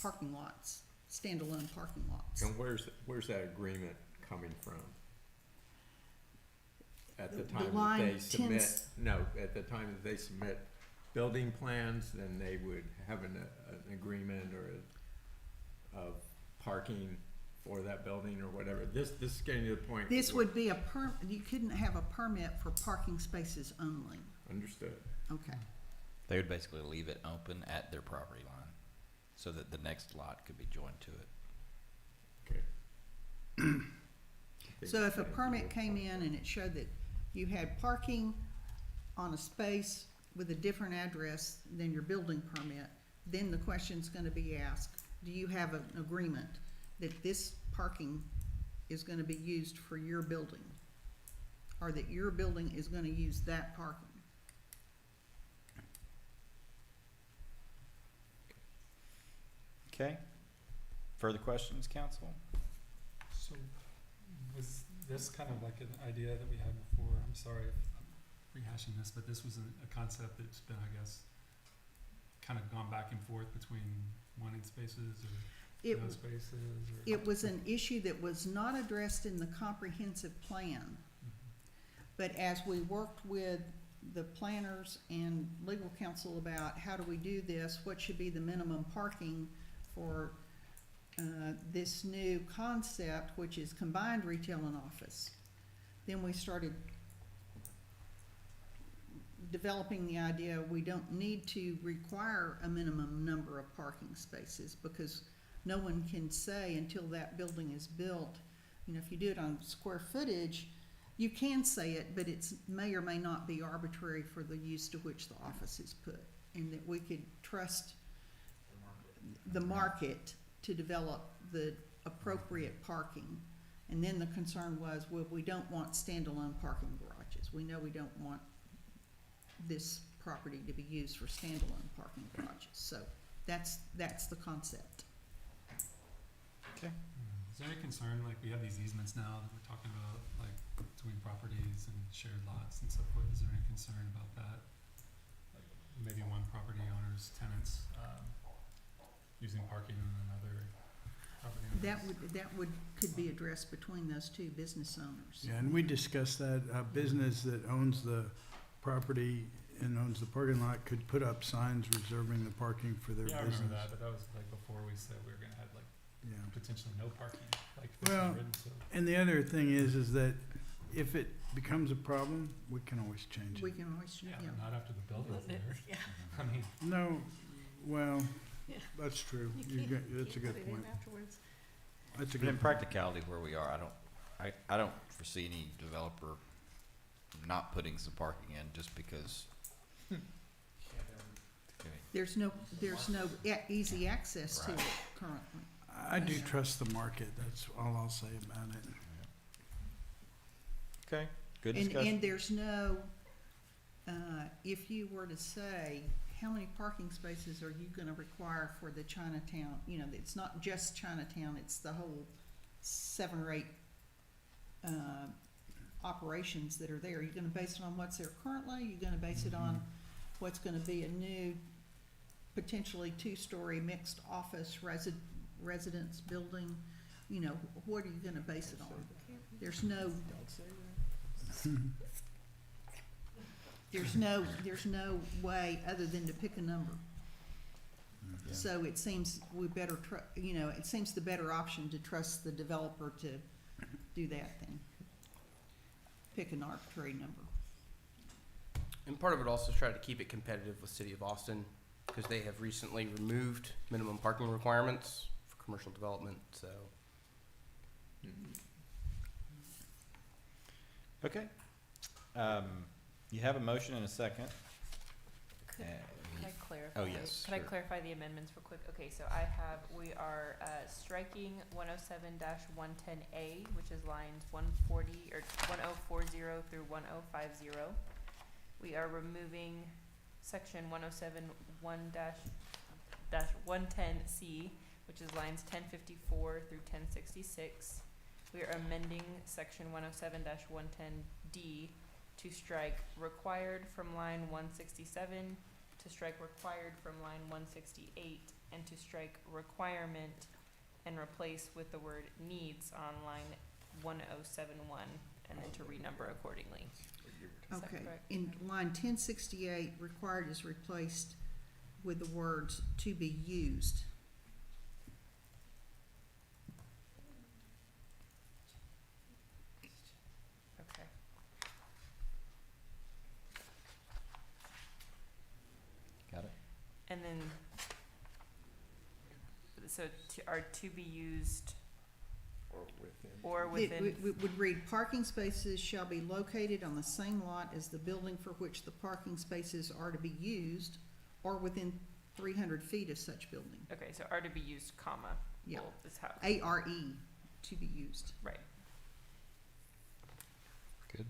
parking lots, standalone parking lots. And where's that agreement coming from? At the The time that line they submit, tends- no, at the time that they submit building plans, then they would have an agreement or of parking for that building or whatever. This is getting to the point. This where- would be you couldn't have a permit for parking spaces only. Understood. Okay. They would basically leave it open at their property line so that the next lot could be joined to it. Okay. So if a permit came in and it showed that you had parking on a space with a different address than your building permit, then the question's gonna be asked, do you have an agreement that this parking is gonna be used for your building? Or that your building is gonna use that parking? Okay. Further questions, council? So, was this kind of like an idea that we had before? I'm sorry if I'm rehashing this, but this was a concept that's been, I guess, kind of gone back and forth between wanting spaces or It, no spaces or? it was an issue that was not addressed in the comprehensive plan. But as we worked with the planners and legal counsel about how do we do this, what should be the minimum parking for this new concept, which is combined retail and office, then we started developing the idea we don't need to require a minimum number of parking spaces because no one can say until that building is built, you know, if you do it on square footage, you can say it, but it's may or may not be arbitrary for the use to which the office is put, and that we could trust the market to develop the appropriate parking. And then the concern was, well, we don't want standalone parking garages. We know we don't want this property to be used for standalone parking garages. So that's the concept. Okay. Is there any concern, like we have these easements now that we're talking about, like between properties and shared lots and so forth, is there any concern about that? Like maybe one property owner's tenants, using parking on another property owner's? Could be addressed between those two business owners. Yeah, and we discussed that, a business that owns the property and owns the parking lot could put up signs reserving the parking for their Yeah, I business. remember that, but that was like before we said we were gonna have like Yeah. potentially no parking, like Well, 1,500, so. And the other thing is that if it becomes a problem, we can always change We it. can always, Yeah, yeah. but not after the building's there. Yeah, I mean, No, well, Yeah. that's true. you You can't, got- That's a can't good put it in point. afterwards. That's a But in good point. practicality where we are, I don't foresee any developer not putting some parking in just because. Okay. There's no easy access to it currently. I do trust the market. That's all I'll say about it. Okay, good And discussion. there's no, if you were to say, how many parking spaces are you gonna require for the Chinatown, you know, it's not just Chinatown, it's the whole 7 or 8 operations that are there. Are you gonna base it on what's there currently? Are you gonna base it on what's gonna be a new, potentially 2-story mixed office residence building? You know, what are you gonna base it on? There's no, there's no way other than to pick a number. So it seems we better it seems the better option to trust the developer to do that than pick an arbitrary number. And part of it also is try to keep it competitive with City of Austin, because they have recently removed minimum parking requirements for commercial development, so. Okay. You have a motion and a second. Could I clarify? Oh, yes, Could I sure. clarify the amendments real quick? Okay, so we are striking 107-110A, which is lines 140 or 1040 through 1050. We are removing section 107-110C, which is lines 1054 through 1066. We are amending section 107-110D to strike required from line 167, to strike required from line 168, and to strike requirement and replace with the word needs on line 1071, and then to renumber accordingly. Is that Okay, correct? in line 1068, required is replaced with the words to be used. within, so are to be used or within. It would read, parking spaces shall be located on the same lot as the building for which the parking spaces are to be used, or within 300 feet of such building. Okay, so are to be used, comma. Yeah. Well, is how, ARE, to be used. right, Good.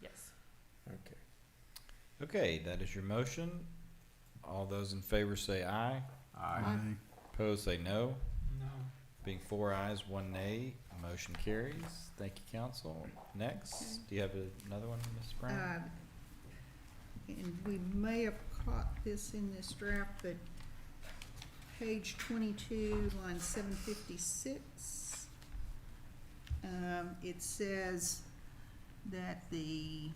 yes. Okay. Okay, that is your motion. All those in favor say aye. Opposed, say no. No. Being 4 ayes, 1 nay, motion carries. Thank you, council. Next, do you have another one, Ms. Brown? And we may have caught this in this draft, but page 22, line 756, it says that the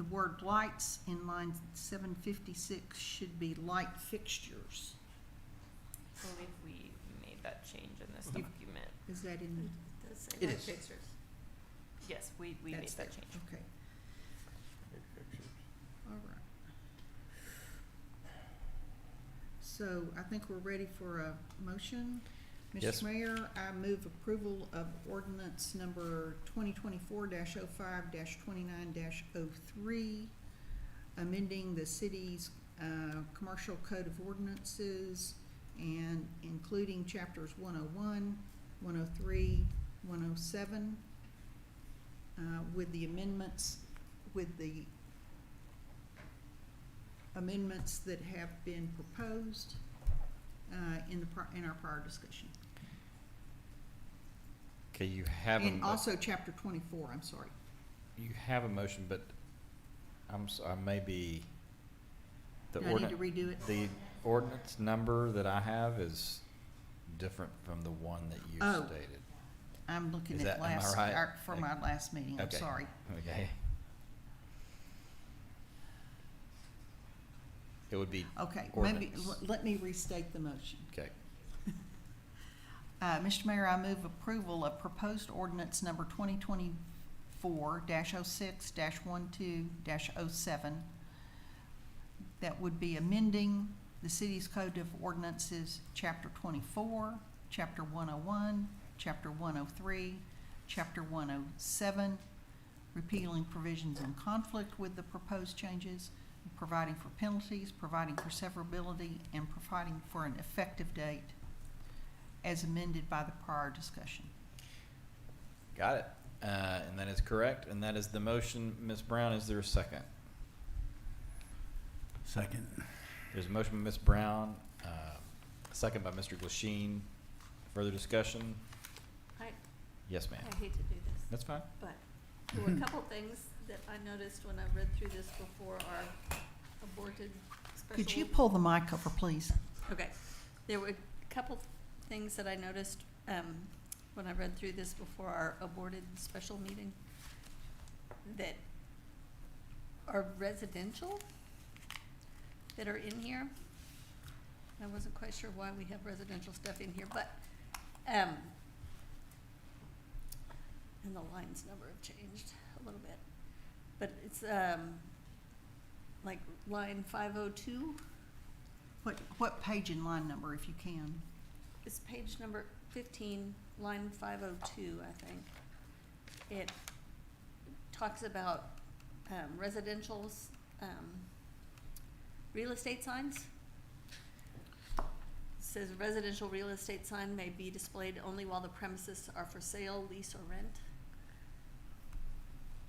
word lights in line 756 should be light fixtures. I believe we made that change in this You- document. Is that in? It does say It light is. fixtures. Yes, we made That's that there. change. Okay, all right. So I think we're ready for a motion. Yes. Mr. Mayor, I move approval of ordinance number 2024-05-29-03, amending the city's commercial code of ordinances and including chapters 101, 103, 107, with the amendments that have been proposed in our prior discussion. Okay, you have a, And also chapter 24, I'm sorry. you have a motion, but I may be, the Do I need to ordinance, redo it? the ordinance number that I have is different from the one that you Oh. stated. I'm looking Is at that- am I last, right? for my last meeting, I'm Okay. sorry. Okay. It would be, Okay, maybe, Ordinance. let me restate the motion. okay, Mr. Mayor, I move approval of proposed ordinance number 2024-06-12-07. That would be amending the city's code of ordinances, chapter 24, chapter 101, chapter 103, chapter 107, repealing provisions in conflict with the proposed changes, providing for penalties, providing for severability, and providing for an effective date as amended by the prior discussion. got it. And that is correct, and that is the motion. Ms. Brown, is there a second? Second. There's a motion by Ms. Brown, a second by Mr. Glasheen. Further discussion? I Yes, ma'am. hate to do this, That's fine. but there were a couple things that I noticed when I read through this before our aborted special. Could you pull the mic over, please? Okay, there were a couple things that I noticed, when I read through this before our aborted special meeting that are residential, that are in here. I wasn't quite sure why we have residential stuff in here, but, and the lines number have changed a little bit. But it's, like line 502, What page and line number, if you can? it's page number 15, line 502, I think. It talks about residential's real estate signs. It says residential real estate sign may be displayed only while the premises are for sale, lease, or rent.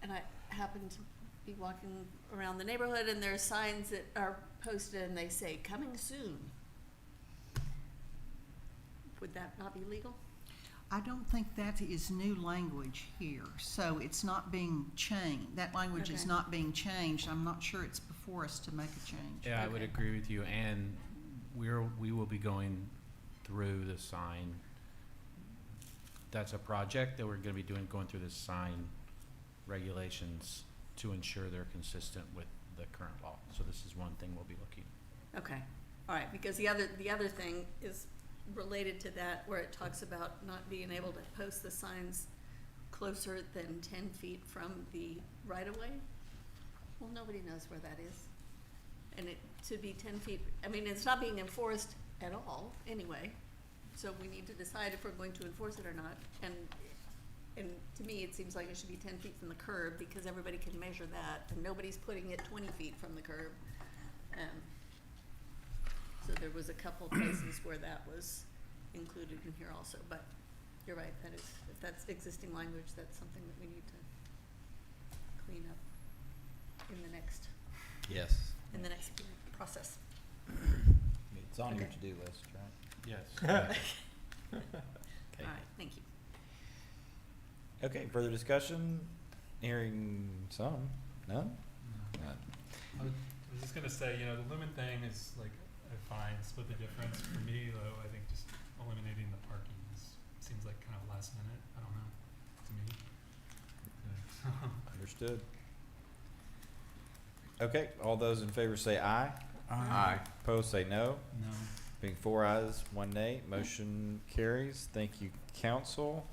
And I happen to be walking around the neighborhood and there are signs that are posted and they say, "Coming soon." Would that not be legal? I don't think that is new language here, so it's not being changed. That language is Okay. not being changed. I'm not sure it's before us to make a change. Yeah, I would Okay. agree with you, and we will be going through the sign. That's a project that we're gonna be going through the sign regulations to ensure they're consistent with the current law. So this is one thing we'll be looking. Okay, all right, because the other thing is related to that, where it talks about not being able to post the signs closer than 10 feet from the right-of-way. Well, nobody knows where that is. And it to be 10 feet, I mean, it's not being enforced at all, anyway. So we need to decide if we're going to enforce it or not. And to me, it seems like it should be 10 feet from the curb, because everybody can measure that, and nobody's putting it 20 feet from the curb. So there was a couple places where that was included in here also, but you're right, that is, if that's existing language, that's something that we need to clean up in the next Yes. process. It's on your Okay. to-do list, right? Yes. All right, thank you. Okay, further discussion? Hearing some? None? None. I was just gonna say, you know, the lumen thing is like, fine, split the difference. For me, though, I think just eliminating the parking seems like kind of last minute. I don't know, to me. Understood. Okay, all those in favor say aye. Aye. Opposed say no. No. Being 4 ayes, 1 nay, motion carries. Thank you, council.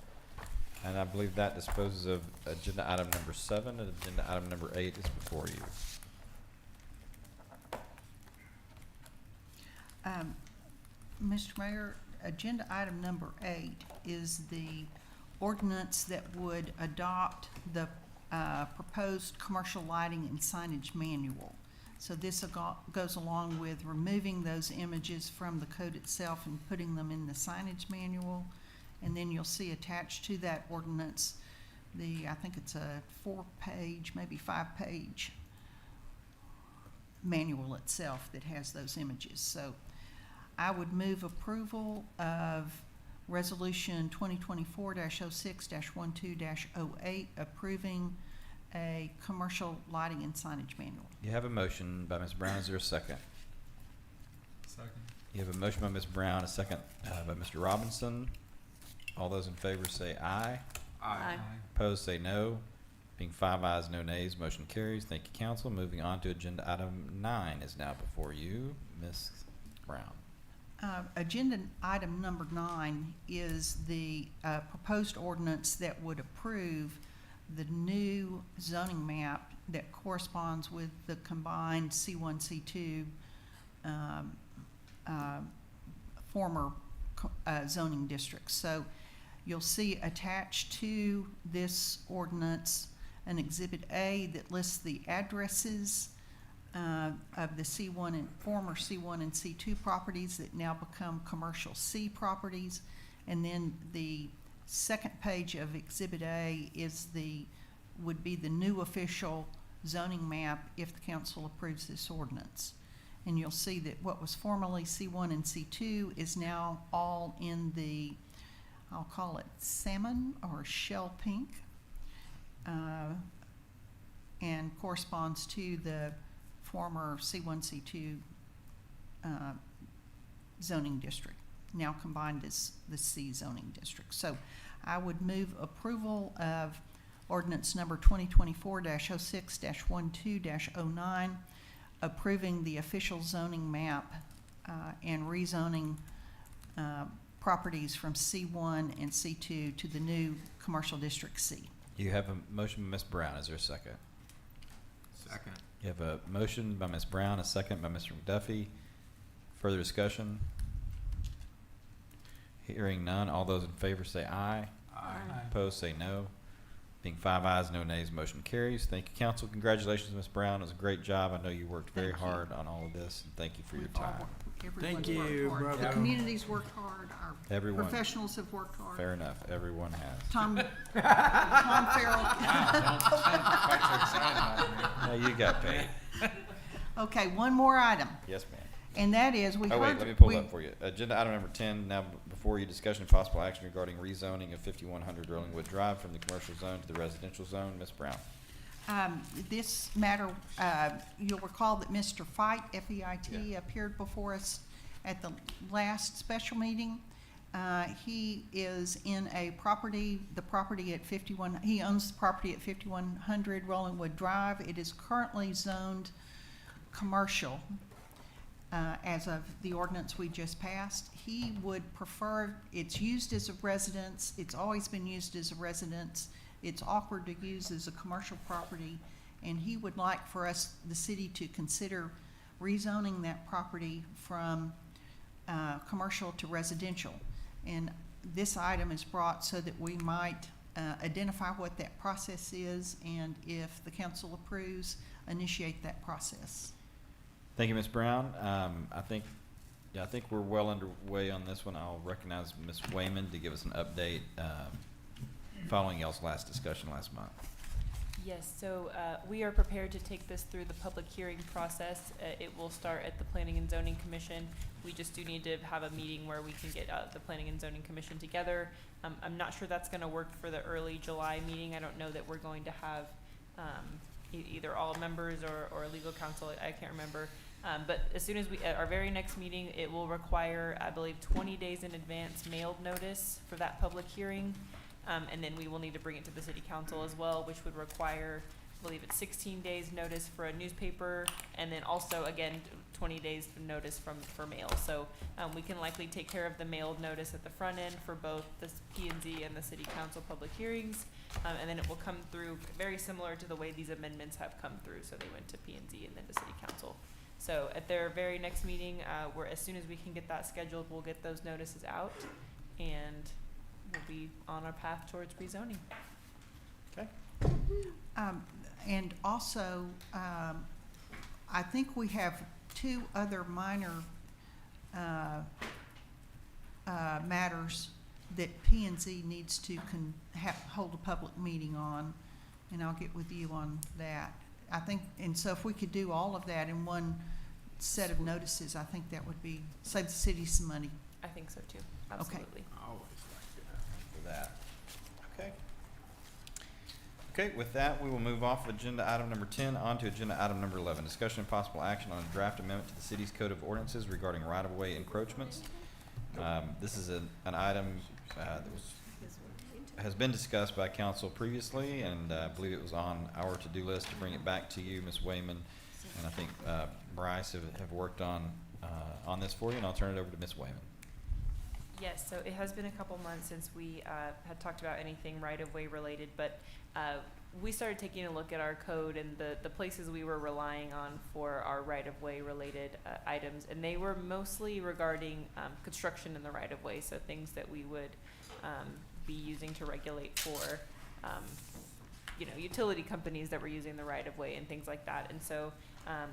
And I believe that disposes of agenda item number 7, and agenda item number 8 is before you. Mr. Mayor, agenda item number 8 is the ordinance that would adopt the proposed commercial lighting and signage manual. So this goes along with removing those images from the code itself and putting them in the signage manual. And then you'll see attached to that ordinance, I think it's a 4-page, maybe 5-page manual itself that has those images. So I would move approval of Resolution 2024-06-12-08, approving a commercial lighting and signage manual. You have a motion by Ms. Brown. Is there a second? Second. You have a motion by Ms. Brown, a second by Mr. Robinson. All those in favor say aye. Aye. Opposed say no. Being 5 ayes, no nays, motion carries. Thank you, council. Moving on to agenda item 9 is now before you. Ms. Brown. Agenda item number 9 is the proposed ordinance that would approve the new zoning map that corresponds with the combined C1, C2 former zoning districts. So you'll see attached to this ordinance an Exhibit A that lists the addresses of the C1 and former C1 and C2 properties that now become commercial C properties. And then the second page of Exhibit A would be the new official zoning map if the council approves this ordinance. And you'll see that what was formerly C1 and C2 is now all in the, I'll call it salmon or shell pink, and corresponds to the former C1, C2 zoning district, now combined as the C zoning district. So I would move approval of ordinance number 2024-06-12-09, approving the official zoning map and rezoning properties from C1 and C2 to the new commercial district C. You have a motion by Ms. Brown. Is there a second? Second. You have a motion by Ms. Brown, a second by Mr. McDuffie. Further discussion? Hearing none, all those in favor say aye. Aye. Opposed say no. Being 5 ayes, no nays, motion carries. Thank you, council. Congratulations, Ms. Brown. It was a great job. I know you worked very Thank you. hard on all of this, and thank you for your We've all time. worked- everyone's Thank worked you, hard. The bravo. community's worked hard, our Everyone. professionals have worked hard. Fair enough. Everyone has. Tom Farrell. No, you got paid. Okay, one more item, Yes, ma'am. and that is, we heard. Oh, wait, let me pull we- that for you. Agenda item number 10, now before you, discussion of possible action regarding rezoning of 5100 Rollingwood Drive from the commercial zone to the residential zone. Ms. Brown. This matter, you'll recall that Mr. Feit, F-E-I-T, appeared before us at the last special meeting. He is in the property at 51, he owns the property at 5100 Rollingwood Drive. It is currently zoned commercial, as of the ordinance we just passed. He would prefer, it's used as a residence, it's always been used as a residence. It's awkward to use as a commercial property, and he would like for us, the city, to consider rezoning that property from commercial to residential. And this item is brought so that we might identify what that process is, and if the council approves, initiate that process. Thank you, Ms. Brown. I think we're well underway on this one. I'll recognize Ms. Wayman to give us an update following y'all's last discussion last month. Yes, so we are prepared to take this through the public hearing process. It will start at the Planning and Zoning Commission. We just do need to have a meeting where we can get the Planning and Zoning Commission together. I'm not sure that's going to work for the early July meeting. I don't know that we're going to have either all members or legal counsel. I can't remember. But as soon as at our very next meeting, it will require, I believe, 20 days in advance mailed notice for that public hearing. And then we will need to bring it to the city council as well, which would require, I believe it's 16 days notice for a newspaper, and then also, again, 20 days notice for mail. So we can likely take care of the mailed notice at the front end for both the P&Z and the city council public hearings. And then it will come through very similar to the way these amendments have come through. So they went to P&Z and then to city council. So at their very next meeting, as soon as we can get that scheduled, we'll get those notices out, and we'll be on our path towards rezoning. Okay. And also, I think we have two other minor matters that P&Z needs to hold a public meeting on, and I'll get with you on that. I think, and so if we could do all of that in one set of notices, I think that would save the city some money. I think so too. Absolutely. I always like For that. Okay. Okay, with that, we will move off of agenda item number 10 on to agenda item number 11. Discussion and possible action on a draft amendment to the city's code of ordinances regarding right-of-way encroachments. This is an item that has been discussed by council previously, and I believe it was on our to-do list to bring it back to you, Ms. Wayman, and I think Bryce have worked on this for you, and I'll turn it over to Ms. Wayman. Yes, so it has been a couple months since we had talked about anything right-of-way related, but we started taking a look at our code and the places we were relying on for our right-of-way related items, and they were mostly regarding construction in the right-of-way, so things that we would be using to regulate for utility companies that were using the right-of-way and things like that. And so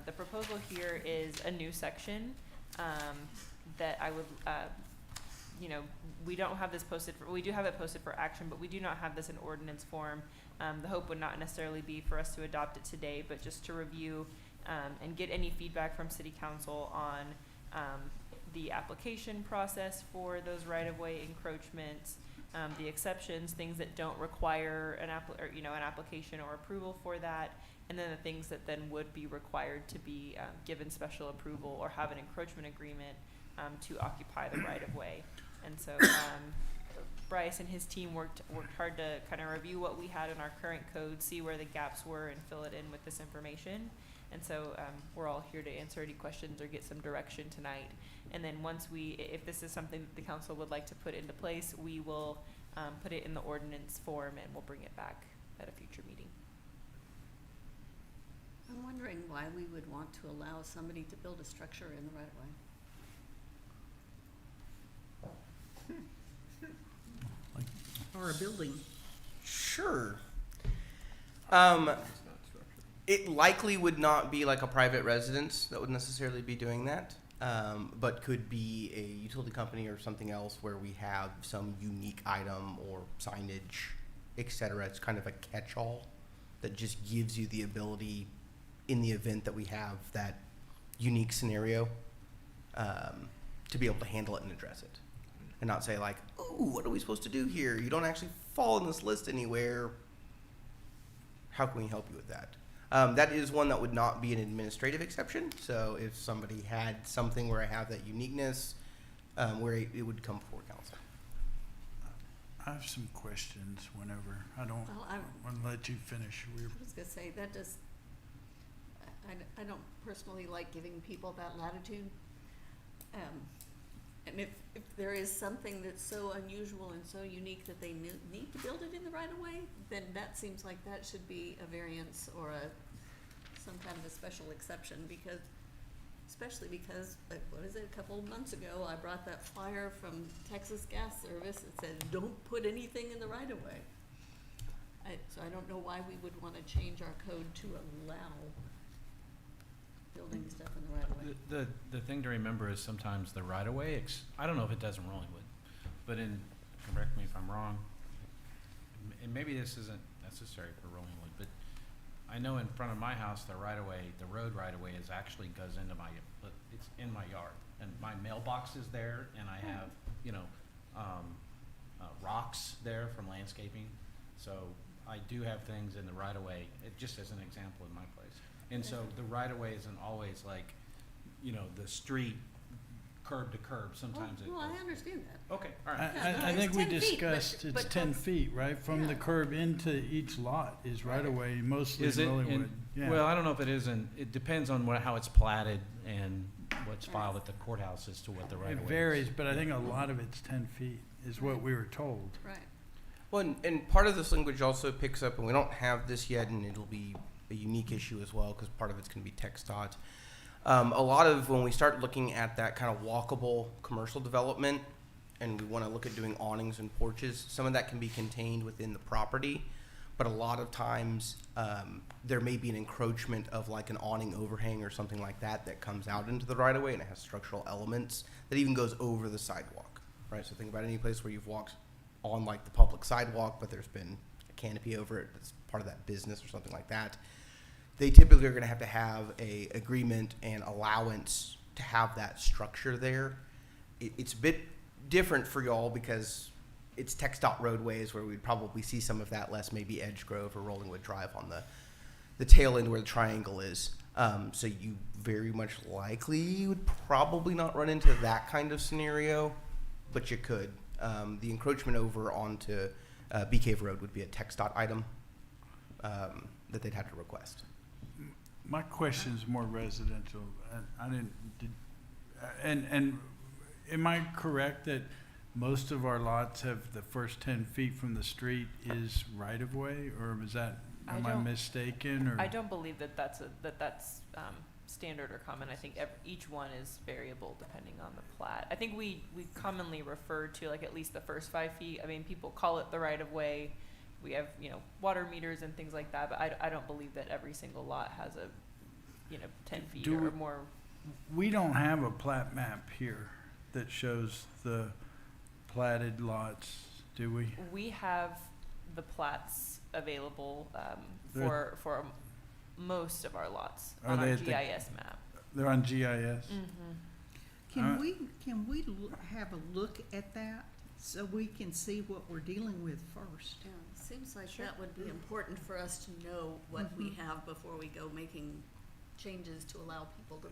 the proposal here is a new section that I would we don't have this posted we do have it posted for action, but we do not have this in ordinance form. The hope would not necessarily be for us to adopt it today, but just to review and get any feedback from city council on the application process for those right-of-way encroachments, the exceptions, things that don't require an application or approval for that, and then the things that then would be required to be given special approval or have an encroachment agreement to occupy the right-of-way. And so Bryce and his team worked hard to kind of review what we had in our current code, see where the gaps were, and fill it in with this information. And so we're all here to answer any questions or get some direction tonight. And then if this is something that the council would like to put into place, we will put it in the ordinance form and we'll bring it back at a future meeting. I'm wondering why we would want to allow somebody to build a structure in the right of way. Or a building. Sure. It likely would not be like a private residence that would necessarily be doing that, but could be a utility company or something else where we have some unique item or signage, etc. It's kind of a catch-all that just gives you the ability, in the event that we have that unique scenario, to be able to handle it and address it. And not say like, ooh, what are we supposed to do here? You don't actually fall on this list anywhere. How can we help you with that? That is one that would not be an administrative exception. So if somebody had something where I have that uniqueness, where it would come before council. I have some questions whenever. I don't want to let you finish. I was gonna say, that does, I don't personally like giving people that latitude. And if there is something that's so unusual and so unique that they need to build it in the right of way, then that seems like that should be a variance or some kind of a special exception, because especially because, what is it, a couple of months ago, I brought that flyer from Texas Gas Service that said, don't put anything in the right of way. So I don't know why we would wanna change our code to allow building stuff in the right of way. The thing to remember is sometimes the right of way, I don't know if it does in Rollingwood, but correct me if I'm wrong, and maybe this isn't necessary for Rollingwood, but I know in front of my house, the right of way, the road right of way is actually goes into it's in my yard. And my mailbox is there and I have, rocks there from landscaping. So I do have things in the right of way, just as an example in my place. And so the right of way isn't always like, the street curb to curb, sometimes it Well, I goes- understand that. Okay, all right. I it's think we 10 feet, but- discussed it's but 10 that's- feet, right? From the yeah. curb into each lot is right away, mostly Is it in- Rollingwood. Yeah. Well, I don't know if it isn't, it depends on how it's platted and what's filed at the courthouse as to what the right of way It is. varies, but I think a lot of it's 10 feet is what we were told. Right. Well, and part of this language also picks up, and we don't have this yet, and it'll be a unique issue as well, because part of it's going to be text dot. A lot of when we start looking at that kind of walkable commercial development, and we want to look at doing awnings and porches, some of that can be contained within the property, but a lot of times there may be an encroachment of like an awning overhang or something like that that comes out into the right of way, and it has structural elements that even goes over the sidewalk, right? So think about any place where you've walked on like the public sidewalk, but there's been a canopy over it that's part of that business or something like that. They typically are going to have a agreement and allowance to have that structure there. It's a bit different for y'all because it's text dot roadways where we'd probably see some of that, less maybe Edge Grove or Rollingwood Drive on the tail end where the triangle is. So you very much likely would probably not run into that kind of scenario, but you could. The encroachment over onto Bee Cave Road would be a text dot item that they'd have to request. My question is more residential. And am I correct that most of our lots have the first 10 feet from the street is right of way, or is that, am I mistaken? Or I don't believe that that's standard or common. I think each one is variable depending on the plat. I think we commonly refer to like at least the first 5 feet. I mean, people call it the right of way. We have, water meters and things like that, but I don't believe that every single lot has a, 10 feet Do or we- more. We don't have a plat map here that shows the platted lots, do we? We have the plats available They're- for most of our lots Are on they our at the- GIS map. They're on GIS? Can we have a look at that so we can see what we're dealing with first? Yeah, seems like that would be important for us to know what we have before we go making changes to allow people to.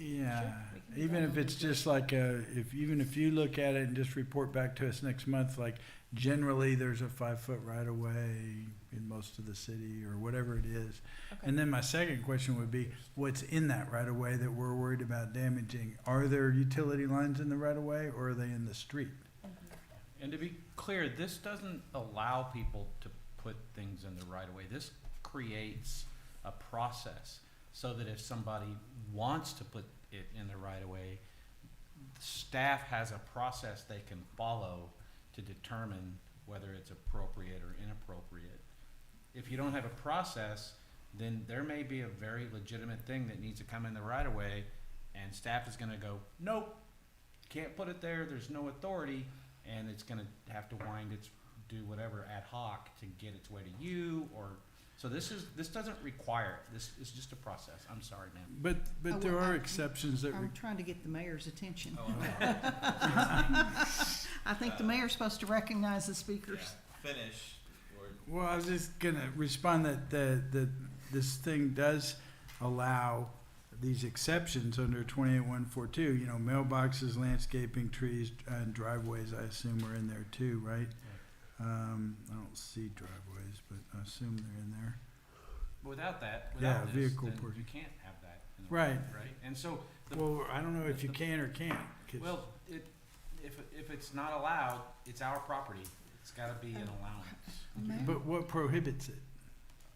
Yeah, we can do even that. if it's just like even if you look at it and just report back to us next month, like generally there's a 5-foot right of way in most of the city or whatever it is. Okay. And then my second question would be, what's in that right of way that we're worried about damaging? Are there utility lines in the right of way or are they in the street? And to be clear, this doesn't allow people to put things in the right of way. This creates a process so that if somebody wants to put it in the right of way, staff has a process they can follow to determine whether it's appropriate or inappropriate. If you don't have a process, then there may be a very legitimate thing that needs to come in the right of way, and staff is gonna go, nope, can't put it there, there's no authority, and it's gonna have to do whatever ad hoc to get its way to you, or, so this doesn't require it. This is just a process. I'm sorry, ma'am. But Oh, there well, are exceptions that, I'm trying to get the mayor's attention. Oh, I think the mayor's supposed to recognize the speakers. Finish. well, I was just gonna respond that this thing does allow these exceptions under 28142, mailboxes, landscaping, trees, and driveways, I assume are in there too, right? I don't see driveways, but I assume they're in there. Without that, Yeah, without this, vehicle then portion. you can't have that. in the Right. Right? And so, Well, I don't know if you can or can't. 'Cause- well, if it's not allowed, it's our property. It's gotta be an allowance. But what prohibits it?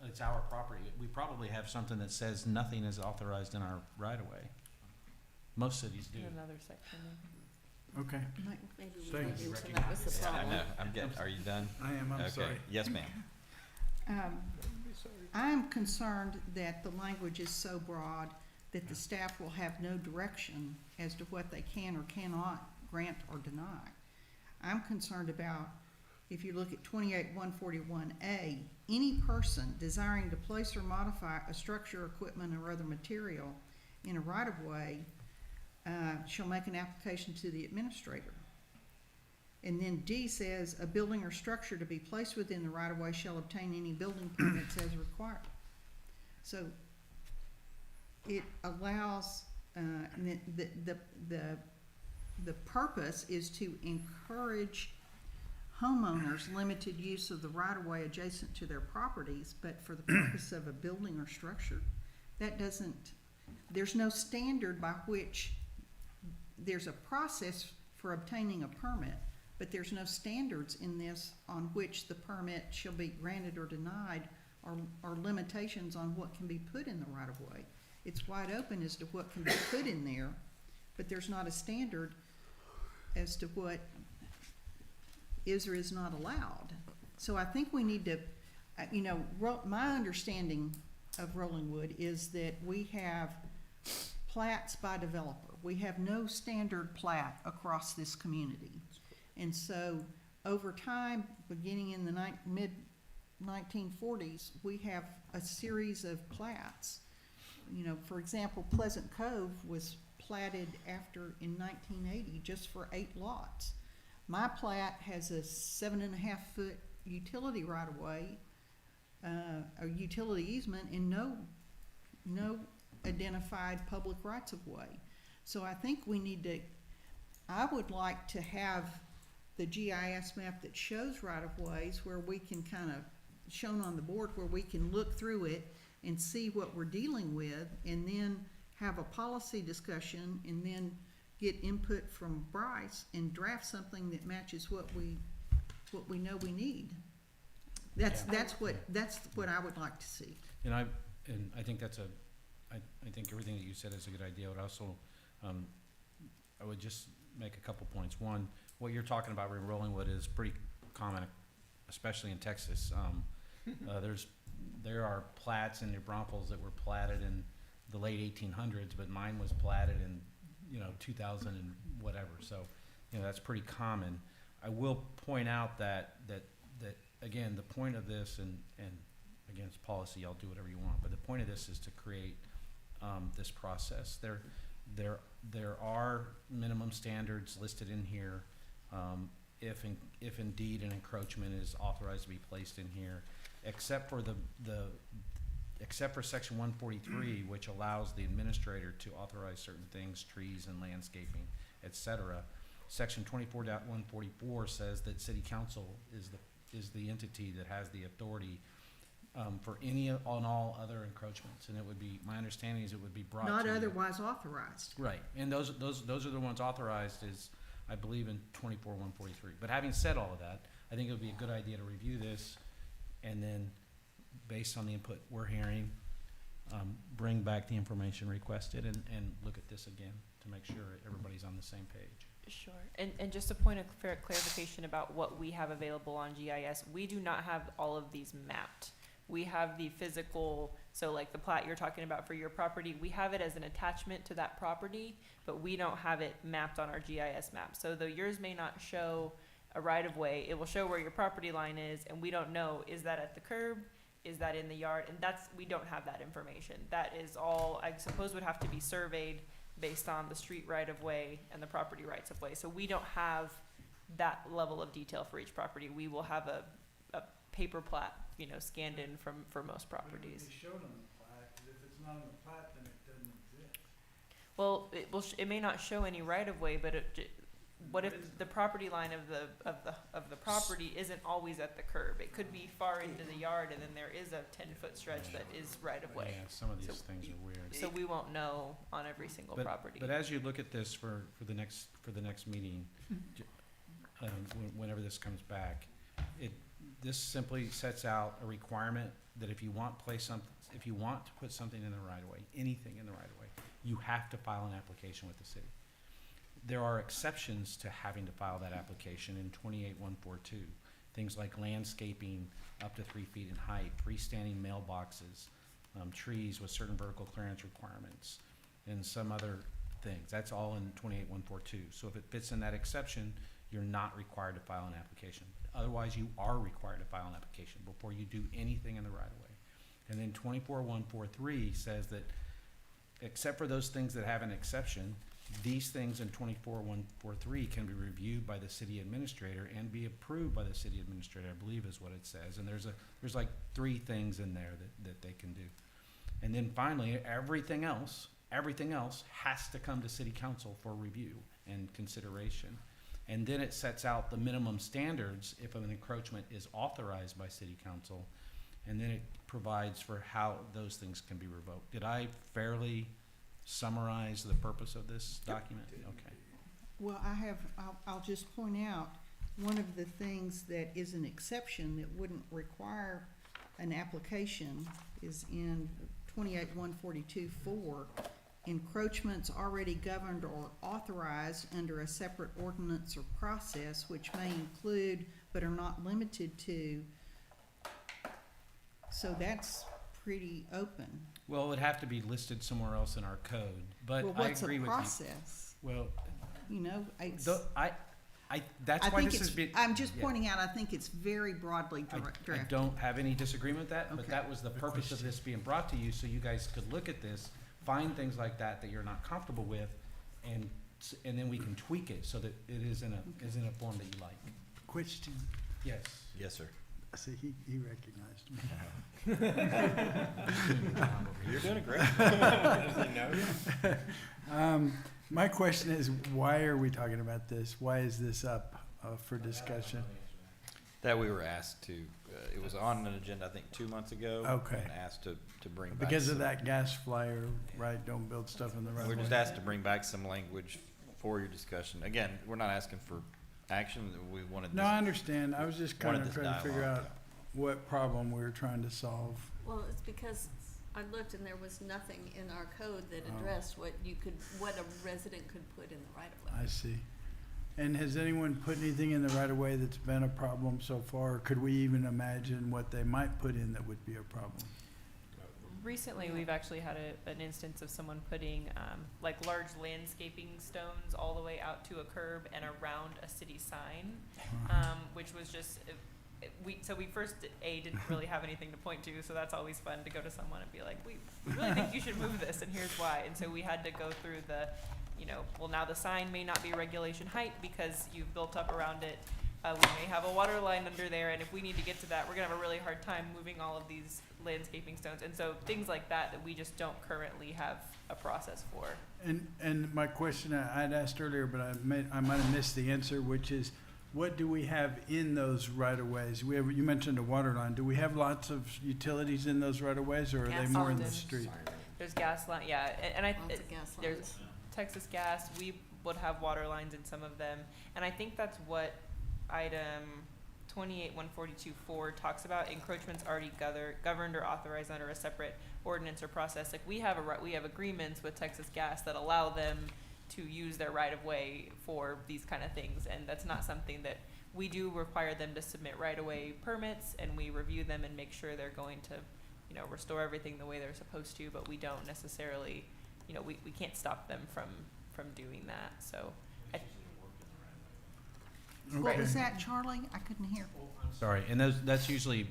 It's our property. We probably have something that says nothing is authorized in our right of way. Most cities do. In another section. Okay, Maybe we Thank didn't you. mention that was the Yeah, I problem. know, I'm getting, are you done? I am, I'm Okay. sorry. Yes, ma'am. I'm concerned that the language is so broad that the staff will have no direction as to what they can or cannot grant or deny. I'm concerned about, if you look at 28-141A, any person desiring to place or modify a structure, equipment, or other material in a right-of-way shall make an application to the administrator. And then D says, a building or structure to be placed within the right-of-way shall obtain any building permits as required. So it allows, and the purpose is to encourage homeowners limited use of the right-of-way adjacent to their properties, but for the purpose of a building or structure, that doesn't, there's no standard by which, there's a process for obtaining a permit, but there's no standards in this on which the permit shall be granted or denied, or limitations on what can be put in the right-of-way. It's wide open as to what can be put in there, but there's not a standard as to what is or is not allowed. So I think we need to, my understanding of Rolling Wood is that we have plats by developer. We have no standard plat across this community. And so over time, beginning in the mid-1940s, we have a series of plats. For example, Pleasant Cove was platted in 1980 just for 8 lots. My plat has a 7.5-foot utility right-of-way, a utility easement, and no identified public rights-of-way. So I think we need to, I would like to have the GIS map that shows right-of-ways where we can shown on the board where we can look through it and see what we're dealing with, and then have a policy discussion, and then get input from Bryce and draft something that matches what we know we need. That's what I would like to see. And I think I think everything that you said is a good idea, but also, I would just make a couple points. One, what you're talking about in Rollingwood is pretty common, especially in Texas. There are plats in New Braunfels that were platted in the late 1800s, but mine was platted in 2000 and whatever. So that's pretty common. I will point out that again, the point of this, and again, it's policy, y'all do whatever you want, but the point of this is to create this process. There are minimum standards listed in here, if indeed an encroachment is authorized to be placed in here, except for except for section 143, which allows the administrator to authorize certain things, trees and landscaping, etc. Section 24.144 says that city council is the entity that has the authority for any on all other encroachments, and it would be, my understanding is it would be brought Not to otherwise authorized. right, and those are the ones authorized, is I believe in 24.143. But having said all of that, I think it would be a good idea to review this, and then based on the input we're hearing, bring back the information requested and look at this again to make sure everybody's on the same page. Sure. And just a point of clarification about what we have available on GIS, we do not have all of these mapped. We have the physical, so like the plat you're talking about for your property, we have it as an attachment to that property, but we don't have it mapped on our GIS map. So though yours may not show a right-of-way, it will show where your property line is, and we don't know, is that at the curb? Is that in the yard? And we don't have that information. That is all, I suppose, would have to be surveyed based on the street right-of-way and the property rights-of-way. So we don't have that level of detail for each property. We will have a paper plat, scanned in for most properties. It showed on the plat, 'cause if it's not on the plat, then it doesn't exist. Well, it may not show any right-of-way, but what if the property line of the property isn't always at the curb? It could be far into the yard, and then there is a 10-foot stretch that is right-of-way. Yeah, some of these things are weird. So we won't know on every single property. But as you look at this for the next meeting, whenever this comes back, this simply sets out a requirement that if you want to put something in the right of way, anything in the right of way, you have to file an application with the city. There are exceptions to having to file that application in 28142. Things like landscaping up to 3 feet in height, freestanding mailboxes, trees with certain vertical clearance requirements, and some other things. That's all in 28142. So if it fits in that exception, you're not required to file an application. Otherwise, you are required to file an application before you do anything in the right of way. And then 24143 says that except for those things that have an exception, these things in 24143 can be reviewed by the city administrator and be approved by the city administrator, I believe is what it says. And there's like 3 things in there that they can do. And then finally, everything else has to come to city council for review and consideration. And then it sets out the minimum standards if an encroachment is authorized by city council. And then it provides for how those things can be revoked. Did I fairly summarize the purpose of this document? Okay. Well, I'll just point out, one of the things that is an exception that wouldn't require an application is in 28142-4. Encroachments already governed or authorized under a separate ordinance or process, which may include but are not limited to. So that's pretty open. Well, it would have to be listed somewhere else in our code, but Well, I what's a agree with you. process? Well, You know, it's. that's I why think this it's, has been. I'm just yeah. pointing out, I think it's very broadly I drafted. don't have any disagreement with that, but Okay. that was the purpose of this being brought to you, so you guys could look at this, find things like that you're not comfortable with, and then we can tweak it so that it is in a form that you like. Question. Yes. Yes, sir. See, he recognized me. You're doing great. My question is, why are we talking about this? Why is this up for discussion? That we were asked to, it was on an agenda, I think, 2 months ago. Okay. And asked to bring back. Because of some- that gas flyer, right, don't build stuff in the right We're way. just asked to bring back some language for your discussion. Again, we're not asking for action, we wanted. No, I understand. I was just kind wanted of this trying to figure dialogue, out what problem we were trying to solve. Well, it's because I looked and there was nothing in our code that Oh. addressed what a resident could put in the right of way. I see. And has anyone put anything in the right of way that's been a problem so far? Or could we even imagine what they might put in that would be a problem? Recently, we've actually had an instance of someone putting like large landscaping stones all the way out to a curb and around a city sign, which was just we first didn't really have anything to point to, so that's always fun to go to someone and be like, we really think you should move this, and here's why. And so we had to go through well, now the sign may not be regulation height because you've built up around it. We may have a water line under there, and if we need to get to that, we're gonna have a really hard time moving all of these landscaping stones. And so things like that we just don't currently have a process for. And my question I'd asked earlier, but I might have missed the answer, which is, what do we have in those right of ways? You mentioned a water line. Do we have lots of utilities in those right of ways, or are they Gas more in the lines. street? There's gas line, yeah, and Lots of gas there's lines. Texas Gas, we would have water lines in some of them, and I think that's what item 28142-4 talks about, encroachments already governed or authorized under a separate ordinance or process. Like we have agreements with Texas Gas that allow them to use their right of way for these kind of things, and that's not something that we do. Require them to submit right of way permits, and we review them and make sure they're going to, restore everything the way they're supposed to, but we don't necessarily, we can't stop them from doing that, so. What was Okay. that, Charlie? I couldn't hear. Sorry, and that's usually,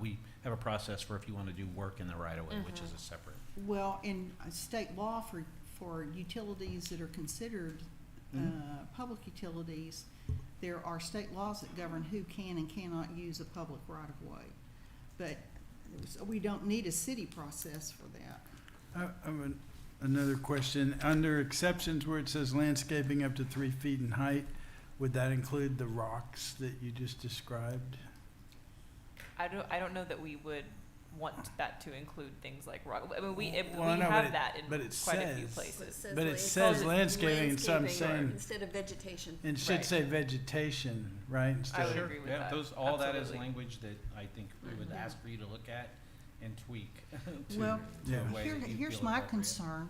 we have a process for if you want to do work in the right of way, which is a separate. Well, in state law for utilities that are considered public utilities, there are state laws that govern who can and cannot use a public right of way. But we don't need a city process for that. I have another question. Under exceptions where it says landscaping up to 3 feet in height, would that include the rocks that you just described? I don't know that we would want that to include things like rock. I mean, we Well, I know, have but that in but it quite a few says- places. But it says landscaping, and so I'm landscaping or saying, instead of vegetation. it should Right. say vegetation, right? Instead I would of- agree with Yeah, that. all that is Absolutely. language that I think we would Mhm. ask for you to look at and tweak Well, to Yeah. a way that you Here's feel my appropriate. concern.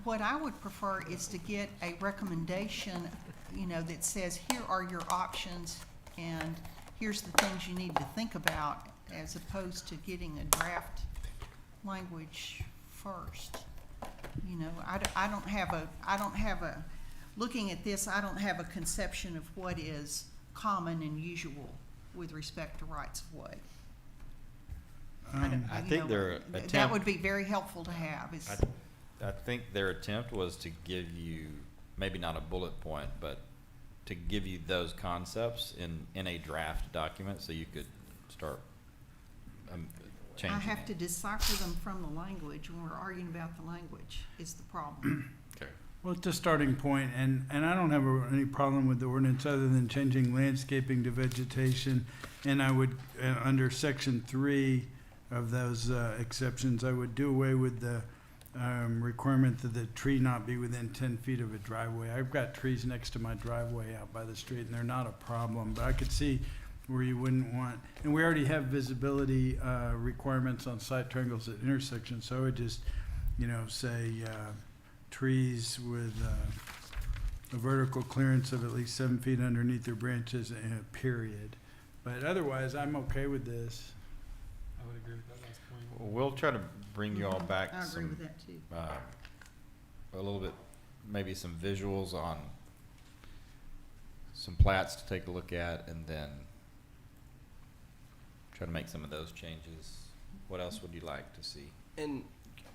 what I would prefer is to get a recommendation, you know, that says, here are your options, and here's the things you need to think about, as opposed to getting a draft language first. You know, I don't have a, looking at this, I don't have a conception of what is common and usual with respect to rights of way. I You think know, their That attempt, would be very helpful to have, is, I think their attempt was to give you, maybe not a bullet point, but to give you those concepts in a draft document so you could start changing I have it. to decipher them from the language when we're arguing about the language, is the problem. Okay. Well, it's a starting point, and I don't have any problem with the ordinance other than changing landscaping to vegetation. And I would, under section 3 of those exceptions, I would do away with the requirement that the tree not be within 10 feet of a driveway. I've got trees next to my driveway out by the street, and they're not a problem, but I could see where you wouldn't want, and we already have visibility requirements on site triangles at intersections, so I would just, you know, say trees with a vertical clearance of at least 7 feet underneath their branches, period. But otherwise, I'm okay with this. I would agree with that last point. Well, we'll try to bring you all Mhm. back I agree some, with that too. a little bit, maybe some visuals on some plats to take a look at, and then try to make some of those changes. What else would you like to see? And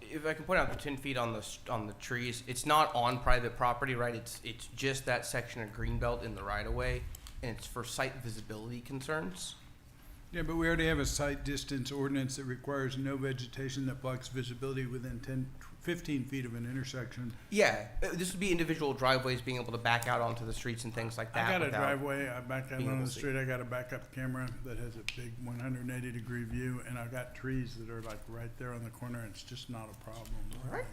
if I can point out the 10 feet on the trees, it's not on private property, right? It's just that section of green belt in the right of way, and it's for site visibility concerns. Yeah, but we already have a site distance ordinance that requires no vegetation that blocks visibility within 15 feet of an intersection. Yeah, this would be individual driveways being able to back out onto the streets and things like that. I got a without- driveway, I back out being on able the to see. street, I got a backup camera that has a big 180-degree view, and I've got trees that are like right there on the corner, it's just not a problem. All right.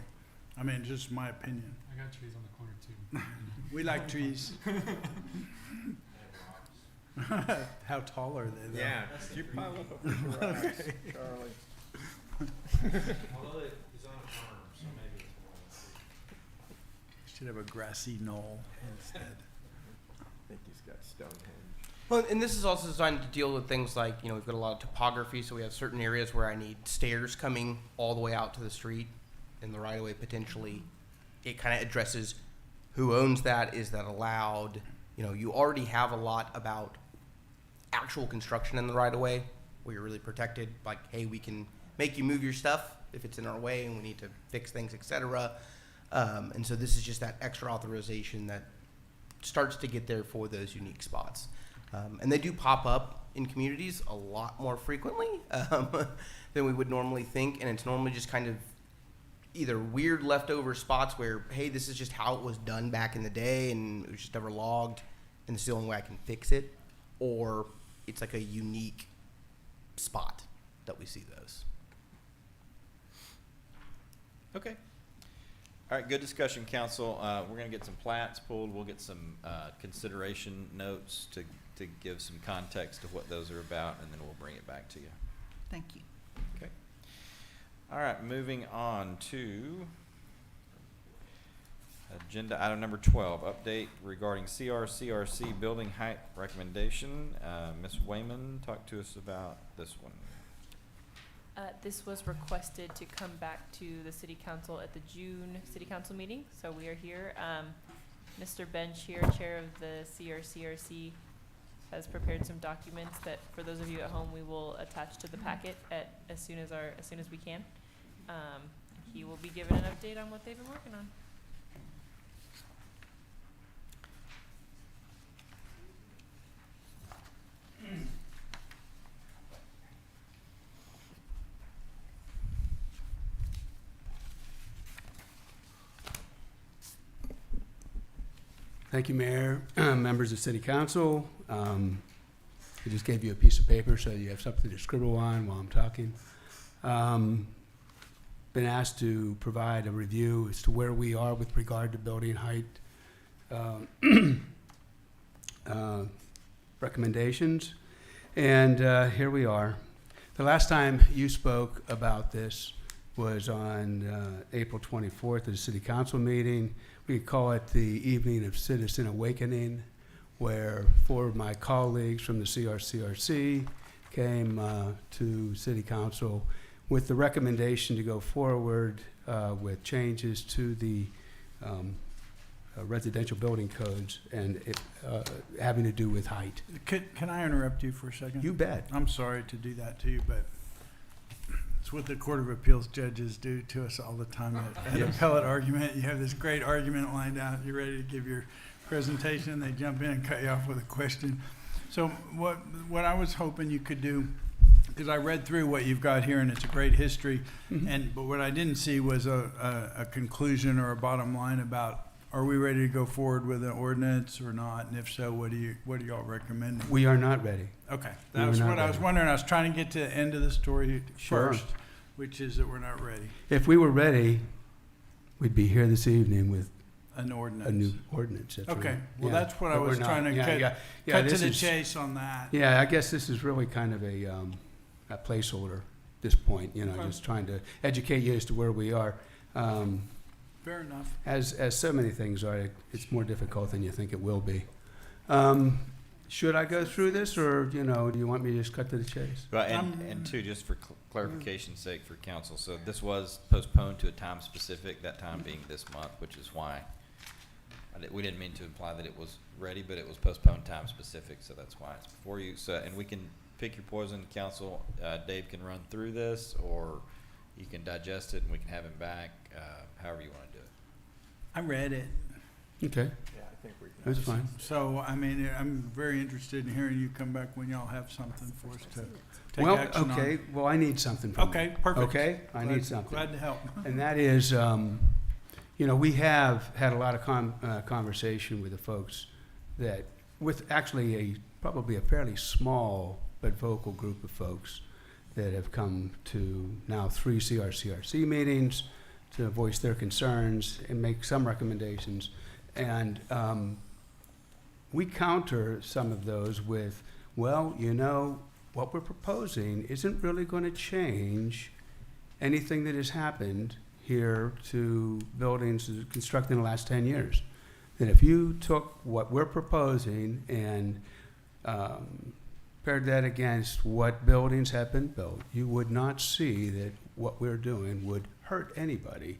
I mean, just my opinion. I got trees on the corner too. We like trees. How tall are they though? Yeah, could you pile up a garage, Charlie? Although it's on a farm, so maybe it's more than Should have a grassy knoll instead. I think he's got Stonehenge. Well, and this is also designed to deal with things like, you know, we've got a lot of topography, so we have certain areas where I need stairs coming all the way out to the street in the right of way potentially. It kind of addresses who owns that, is that allowed? You know, you already have a lot about actual construction in the right of way where you're really protected, like, hey, we can make you move your stuff if it's in our way and we need to fix things, etc. And so this is just that extra authorization that starts to get there for those unique spots. And they do pop up in communities a lot more frequently than we would normally think. And it's normally just kind of either weird leftover spots where, hey, this is just how it was done back in the day and it was just never logged and it's the only way I can fix it. Or it's like a unique spot that we see those. Okay. All right, good discussion, council. We're gonna get some plats pulled. We'll get some consideration notes to give some context to what those are about, and then we'll bring it back to you. Thank you. Okay. All right, moving on to agenda item number 12, update regarding CRCRC building height recommendation. Ms. Wayman, talk to us about this one. This was requested to come back to the city council at the June city council meeting, so we are here. Mr. Bench here, chair of the CRCRC, has prepared some documents that, for those of you at home, we will attach to the packet as soon as we can. He will be given an update on what they've been working on. Thank you, Mayor, members of City Council. I just gave you a piece of paper so you have something to scribble on while I'm talking. Been asked to provide a review as to where we are with regard to building height recommendations. And here we are. The last time you spoke about this, was on April 24th at a city council meeting. We call it the Evening of Citizen Awakening, where 4 of my colleagues from the CRCRC came to city council with the recommendation to go forward with changes to the residential building codes and having to do with height. Can I interrupt you for a second? You bet. I'm sorry to do that to you, but it's what the Court of Appeals judges do to us all the time at appellate argument. You have this great argument lined out, you're ready to give your presentation, and they jump in and cut you off with a question. So what I was hoping you could do, because I read through what you've got here, and it's a great history, but what I didn't see was a conclusion or a bottom line about, are we ready to go forward with an ordinance or not? And if so, what are y'all recommending? We are not ready. Okay, We that are was not what I was ready. wondering. I was trying to get to the end of the story Sure. first, which is that we're not ready. If we were ready, we'd be here this evening with An ordinance. a new ordinance. That's Okay, right. well, Yeah, that's what I but we're was not. trying to Yeah, cut to this the is- chase on that. Yeah, I guess this is really kind of a placeholder at this point, Okay. just trying to educate you as to where we are. Fair enough. As so many things are, it's more difficult than you think it will be. Should I go through this, or, do you want me to just cut to the chase? Well, and two, just for clarification's sake for council, so this was postponed to a time specific, that time being this month, which is why we didn't mean to imply that it was ready, but it was postponed time specific, so that's why it's before you. So, and we can pick your poison, council. Dave can run through this, or you can digest it and we can have him back, however you want to do it. I read it. Okay, Yeah, I think we can. that's fine. So, I mean, I'm very interested in hearing you come back when y'all have something for us to take Well, action on. okay, well, I need something from you. Okay, perfect. Okay, I need something. Glad to help. And that is, we have had a lot of conversation with the folks that, with actually probably a fairly small but vocal group of folks that have come to now 3 CRCRC meetings to voice their concerns and make some recommendations. And we counter some of those with, well, what we're proposing isn't really going to change anything that has happened here to buildings constructed in the last 10 years. That if you took what we're proposing and paired that against what buildings have been built, you would not see that what we're doing would hurt anybody,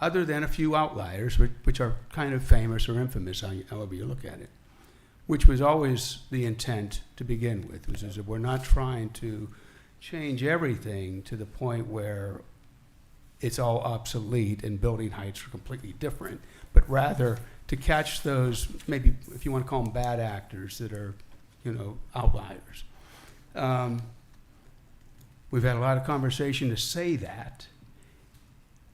other than a few outliers, which are kind of famous or infamous, however you look at it, which was always the intent to begin with, which is that we're not trying to change everything to the point where it's all obsolete and building heights are completely different, but rather to catch those, maybe if you want to call them bad actors that are, outliers. We've had a lot of conversation to say that.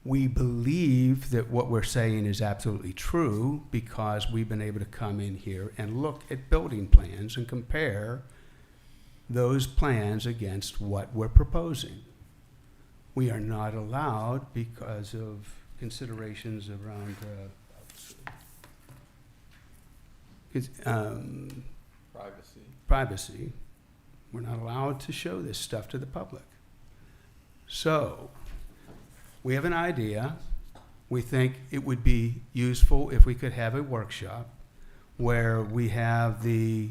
We believe that what we're saying is absolutely true because we've been able to come in here and look at building plans and compare those plans against what we're proposing. We are not allowed, because of considerations around privacy, we're not allowed to show this stuff to the public. So, we have an idea. We think it would be useful if we could have a workshop where we have the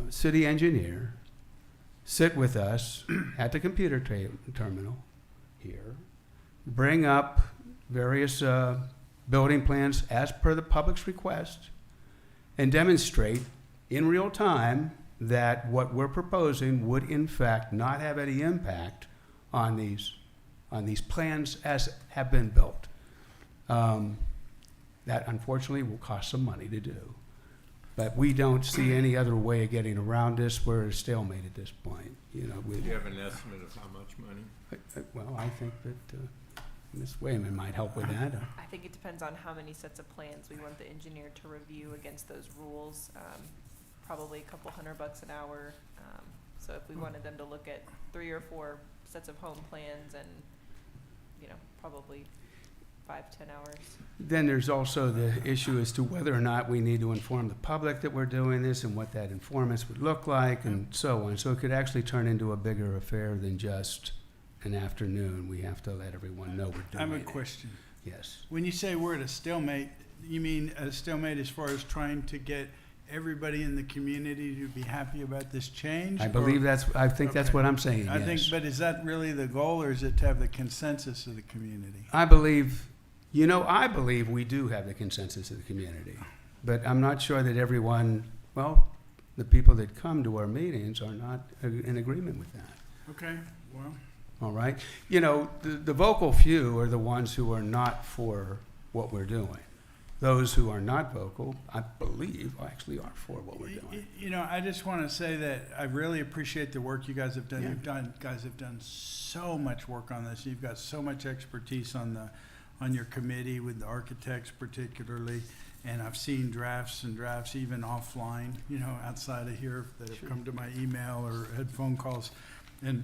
city engineer sit with us at the computer terminal here, bring up various building plans as per the public's request, and demonstrate in real time that what we're proposing would in fact not have any impact on these plans as have been built. That unfortunately will cost some money to do. But we don't see any other way of getting around this. We're at a stalemate at this point. Do you have an estimate of how much money? Well, I think that Ms. Wayman might help with that. I think it depends on how many sets of plans we want the engineer to review against those rules. Probably a couple $100 an hour. So if we wanted them to look at 3 or 4 sets of home plans and, probably 5-10 hours. Then there's also the issue as to whether or not we need to inform the public that we're doing this and what that informants would look like and so on. So it could actually turn into a bigger affair than just an afternoon, we have to let everyone know we're I doing have it. a question. Yes. When you say we're at a stalemate, you mean a stalemate as far as trying to get everybody in the community to be happy about this change? I believe or- I think that's Okay. what I'm saying, I think, yes. but is that really the goal, or is it to have the consensus of the community? I believe we do have the consensus of the community, but I'm not sure that everyone, well, the people that come to our meetings are not in agreement with that. Okay, well, All right? You know, the vocal few are the ones who are not for what we're doing. Those who are not vocal, I believe, actually are for what we're doing. you know, I just want to say that I really appreciate the work you guys have done. Yeah. Guys have done so much work on this. You've got so much expertise on your committee with the architects particularly. And I've seen drafts and drafts even offline, you know, outside of here that have come to my email or had phone calls. And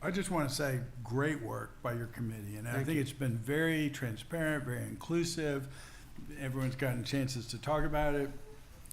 I just want to say, great work by your committee. And I think it's been very transparent, very inclusive. Everyone's gotten chances to talk about it.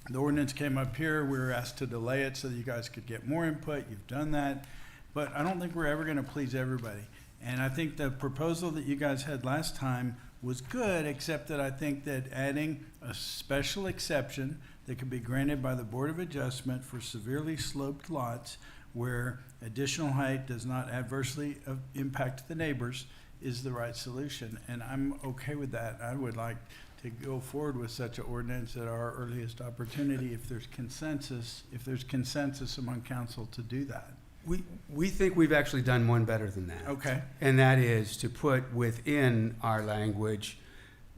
The ordinance came up here. We were asked to delay it so that you guys could get more input. You've done that. But I don't think we're ever going to please everybody. And I think the proposal that you guys had last time was good, except that I think that adding a special exception that could be granted by the Board of Adjustment for severely sloped lots where additional height does not adversely impact the neighbors is the right solution. And I'm okay with that. I would like to go forward with such an ordinance at our earliest opportunity if there's consensus among council to do that. We think we've actually done one better than that. Okay. And that is to put within our language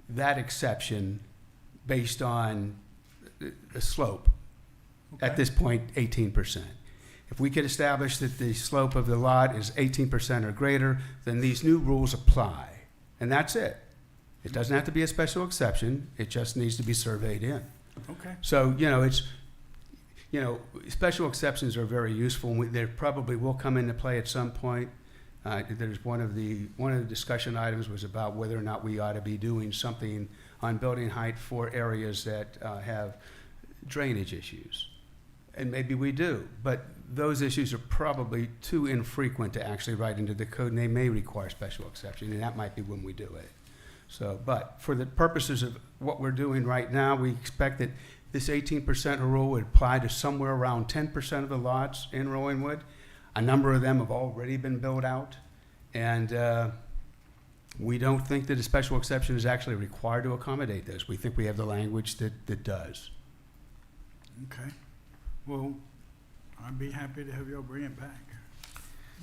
that exception based on the slope. Okay. At this point, 18%. If we could establish that the slope of the lot is 18% or greater, then these new rules apply. And that's it. It doesn't have to be a special exception. It just needs to be surveyed in. Okay. So, special exceptions are very useful. They probably will come into play at some point. There's one of the discussion items was about whether or not we ought to be doing something on building height for areas that have drainage issues. And maybe we do, but those issues are probably too infrequent to actually write into the code, and they may require special exception, and that might be when we do it. So, but for the purposes of what we're doing right now, we expect that this 18% rule would apply to somewhere around 10% of the lots in Rowanwood. A number of them have already been built out, and we don't think that a special exception is actually required to accommodate this. We think we have the language that does. Okay. Well, I'd be happy to have y'all bring it back.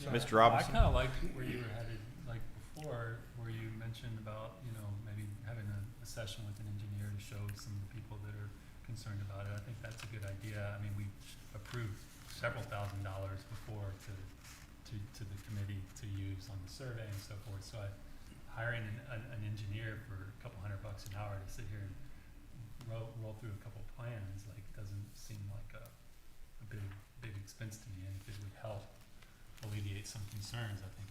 So, Mr. Robinson? I kind of like where you were headed, like before, where you mentioned about, maybe having a session with an engineer to show some of the people that are concerned about it. I think that's a good idea. I mean, we approved several $1,000s before to the committee to use on the survey and so forth. So hiring an engineer for a couple $100 an hour to sit here and roll through a couple plans, doesn't seem like a big expense to me. And if it would help alleviate some concerns, I think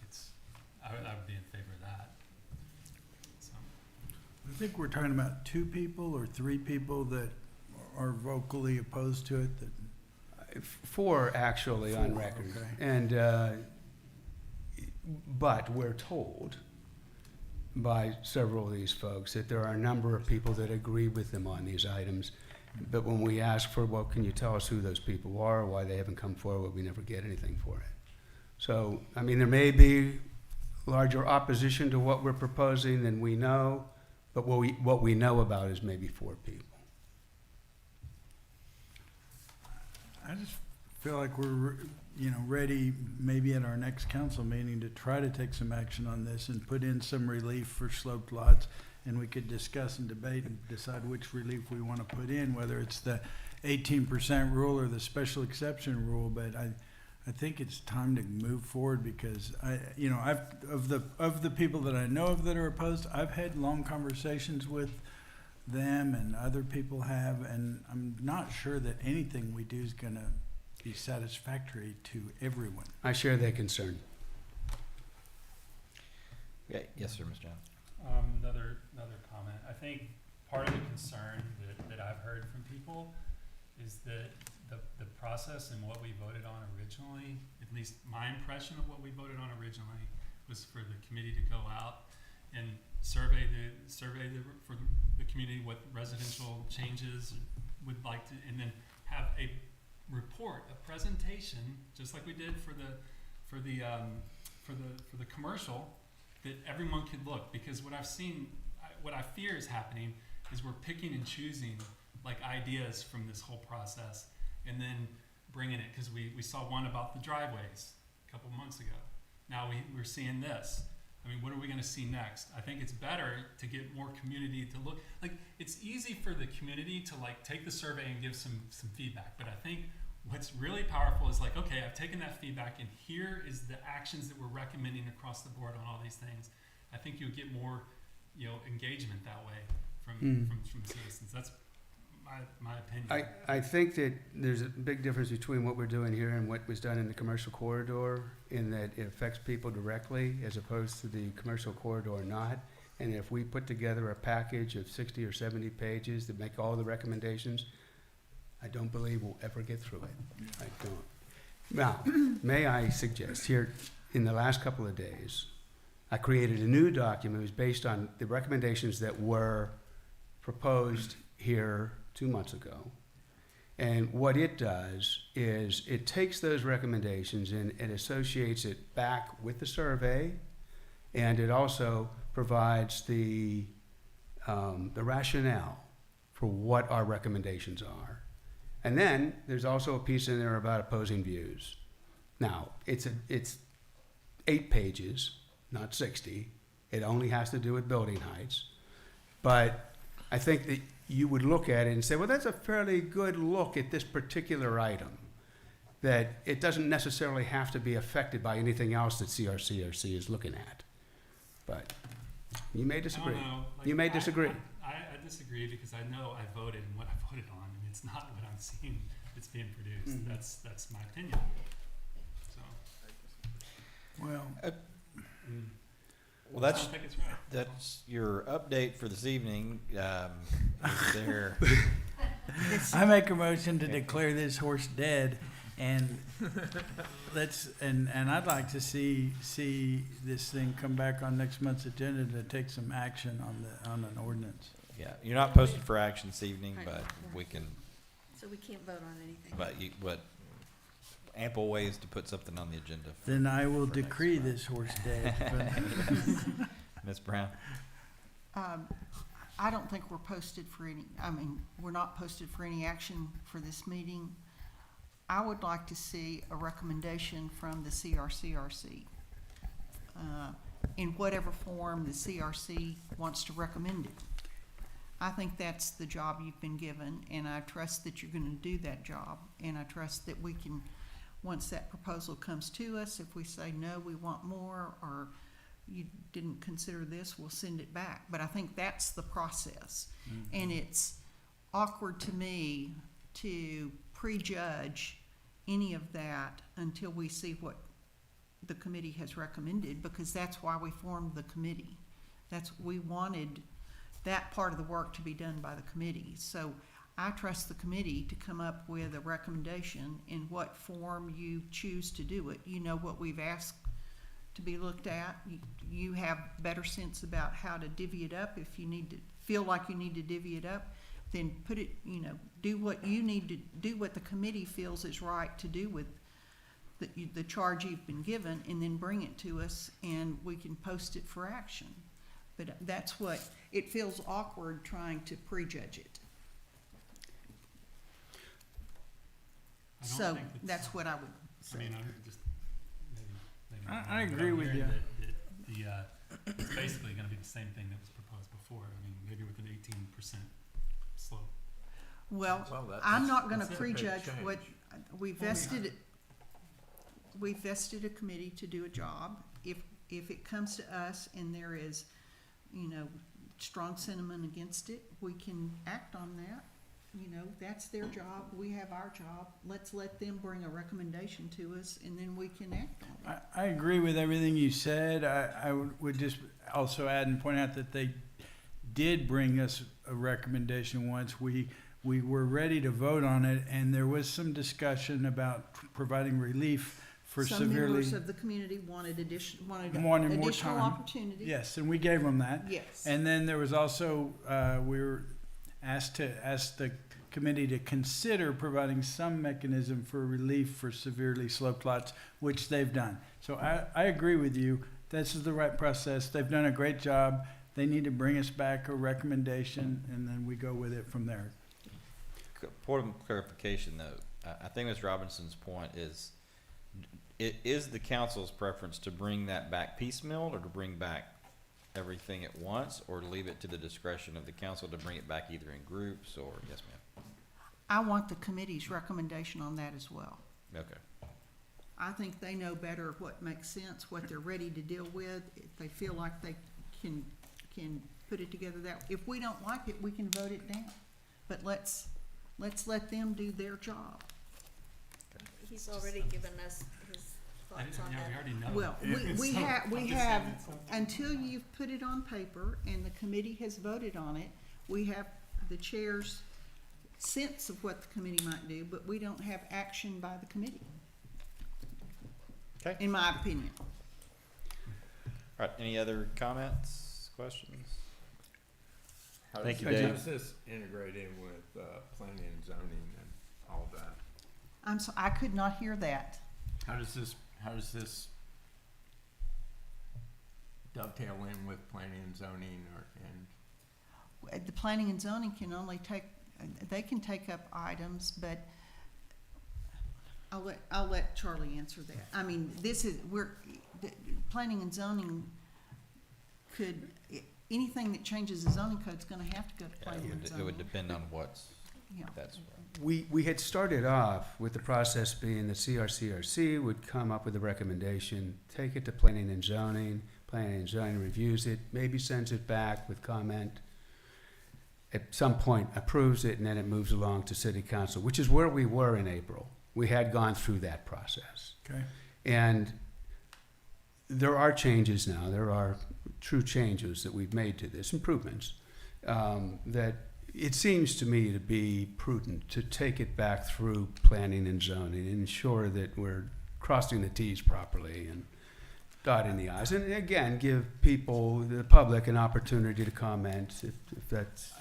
I would be in favor of that. So. I think we're talking about 2 people or 3 people that are vocally opposed to it. 4 actually on 4, record. okay. And, but we're told by several of these folks that there are a number of people that agree with them on these items. But when we ask for, well, can you tell us who those people are or why they haven't come forward, we never get anything for it. So, I mean, there may be larger opposition to what we're proposing than we know, but what we know about is maybe 4 people. I just feel like we're, ready maybe at our next council meeting to try to take some action on this and put in some relief for sloped lots. And we could discuss and debate and decide which relief we want to put in, whether it's the 18% rule or the special exception rule. But I think it's time to move forward because of the people that I know of that are opposed, I've had long conversations with them and other people have, and I'm not sure that anything we do is going to be satisfactory to everyone. I share that concern. Okay. Yes, sir, Mr. Jones. Another comment. I think part of the concern that I've heard from people is that the process and what we voted on originally, at least my impression of what we voted on originally, was for the committee to go out and survey for the community what residential changes would like to, and then have a report, a presentation, just like we did for the commercial, that everyone could look. Because what I've seen, what I fear is happening is we're picking and choosing like ideas from this whole process and then bringing it, because we saw one about the driveways a couple months ago. Now we're seeing this. I mean, what are we going to see next? I think it's better to get more community to look. Like, it's easy for the community to like take the survey and give some feedback, but I think what's really powerful is like, okay, I've taken that feedback and here is the actions that we're recommending across the board on all these things. I think you'll get more, engagement that way from citizens. That's my opinion. I think that there's a big difference between what we're doing here and what was done in the commercial corridor, in that it affects people directly as opposed to the commercial corridor not. And if we put together a package of 60 or 70 pages that make all the recommendations, I don't believe we'll ever get through it. I don't. Now, may I suggest here, in the last couple of days, I created a new document. It was based on the recommendations that were proposed here 2 months ago. And what it does is it takes those recommendations and it associates it back with the survey, and it also provides the rationale for what our recommendations are. And then there's also a piece in there about opposing views. Now, it's 8 pages, not 60. It only has to do with building heights. But I think that you would look at it and say, well, that's a fairly good look at this particular item, that it doesn't necessarily have to be affected by anything else that CRCRC is looking at. But you may disagree. I don't know. Like, You may disagree. I disagree because I know I voted and what I voted on, and it's not what I'm seeing that's being produced. Mhm. That's my opinion. So Well, Well, I don't think it's right. that's your update for this evening. Is there? I make a motion to declare this horse dead, and and I'd like to see this thing come back on next month's agenda to take some action on an ordinance. Yeah, you're not posted for action this evening, but we can. So we can't vote on anything. But ample ways to put something on the agenda. Then I will for next decree month. this horse dead. Ms. Brown. I don't think we're posted for any, we're not posted for any action for this meeting. I would like to see a recommendation from the CRCRC, in whatever form the CRC wants to recommend it. I think that's the job you've been given, and I trust that you're gonna do that job, and I trust that we can, once that proposal comes to us, if we say, no, we want more, or you didn't consider this, we'll send it back. But I think that's the process. And it's awkward to me to prejudge any of that until we see what the committee has recommended, because that's why we formed the committee. We wanted that part of the work to be done by the committee. So I trust the committee to come up with a recommendation in what form you choose to do it. You know what we've asked to be looked at. You have better sense about how to divvy it up. If you need to feel like you need to divvy it up, then put it, do what you need to do, what the committee feels is right to do with the charge you've been given, and then bring it to us and we can post it for action. But that's what, it feels awkward trying to prejudge it. I don't So think it's- that's what I would say. I mean, I'm just maybe I wrong, but agree I'm with hearing you. that it's basically going to be the same thing that was proposed before. I mean, maybe with an 18% slope. Well, Well, I'm not gonna that's a big prejudge change. what, we vested a committee to do a job. If it comes to us and there is, strong sentiment against it, we can act on that. That's their job, we have our job. Let's let them bring a recommendation to us and then we can act on it. I agree with everything you said. I would just also add and point out that they did bring us a recommendation once. We were ready to vote on it, and there was some discussion about providing relief for Some severely. members of the community wanted Wanted more additional time. opportunity. Yes, and we gave them that. Yes. And then there was also, we were asked the committee to consider providing some mechanism for relief for severely sloped lots, which they've done. So I agree with you. This is the right process. They've done a great job. They need to bring us back a recommendation, and then we go with it from there. Point of clarification, though, I think Ms. Robinson's point is, it is the council's preference to bring that back piecemeal, or to bring back everything at once, or to leave it to the discretion of the council to bring it back either in groups, or, yes, ma'am? I want the committee's recommendation on that as well. Okay. I think they know better what makes sense, what they're ready to deal with. If they feel like they can put it together that, if we don't like it, we can vote it down. But let's let them do their job. He's already given us his thoughts on Yeah, we that. already know. Well, we So, have, I'm just have, saying it's- until you've put it on paper and the committee has voted on it, we have the chair's sense of what the committee might do, but we don't have action by the committee. Okay. In my opinion. All right, any other comments, questions? Thank you, How Dave. does this integrate in with planning and zoning and all that? I could not hear that. How does this dovetail in with planning and zoning and The planning and zoning can only they can take up items, but I'll let Charlie answer that. I mean, planning and zoning could, anything that changes the zoning code's gonna have to go to Yeah, planning and zoning. it would depend on what's, Yeah. that's, We had started off with the process being the CRCRC would come up with a recommendation, take it to planning and zoning reviews it, maybe sends it back with comment, at some point approves it, and then it moves along to city council, which is where we were in April. We had gone through that process. Okay. And there are changes now, there are true changes that we've made to this, improvements, that it seems to me to be prudent to take it back through planning and zoning and ensure that we're crossing the Ts properly and dotting the Is. And again, give people, the public, an opportunity to comment if that's.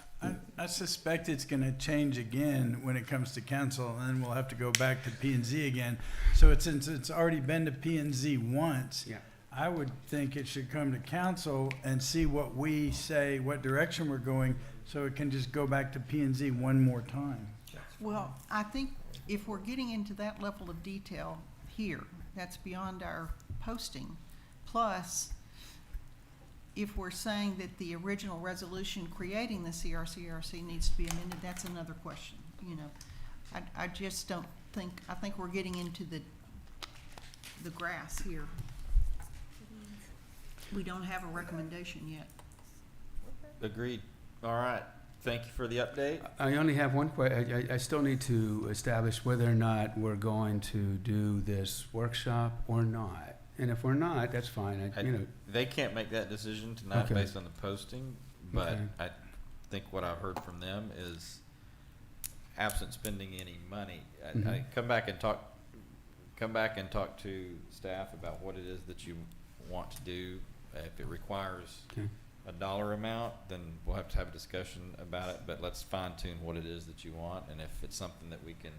I suspect it's gonna change again when it comes to council, and then we'll have to go back to P and Z again. So since it's already been to P and Z once, Yeah. I would think it should come to council and see what we say, what direction we're going, so it can just go back to P and Z one more time. Well, I think if we're getting into that level of detail here, that's beyond our posting. Plus, if we're saying that the original resolution creating the CRCRC needs to be amended, that's another question, you know. I just don't think, I think we're getting into the grass here. We don't have a recommendation yet. agreed. All right, thank you for the update. I only have one question. I still need to establish whether or not we're going to do this workshop or not. And if we're not, that's fine. They can't make that decision tonight Okay. based on the posting, but Okay. I think what I've heard from them is, absent spending any money, I come back and talk to staff about what it is that you want to do. If it requires Okay. a dollar amount, then we'll have to have a discussion about it, but let's fine tune what it is that you want, and if it's something that we can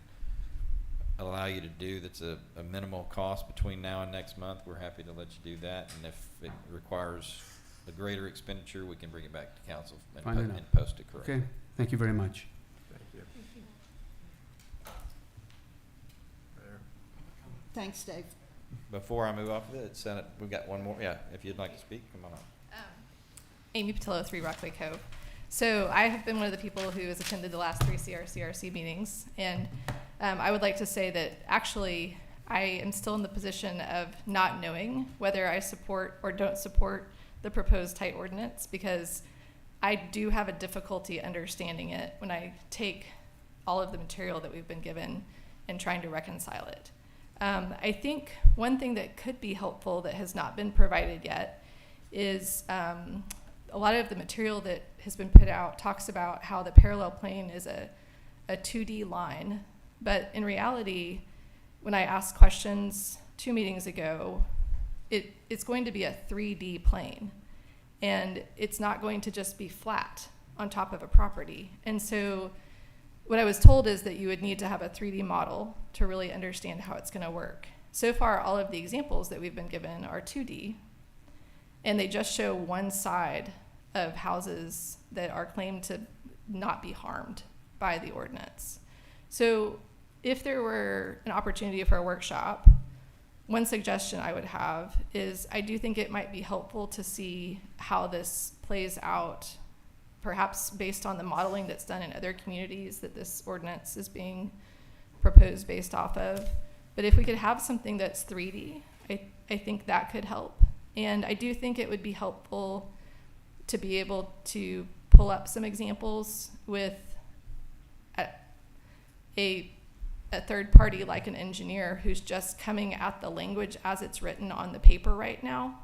allow you to do that's a minimal cost between now and next month, we're happy to let you do that, and if it requires a greater expenditure, we can bring it back to council and Fine enough. and post it correctly. Okay, thank you very much. thank you? There. Thanks, Dave. Before I move off of it, Senate, we've got one more, yeah, if you'd like to speak, come on up. Amy Patillo, 3 Rockaway Cove. So I have been one of the people who has attended the last 3 CRCRC meetings, and I would like to say that actually I am still in the position of not knowing whether I support or don't support the proposed height ordinance, because I do have a difficulty understanding it when I take all of the material that we've been given and trying to reconcile it. I think one thing that could be helpful that has not been provided yet is a lot of the material that has been put out talks about how the parallel plane is a 2D line, but in reality, when I ask questions 2 meetings ago, it's going to be a 3D plane, and it's not going to just be flat on top of a property. And so what I was told is that you would need to have a 3D model to really understand how it's going to work. So far, all of the examples that we've been given are 2D, and they just show one side of houses that are claimed to not be harmed by the ordinance. So if there were an opportunity for a workshop, one suggestion I would have is I do think it might be helpful to see how this plays out, perhaps based on the modeling that's done in other communities that this ordinance is being proposed based off of. But if we could have something that's 3D, I think that could help. And I do think it would be helpful to be able to pull up some examples with a third party like an engineer who's just coming at the language as it's written on the paper right now,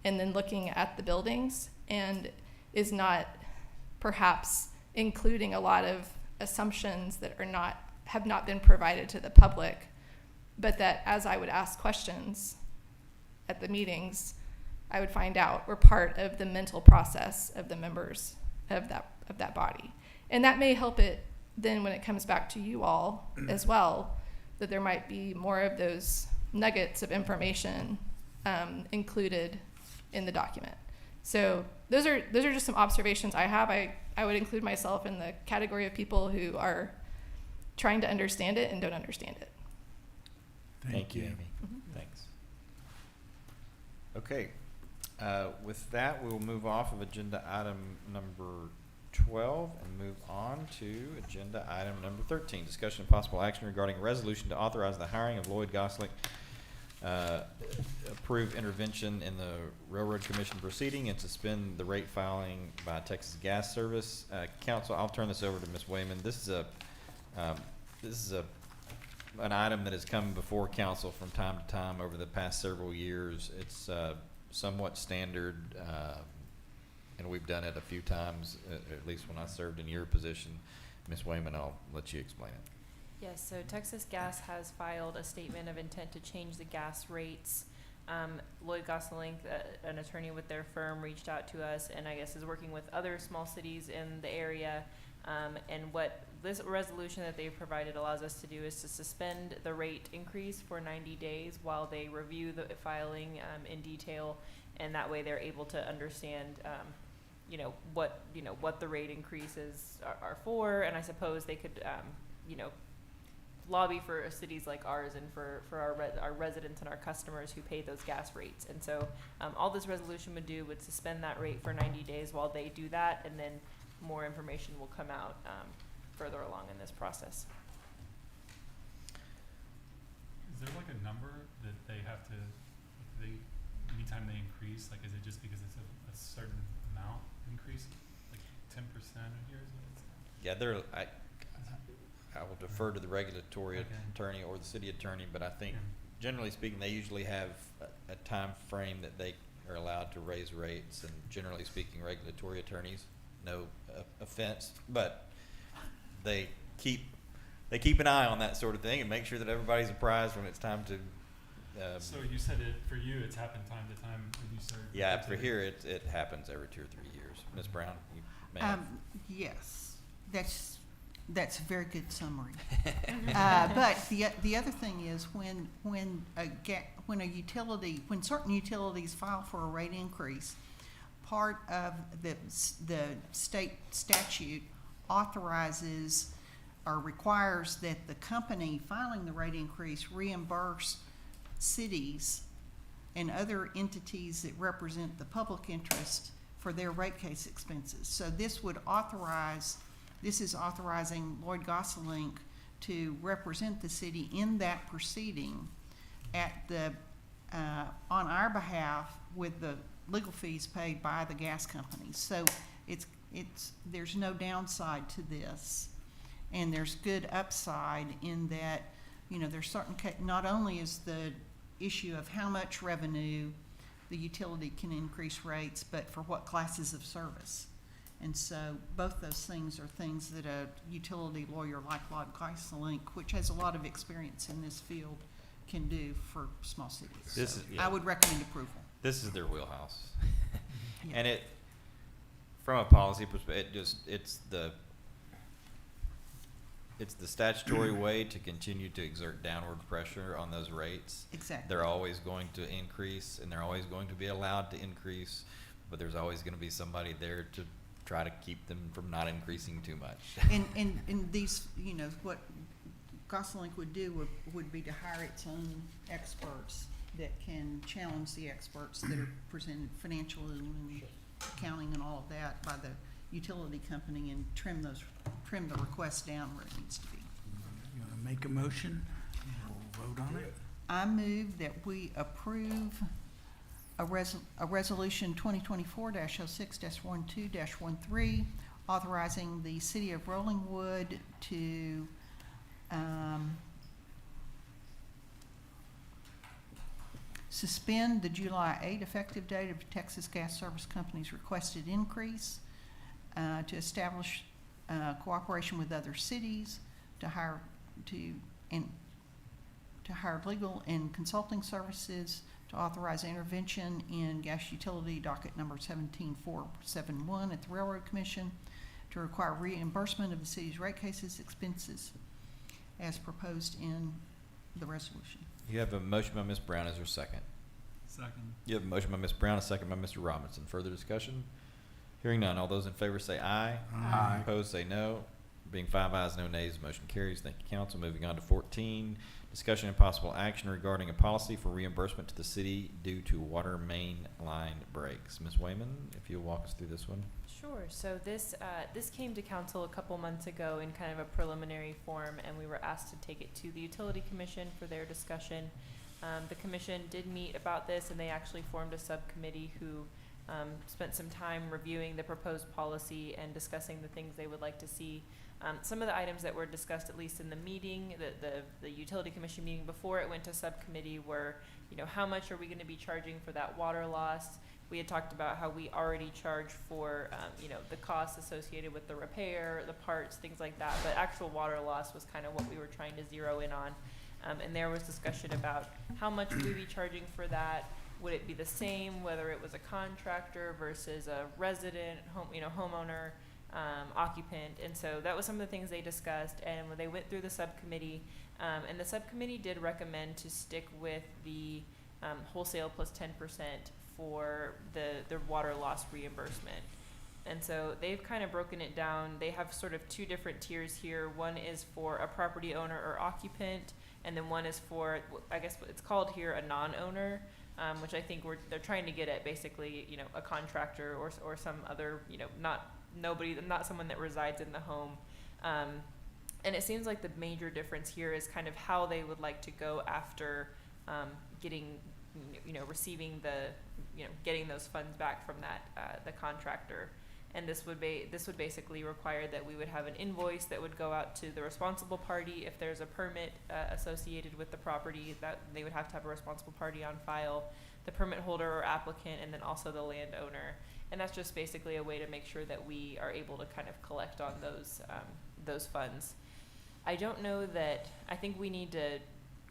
and then looking at the buildings, and is not perhaps including a lot of assumptions that have not been provided to the public, but that as I would ask questions at the meetings, I would find out were part of the mental process of the members of that body. And that may help it then when it comes back to you all as well, that there might be more of those nuggets of information included in the document. So those are just some observations I have. I would include myself in the category of people who are trying to understand it and don't understand it. Thank you, Amy. Thanks. Okay, with that, we will move off of agenda item number 12 and move on to agenda item number 13, discussion of possible action regarding a resolution to authorize the hiring of Lloyd Gosling, approve intervention in the Railroad Commission proceeding, and suspend the rate filing by Texas Gas Service. Council, I'll turn this over to Ms. Wayman. This is an item that has come before council from time to time over the past several years. It's somewhat standard, and we've done it a few times, at least when I served in your position. Ms. Wayman, I'll let you explain it. Yes, so Texas Gas has filed a statement of intent to change the gas rates. Lloyd Gosling, an attorney with their firm, reached out to us and I guess is working with other small cities in the area. And what this resolution that they've provided allows us to do is to suspend the rate increase for 90 days while they review the filing in detail, and that way they're able to understand what the rate increases are for. And I suppose they could lobby for cities like ours and for our residents and our customers who pay those gas rates. And so all this resolution would do would suspend that rate for 90 days while they do that, and then more information will come out further along in this process. Is there like a number that they have to, anytime they increase, like is it just because it's a certain amount increase, like 10% a year? Yeah, I will defer to the regulatory attorney or the city attorney, but I think generally speaking, they usually have a time frame that they are allowed to raise rates, and generally speaking, regulatory attorneys, no offense, but they keep an eye on that sort of thing and make sure that everybody's apprised when it's time to. So you said for you, it's happened time to time when you served. Yeah, for here, it happens every 2 or 3 years. Ms. Brown, you may have. Yes, that's a very good summary. But the other thing is when certain utilities file for a rate increase, part of the state statute authorizes or requires that the company filing the rate increase reimburse cities and other entities that represent the public interest for their rate case expenses. So this is authorizing Lloyd Gosling to represent the city in that proceeding on our behalf with the legal fees paid by the gas companies. So there's no downside to this, and there's good upside in that, there's certain, not only is the issue of how much revenue the utility can increase rates, but for what classes of service. And so both those things are things that a utility lawyer like Lloyd Gosling, which has a lot of experience in this field, can do for small cities. This So is- yeah. I would recommend approval. This is their wheelhouse. Yeah. And it, from a policy perspective, it's the statutory way to continue to exert downward pressure on those rates. Exactly. They're always going to increase, and they're always going to be allowed to increase, but there's always gonna be somebody there to try to keep them from not increasing too much. And these, you know, what Gosselink would do would be to hire its own experts that can challenge the experts that are presented financially and accounting and all of that by the utility company and trim the request down where it needs to be. You wanna make a motion? We'll vote on it. I move that we approve a resolution 2024-06-12-13, authorizing the city of Rolling Wood to, suspend the July 8 effective date of Texas Gas Service Company's requested increase, to establish cooperation with other cities, to hire legal and consulting services, to authorize intervention in gas utility docket number 17471 at the Railroad Commission, to require reimbursement of the city's rate cases expenses as proposed in the resolution. You have a motion by Ms. Brown. Is there a second? Second. You have a motion by Ms. Brown, a second by Mr. Robinson. Further discussion? Hearing none. All those in favor say aye. Aye. Opposed say no. Being 5 ayes, no nays, motion carries. Thank you, council. Moving on to 14, discussion and possible action regarding a policy for reimbursement to the city due to water main line breaks. Ms. Wayman, if you'll walk us through this one. Sure. So this came to council a couple months ago in kind of a preliminary form, and we were asked to take it to the Utility Commission for their discussion. The commission did meet about this, and they actually formed a subcommittee who spent some time reviewing the proposed policy and discussing the things they would like to see. Some of the items that were discussed, at least in the meeting, the Utility Commission meeting before it went to subcommittee, were, you know, how much are we going to be charging for that water loss? We had talked about how we already charge for, you know, the costs associated with the repair, the parts, things like that. But actual water loss was kind of what we were trying to zero in on. And there was discussion about how much would we be charging for that? Would it be the same whether it was a contractor versus a resident, homeowner, occupant? And so that was some of the things they discussed. And when they went through the subcommittee, and the subcommittee did recommend to stick with the wholesale plus 10% for the water loss reimbursement. And so they've kind of broken it down. They have sort of two different tiers here. One is for a property owner or occupant, and then one is for, I guess it's called here, a non-owner, which I think they're trying to get at basically, you know, a contractor or some other, you know, not someone that resides in the home. And it seems like the major difference here is kind of how they would like to go after getting, you know, receiving getting those funds back from that the contractor. And this would basically require that we would have an invoice that would go out to the responsible party. If there's a permit associated with the property, that they would have to have a responsible party on file, the permit holder or applicant, and then also the landowner. And that's just basically a way to make sure that we are able to kind of collect on those funds. I don't know that, I think we need to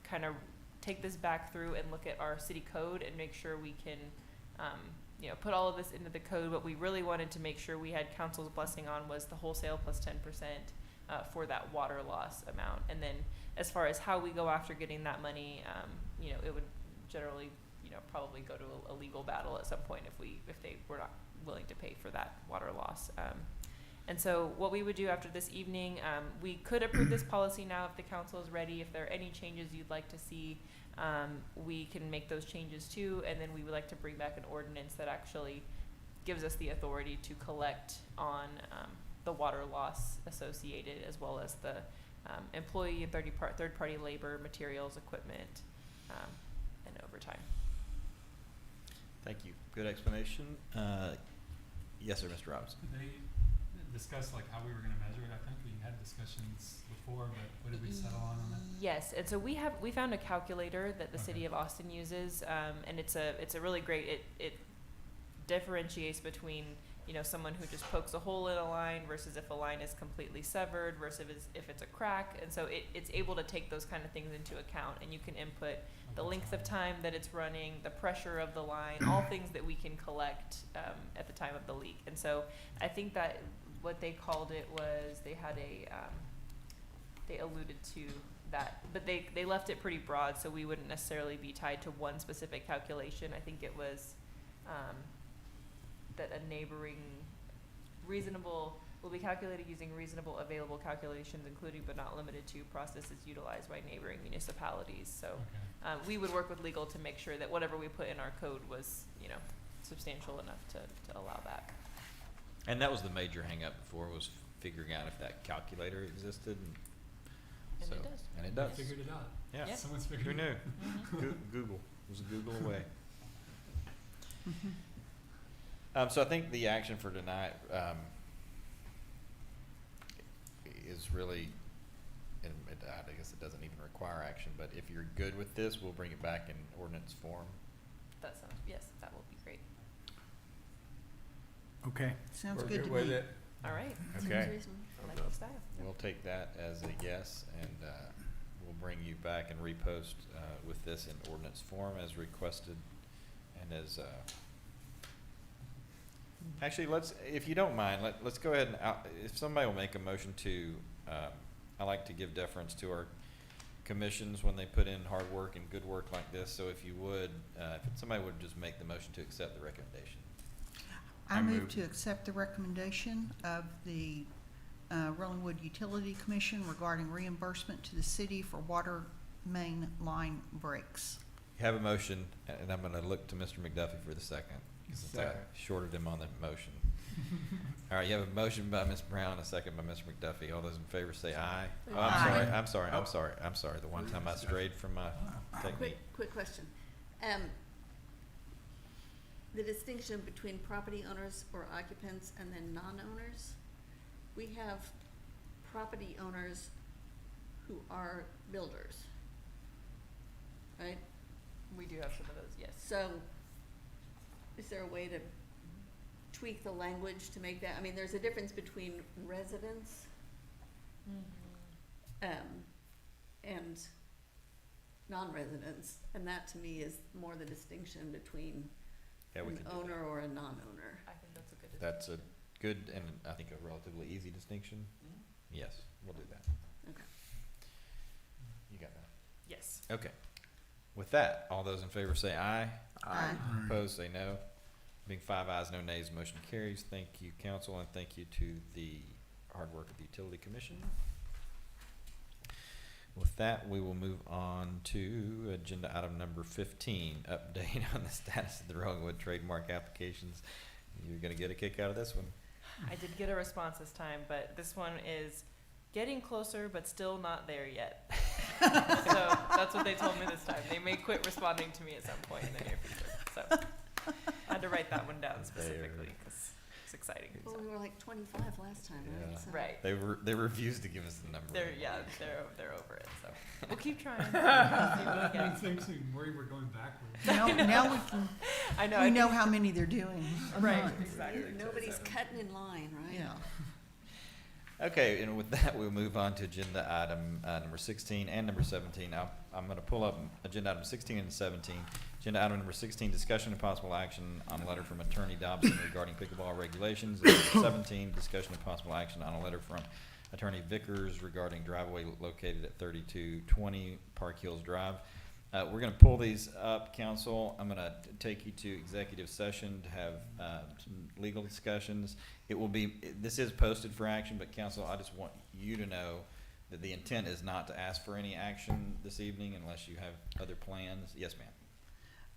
kind of take this back through and look at our city code and make sure we can, you know, put all of this into the code. What we really wanted to make sure we had council's blessing on was the wholesale plus 10% for that water loss amount. And then as far as how we go after getting that money, you know, it would generally, you know, probably go to a legal battle at some point if they were not willing to pay for that water loss. And so what we would do after this evening, we could approve this policy now if the council is ready. If there are any changes you'd like to see, we can make those changes too. And then we would like to bring back an ordinance that actually gives us the authority to collect on the water loss associated, as well as the employee and third-party labor, materials, equipment, and overtime. Thank you. Good explanation. Yes, sir, Mr. Robinson. Did they discuss like how we were gonna measure it? I think we had discussions before, but what did we settle on that? Yes, and so we found a calculator that the city of Austin uses, and it's a really great, it differentiates between someone who just pokes a hole in a line versus if a line is completely severed versus if it's a crack. And so it's able to take those kind of things into account, and you can input the length of time that it's running, the pressure of the line, all things that we can collect at the time of the leak. And so I think that what they called it was they had they alluded to that, but they left it pretty broad, so we wouldn't necessarily be tied to one specific calculation. I think it was that a neighboring reasonable will be calculated using reasonable available calculations, including but not limited to processes utilized by neighboring municipalities. So we would work with legal to make sure that whatever we put in our code was, substantial enough to allow that. And that was the major hang up before, was figuring out if that calculator existed. And So- it does. And it does. Figured it out. Yeah. Yeah. Someone's figured Who it knew? out. Google. It was a Google away. So I think the action for tonight is really, I guess it doesn't even require action, but if you're good with this, we'll bring it back in ordinance form. That sounds, yes, that will be great. Okay. Sounds We're good to with me. it. All right. Okay. Like your style. We'll take that as a yes, and we'll bring you back and repost with this in ordinance form as requested, and as actually, if you don't mind, let's go ahead and if somebody will make a motion to, I like to give deference to our commissions when they put in hard work and good work like this. So if you would, if somebody would just make the motion to accept the recommendation. I move to accept the recommendation of the Rolling Wood Utility Commission regarding reimbursement to the city for water main line breaks. You have a motion, and I'm going to look to Mr. McDuffie for the second, since I Second. shorted him on the motion. All right, you have a motion by Ms. Brown, a second by Mr. McDuffie. All those in favor say aye. Oh, Aye. I'm sorry. The one time I strayed from my technique. Quick question. The distinction between property owners or occupants and then non-owners, we have property owners who are builders, right? We do have some of those, yes. So, is there a way to tweak the language to make that, I mean, there's a difference between residents, and non-residents, and that to me is more the distinction between Yeah, we an can do owner or a non-owner. I think that's a good. That's a good and I think a relatively easy distinction. Yes, we'll do that. Okay. You got that? Yes. Okay. With that, all those in favor say aye. Aye. Opposed, say no. Being 5 ayes, no nays, motion carries. Thank you, council, and thank you to the hard work of the Utility Commission. With that, we will move on to agenda item number 15, update on the status of the Rolling Wood trademark applications. You're gonna get a kick out of this one. I did get a response this time, but this one is getting closer, but still not there yet. So that's what they told me this time. They may quit responding to me at some point in the near future. So I had to write that one down specifically because it's exciting. Well, we were like 25 last time, Yeah. right? So- Right. They refused to give us the number. They're over it. So we'll keep trying. See what we That get. makes me worry we're going backwards. Now we can, I know. we I know think- how many they're doing. a Right. month. Exactly. Nobody's cutting in line, right? Yeah. Okay, and with that, we'll move on to agenda item number 16 and number 17. Now, I'm going to pull up agenda item 16 and 17. Agenda item number 16, discussion and possible action on a letter from Attorney Dobson regarding pickleball regulations. And number 17, discussion and possible action on a letter from Attorney Vickers regarding driveway located at 3220 Park Hills Drive. We're going to pull these up, council. I'm going to take you to executive session to have some legal discussions. It will be, this is posted for action, but council, I just want you to know that the intent is not to ask for any action this evening unless you have other plans. Yes, ma'am.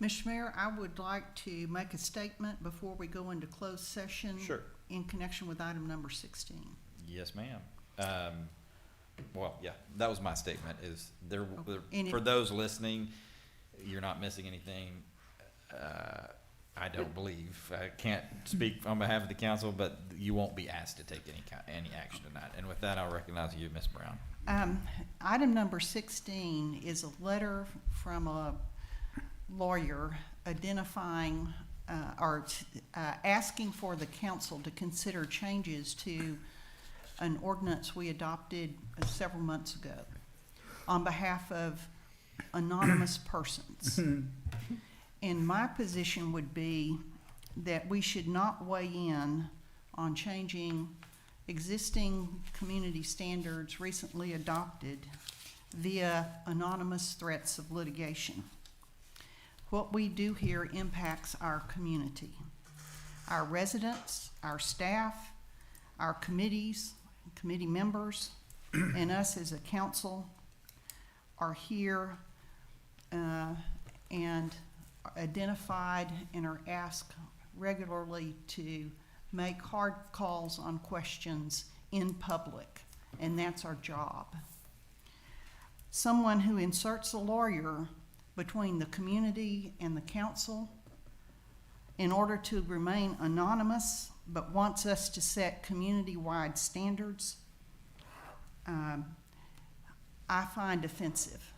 Mr. Mayor, I would like to make a statement before we go into closed session. Sure. In connection with item number 16. Yes, ma'am. Well, yeah, that was my statement, is there, And for it- those listening, you're not missing anything. I don't believe, I can't speak on behalf of the council, but you won't be asked to take any action tonight. And with that, I'll recognize you, Ms. Brown. Item number 16 is a letter from a lawyer identifying asking for the council to consider changes to an ordinance we adopted several months ago on behalf of anonymous persons. And my position would be that we should not weigh in on changing existing community standards recently adopted via anonymous threats of litigation. What we do here impacts our community, our residents, our staff, our committees, committee members, and us as a council are here and identified and are asked regularly to make hard calls on questions in public, and that's our job. Someone who inserts a lawyer between the community and the council in order to remain anonymous but wants us to set community-wide standards, I find offensive.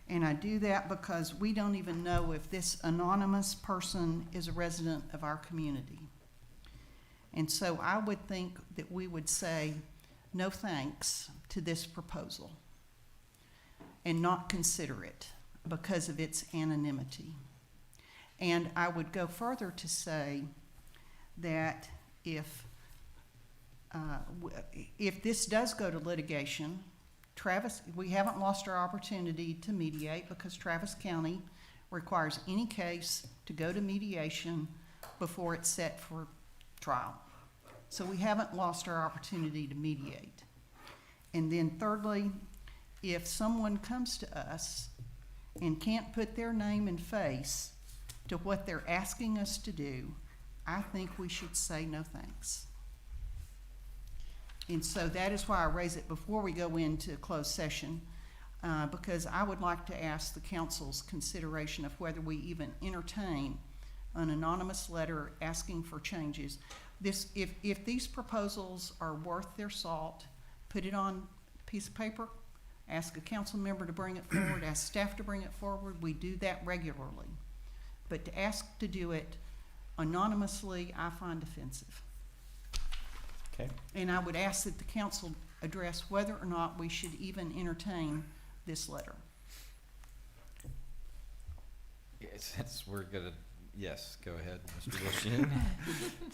And I do that because we don't even know if this anonymous person is a resident of our community. And so I would think that we would say no thanks to this proposal and not consider it because of its anonymity. And I would go further to say that if this does go to litigation, we haven't lost our opportunity to mediate because Travis County requires any case to go to mediation before it's set for trial. So we haven't lost our opportunity to mediate. And then thirdly, if someone comes to us and can't put their name and face to what they're asking us to do, I think we should say no thanks. And so that is why I raise it before we go into closed session, because I would like to ask the council's consideration of whether we even entertain an anonymous letter asking for changes. If these proposals are worth their salt, put it on a piece of paper, ask a council member to bring it forward, ask staff to bring it forward. We do that regularly. But to ask to do it anonymously, I find offensive. Okay. And I would ask that the council address whether or not we should even entertain this letter. Since we're gonna, yes, go ahead, Mr. Wilchin.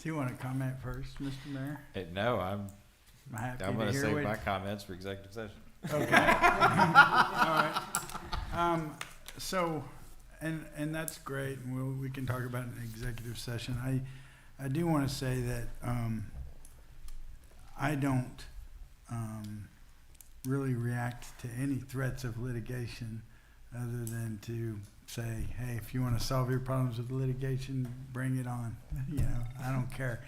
Do you want to comment first, Mr. Mayor? No, I'm Happy gonna to hear save what- my comments for executive session. Okay. All right. So, and that's great, and we can talk about it in executive session. I do want to say that I don't really react to any threats of litigation other than to say, hey, if you want to solve your problems with litigation, bring it on. You know, I don't care.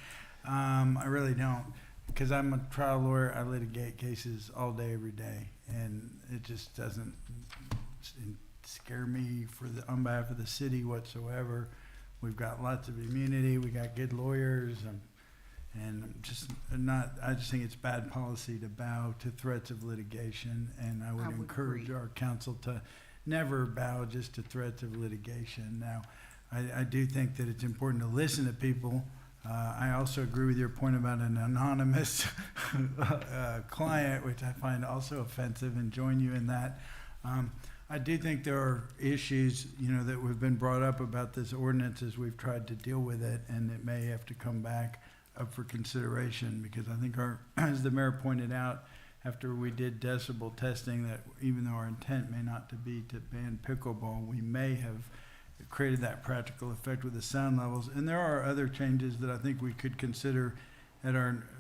I really don't, because I'm a trial lawyer. I litigate cases all day, every day, and it just doesn't scare me on behalf of the city whatsoever. We've got lots of immunity. We got good lawyers, and I just think it's bad policy to bow to threats of litigation, and I would encourage agree. our council to never bow just to threats of litigation. Now, I do think that it's important to listen to people. I also agree with your point about an anonymous client, which I find also offensive, and join you in that. I do think there are issues, that have been brought up about this ordinance as we've tried to deal with it, and it may have to come back up for consideration, because I think as the mayor pointed out, after we did decibel testing, that even though our intent may not to be to ban pickleball, we may have created that practical effect with the sound levels. And there are other changes that I think we could consider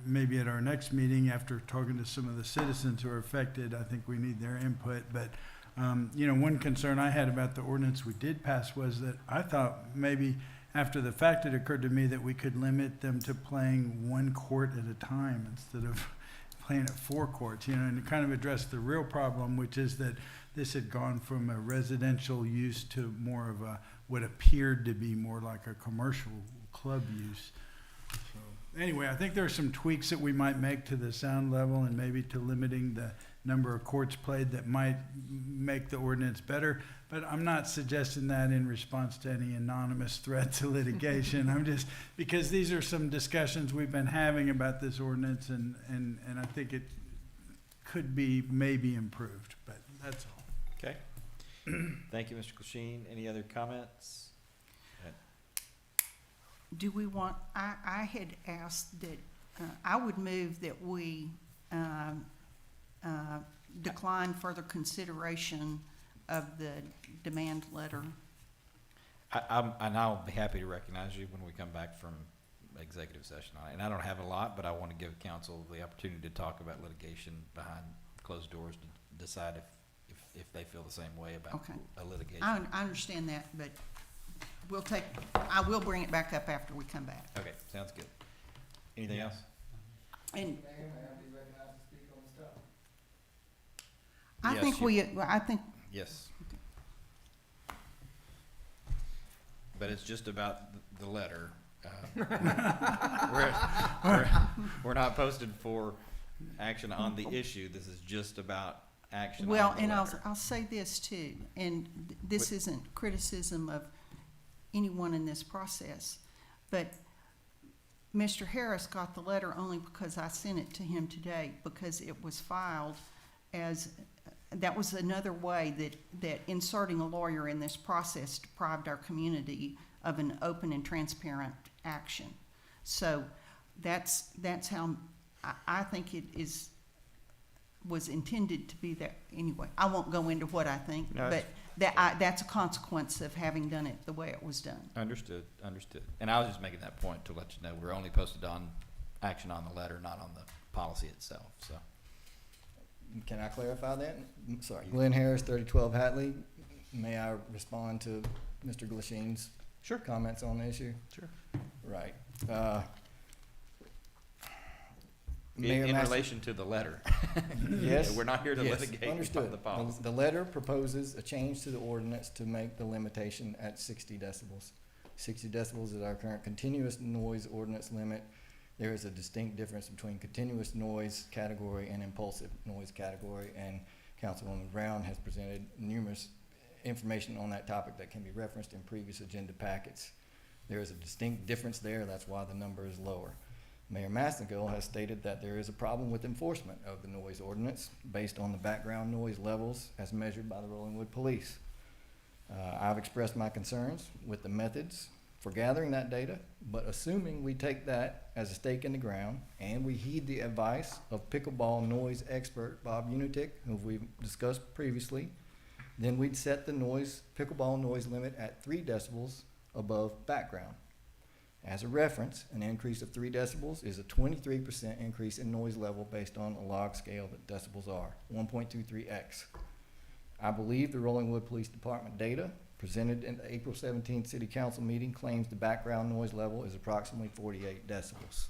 maybe at our next meeting after talking to some of the citizens who are affected. I think we need their input. But, one concern I had about the ordinance we did pass was that I thought maybe after the fact it occurred to me that we could limit them to playing one court at a time instead of playing at 4 courts, and to kind of address the real problem, which is that this had gone from a residential use to more of what appeared to be more like a commercial club use. So anyway, I think there are some tweaks that we might make to the sound level and maybe to limiting number of courts played that might make the ordinance better. But I'm not suggesting that in response to any anonymous threat to litigation. I'm just, because these are some discussions we've been having about this ordinance, and I think it could be maybe improved, but that's all. Okay. Thank you, Mr. Glasheen. Any other comments? Do we want, I had asked that, I would move that we decline further consideration of the demand letter. And I'll be happy to recognize you when we come back from executive session on it. And I don't have a lot, but I want to give council the opportunity to talk about litigation behind closed doors to decide if they feel the same way about Okay. a litigation. I understand that, but I will bring it back up after we come back. Okay, sounds good. Anything else? And Yes, I think, Yes. But it's just about the letter. We're not posted for action on the issue. This is just about action well, on the and letter. I'll say this too, and this isn't criticism of anyone in this process, but Mr. Harris got the letter only because I sent it to him today, because it was filed as, that was another way that inserting a lawyer in this process deprived our community of an open and transparent action. So that's how I think it was intended to be there. Anyway, I won't go into what I think, No, but that's a consequence of having done it the way it was done. Understood. And I was just making that point to let you know we're only posted on action on the letter, not on the policy itself, so. Can I clarify that? Sorry, Glenn Harris, 3012 Hatley. May I respond to Mr. Glasheen's comments on the issue? Sure. Right. In relation to the letter. Yes. We're not here to yes, litigate understood. on the policy. The letter proposes a change to the ordinance to make the limitation at 60 decibels. 60 decibels is our current continuous noise ordinance limit. There is a distinct difference between continuous noise category and impulsive noise category, and Councilwoman Brown has presented numerous information on that topic that can be referenced in previous agenda packets. There is a distinct difference there. That's why the number is lower. Mayor Massengill has stated that there is a problem with enforcement of the noise ordinance based on the background noise levels as measured by the Rollingwood Police. I've expressed my concerns with the methods for gathering that data, but assuming we take that as a stake in the ground and we heed the advice of pickleball noise expert Bob Unitic, who we've discussed previously, then we'd set the pickleball noise limit at 3 decibels above background. As a reference, an increase of 3 decibels is a 23% increase in noise level based on a log scale that decibels are, 1.23x. I believe the Rollingwood Police Department data presented in the April 17th City Council meeting claims the background noise level is approximately 48 decibels.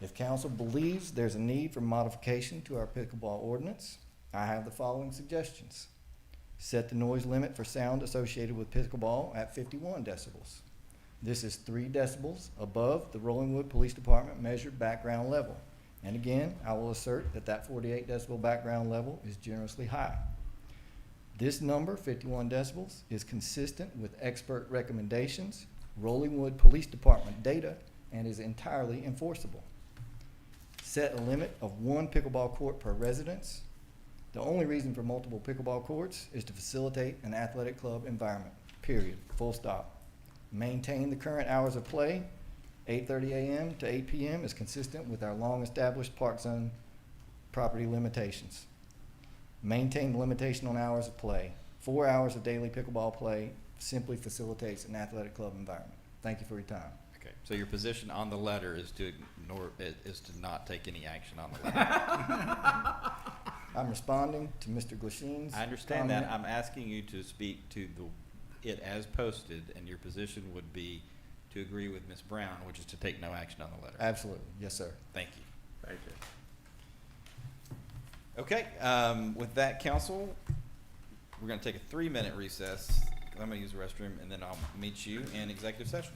If council believes there's a need for modification to our pickleball ordinance, I have the following suggestions. Set the noise limit for sound associated with pickleball at 51 decibels. This is 3 decibels above the Rollingwood Police Department measured background level. And again, I will assert that that 48 decibel background level is generously high. This number, 51 decibels, is consistent with expert recommendations, Rollingwood Police Department data, and is entirely enforceable. Set a limit of 1 pickleball court per residence. The only reason for multiple pickleball courts is to facilitate an athletic club environment, period, full stop. Maintain the current hours of play. 8:30 a.m. to 8 p.m. is consistent with our long-established park zone property limitations. Maintain the limitation on hours of play. 4 hours of daily pickleball play simply facilitates an athletic club environment. Thank you for your time. Okay, so your position on the letter is to ignore, is to not take any action on the letter. I'm responding to Mr. Glasheen's I understand that. comment. I'm asking you to speak to it as posted, and your position would be to agree with Ms. Brown, which is to take no action on the letter. Absolutely. Yes, sir. Thank you. Thank you. Okay, with that, council, we're gonna take a 3-minute recess. I'm gonna use the restroom, and then I'll meet you in executive session.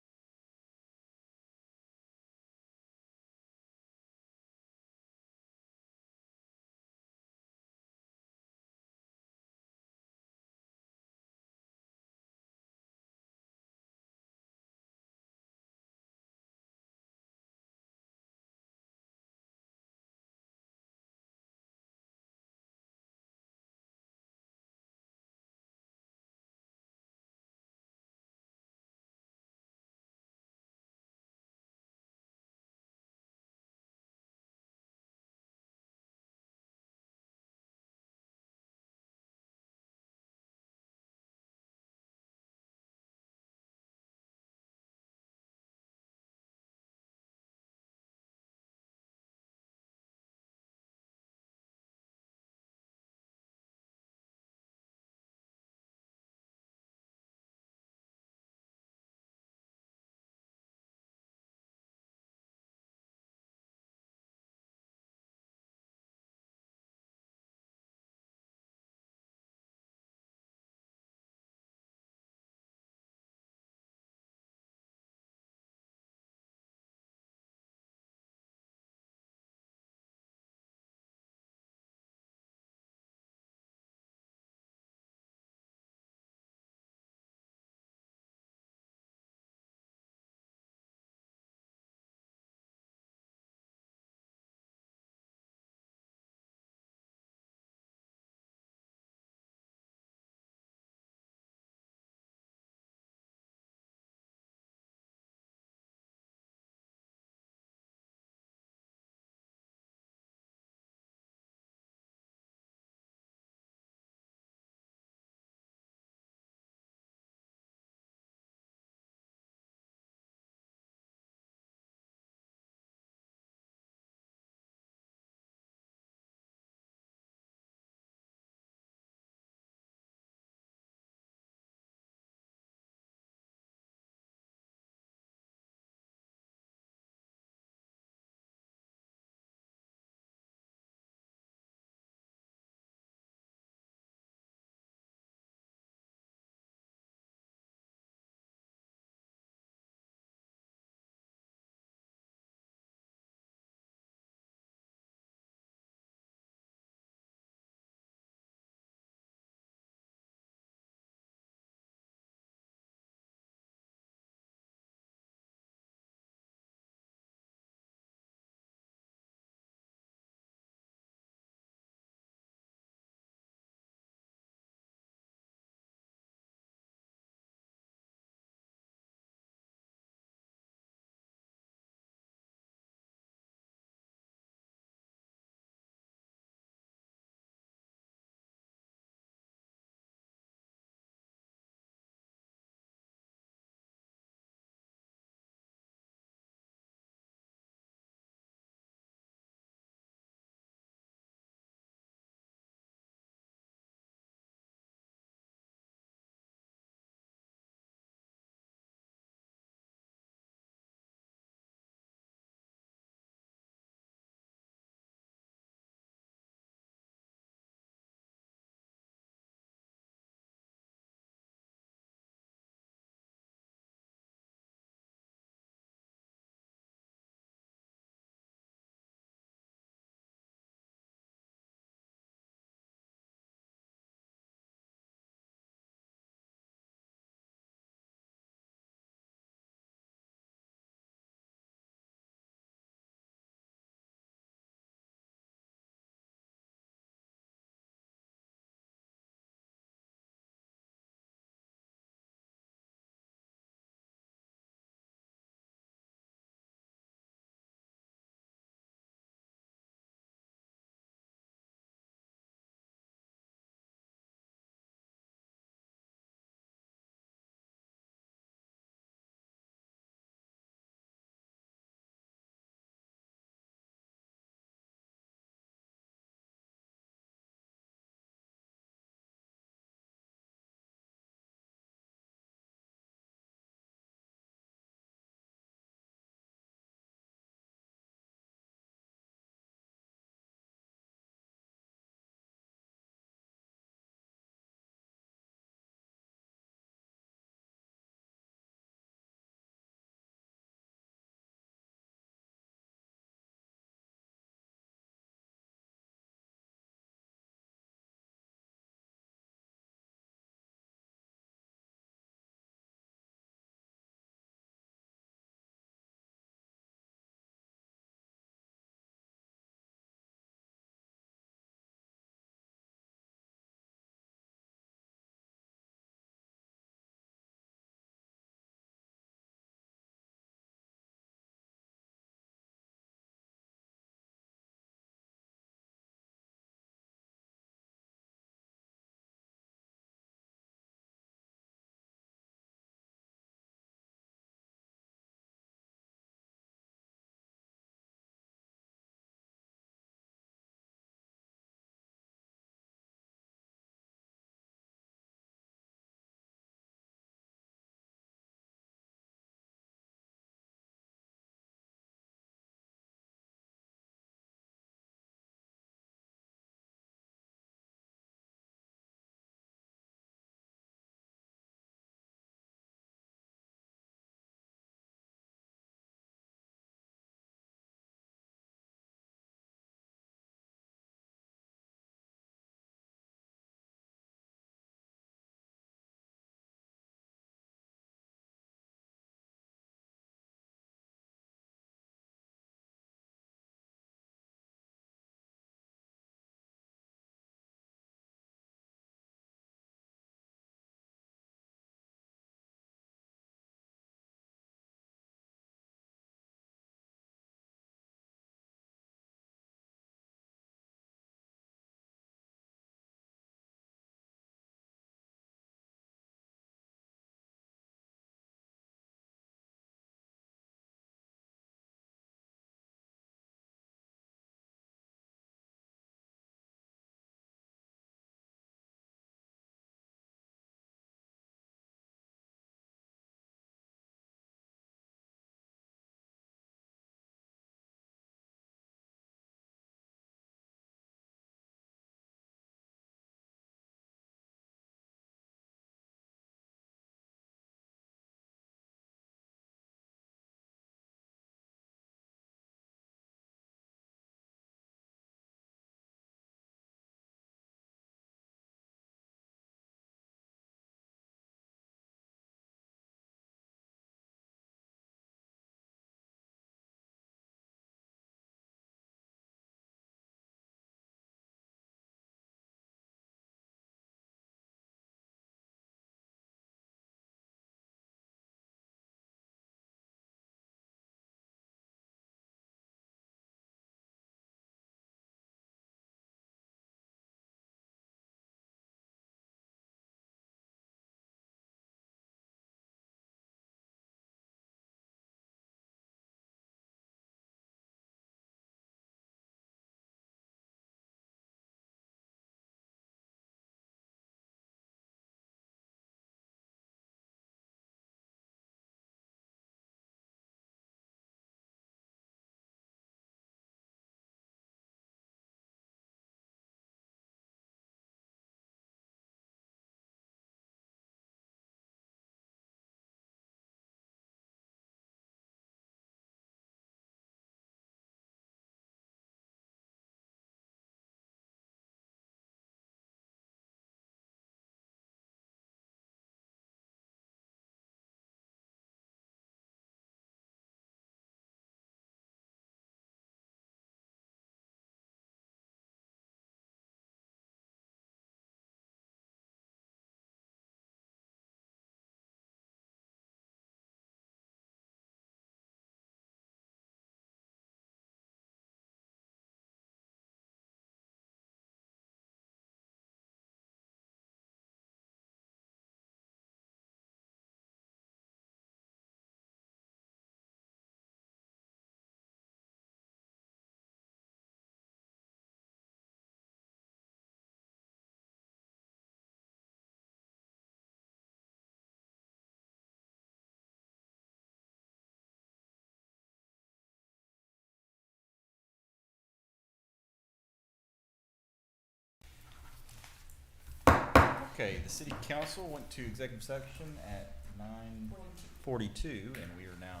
Okay, the city council went to executive session at 9:42, and we are now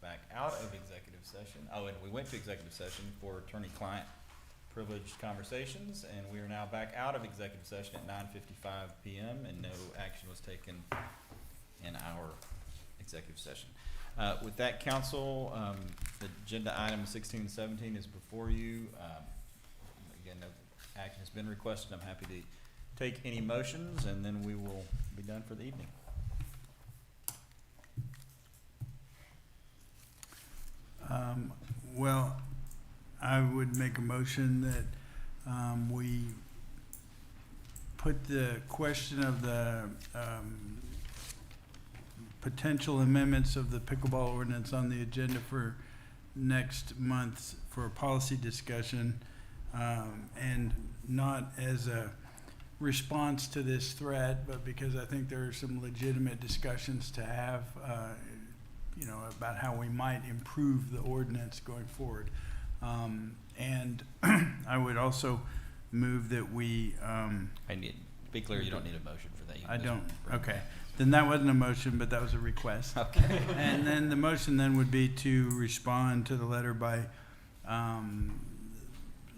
back out of executive session. Oh, and we went to executive session for attorney-client privileged conversations, and we are now back out of executive session at 9:55 PM, and no action was taken in our executive session. With that, council, agenda item 16 and 17 is before you. Again, no action has been requested. I'm happy to take any motions, and then we will be done for the evening. Well, I would make a motion that we put the question of the potential amendments of the pickleball ordinance on the agenda for next month for a policy discussion, and not as a response to this threat, but because I think there are some legitimate discussions to have, about how we might improve the ordinance going forward. And I would also move that we, Be clear, you don't need a motion for that. You I can don't, just- okay. Then that wasn't a motion, but that was a request. Okay. And then the motion then would be to respond to the letter by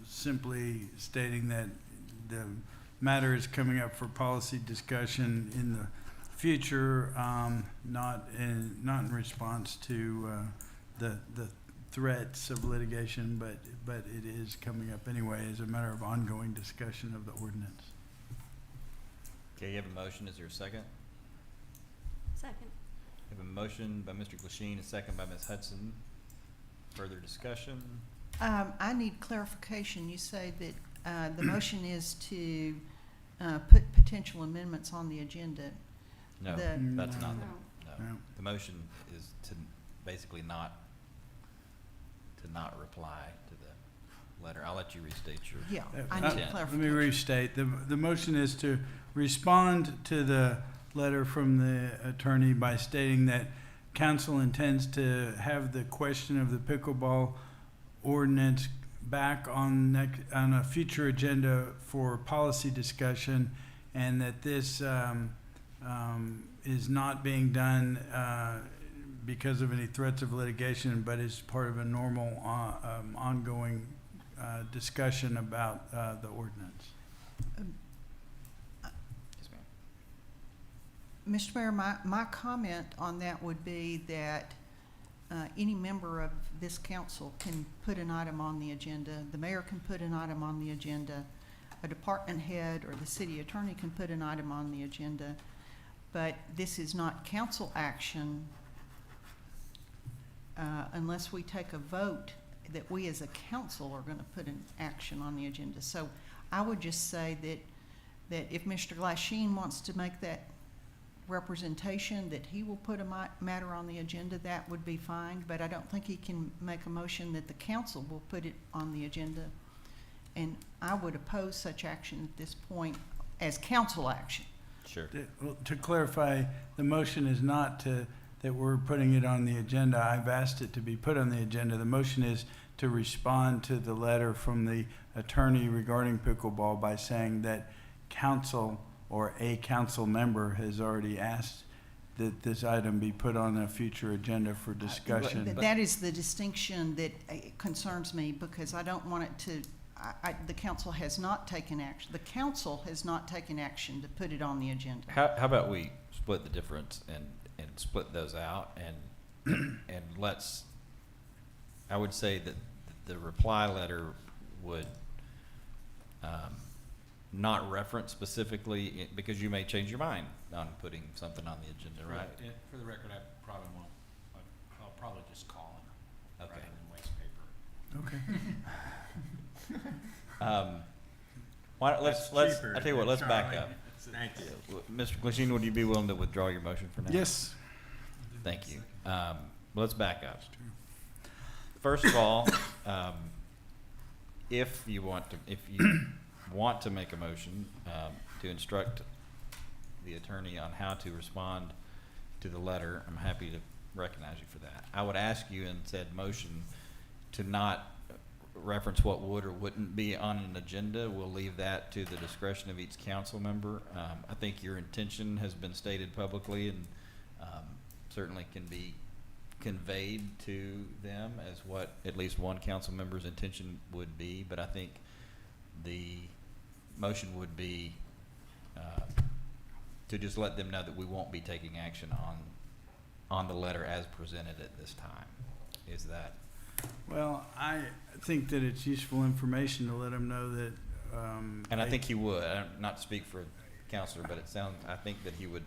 simply stating that the matter is coming up for policy discussion in the future, not in response to the threats of litigation, but it is coming up anyway as a matter of ongoing discussion of the ordinance. Okay, you have a motion. Is there a second? Second. We have a motion by Mr. Glasheen, a second by Ms. Hudson. Further discussion? I need clarification. You say that the motion is to put potential amendments on the agenda. No, The- that's not, no. No. The motion is to basically not reply to the letter. I'll let you restate your. Yeah, I Uh, need intent. Let me clarification. restate. The motion is to respond to the letter from the attorney by stating that council intends to have the question of the pickleball ordinance back on a future agenda for policy discussion, and that this is not being done because of any threats of litigation, but is part of a normal ongoing discussion about the ordinance. Yes, ma'am. Mr. Mayor, my comment on that would be that any member of this council can put an item on the agenda. The mayor can put an item on the agenda. A department head or the city attorney can put an item on the agenda. But this is not council action unless we take a vote that we as a council are going to put an action on the agenda. So I would just say that if Mr. Glasheen wants to make that representation that he will put a matter on the agenda, that would be fine, but I don't think he can make a motion that the council will put it on the agenda. And I would oppose such action at this point as council action. Sure. To clarify, the motion is not that we're putting it on the agenda. I've asked it to be put on the agenda. The motion is to respond to the letter from the attorney regarding pickleball by saying that council or a council member has already asked that this item be put on a future agenda for discussion. That is the distinction that concerns me, because I don't want it to, the council has not taken action. The council has not taken action to put it on the agenda. How about we split the difference and split those out and let's, I would say that the reply letter would not reference specifically, because you may change your mind on putting something on the agenda, right? For the record, I probably won't. I'll probably just call him Okay. rather than waste paper. Okay. Why don't, let's, I tell you what, let's back up. Thank you. Mr. Glasheen, would you be willing to withdraw your motion for now? Yes. Thank you. Let's back up. First of all, if you want to make a motion to instruct the attorney on how to respond to the letter, I'm happy to recognize you for that. I would ask you in said motion to not reference what would or wouldn't be on an agenda. We'll leave that to the discretion of each council member. I think your intention has been stated publicly and certainly can be conveyed to them as what at least one council member's intention would be, but I think the motion would be to just let them know that we won't be taking action on the letter as presented at this time. Is that? Well, I think that it's useful information to let them know that, And I think he would, not to speak for counselor, but I think that he would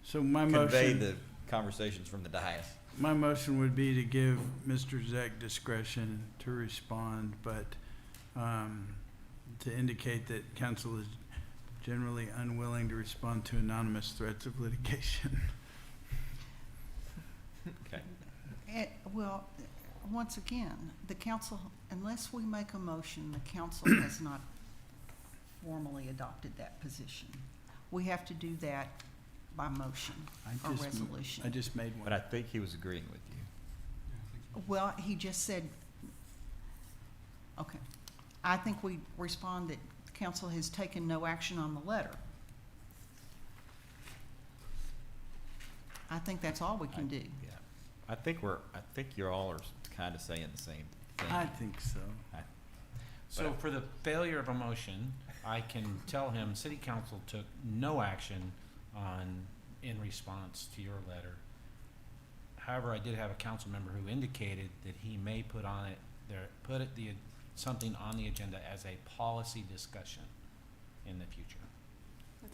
so my convey motion, the conversations from the dais. my motion would be to give Mr. Zek discretion to respond, but, to indicate that council is generally unwilling to respond to anonymous threats of litigation. Okay. Well, once again, the council, unless we make a motion, the council has not formally adopted that position. We have to do that by motion or resolution. I just made But one. I think he was agreeing with you. Well, he just said, okay. I think we respond that council has taken no action on the letter. I think that's all we can do. Yeah. I think you all are kind of saying the same thing. I think so. So for the failure of a motion, I can tell him city council took no action in response to your letter. However, I did have a council member who indicated that he may put something on the agenda as a policy discussion in the future.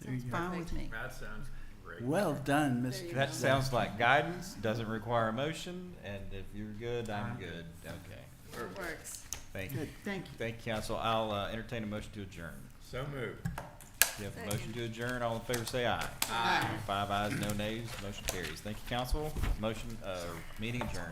There you go. Fine with me. That sounds great. Well done, Mr. That sounds like guidance, doesn't require a motion, and if you're good, I'm good. Okay. It works. Thank you. Good, thank you. Thank you, council. I'll entertain a motion to adjourn. So moved. You have a motion to adjourn. All in favor say aye. Aye. 5 ayes, no nays. Motion carries. Thank you, council. Meeting adjourned.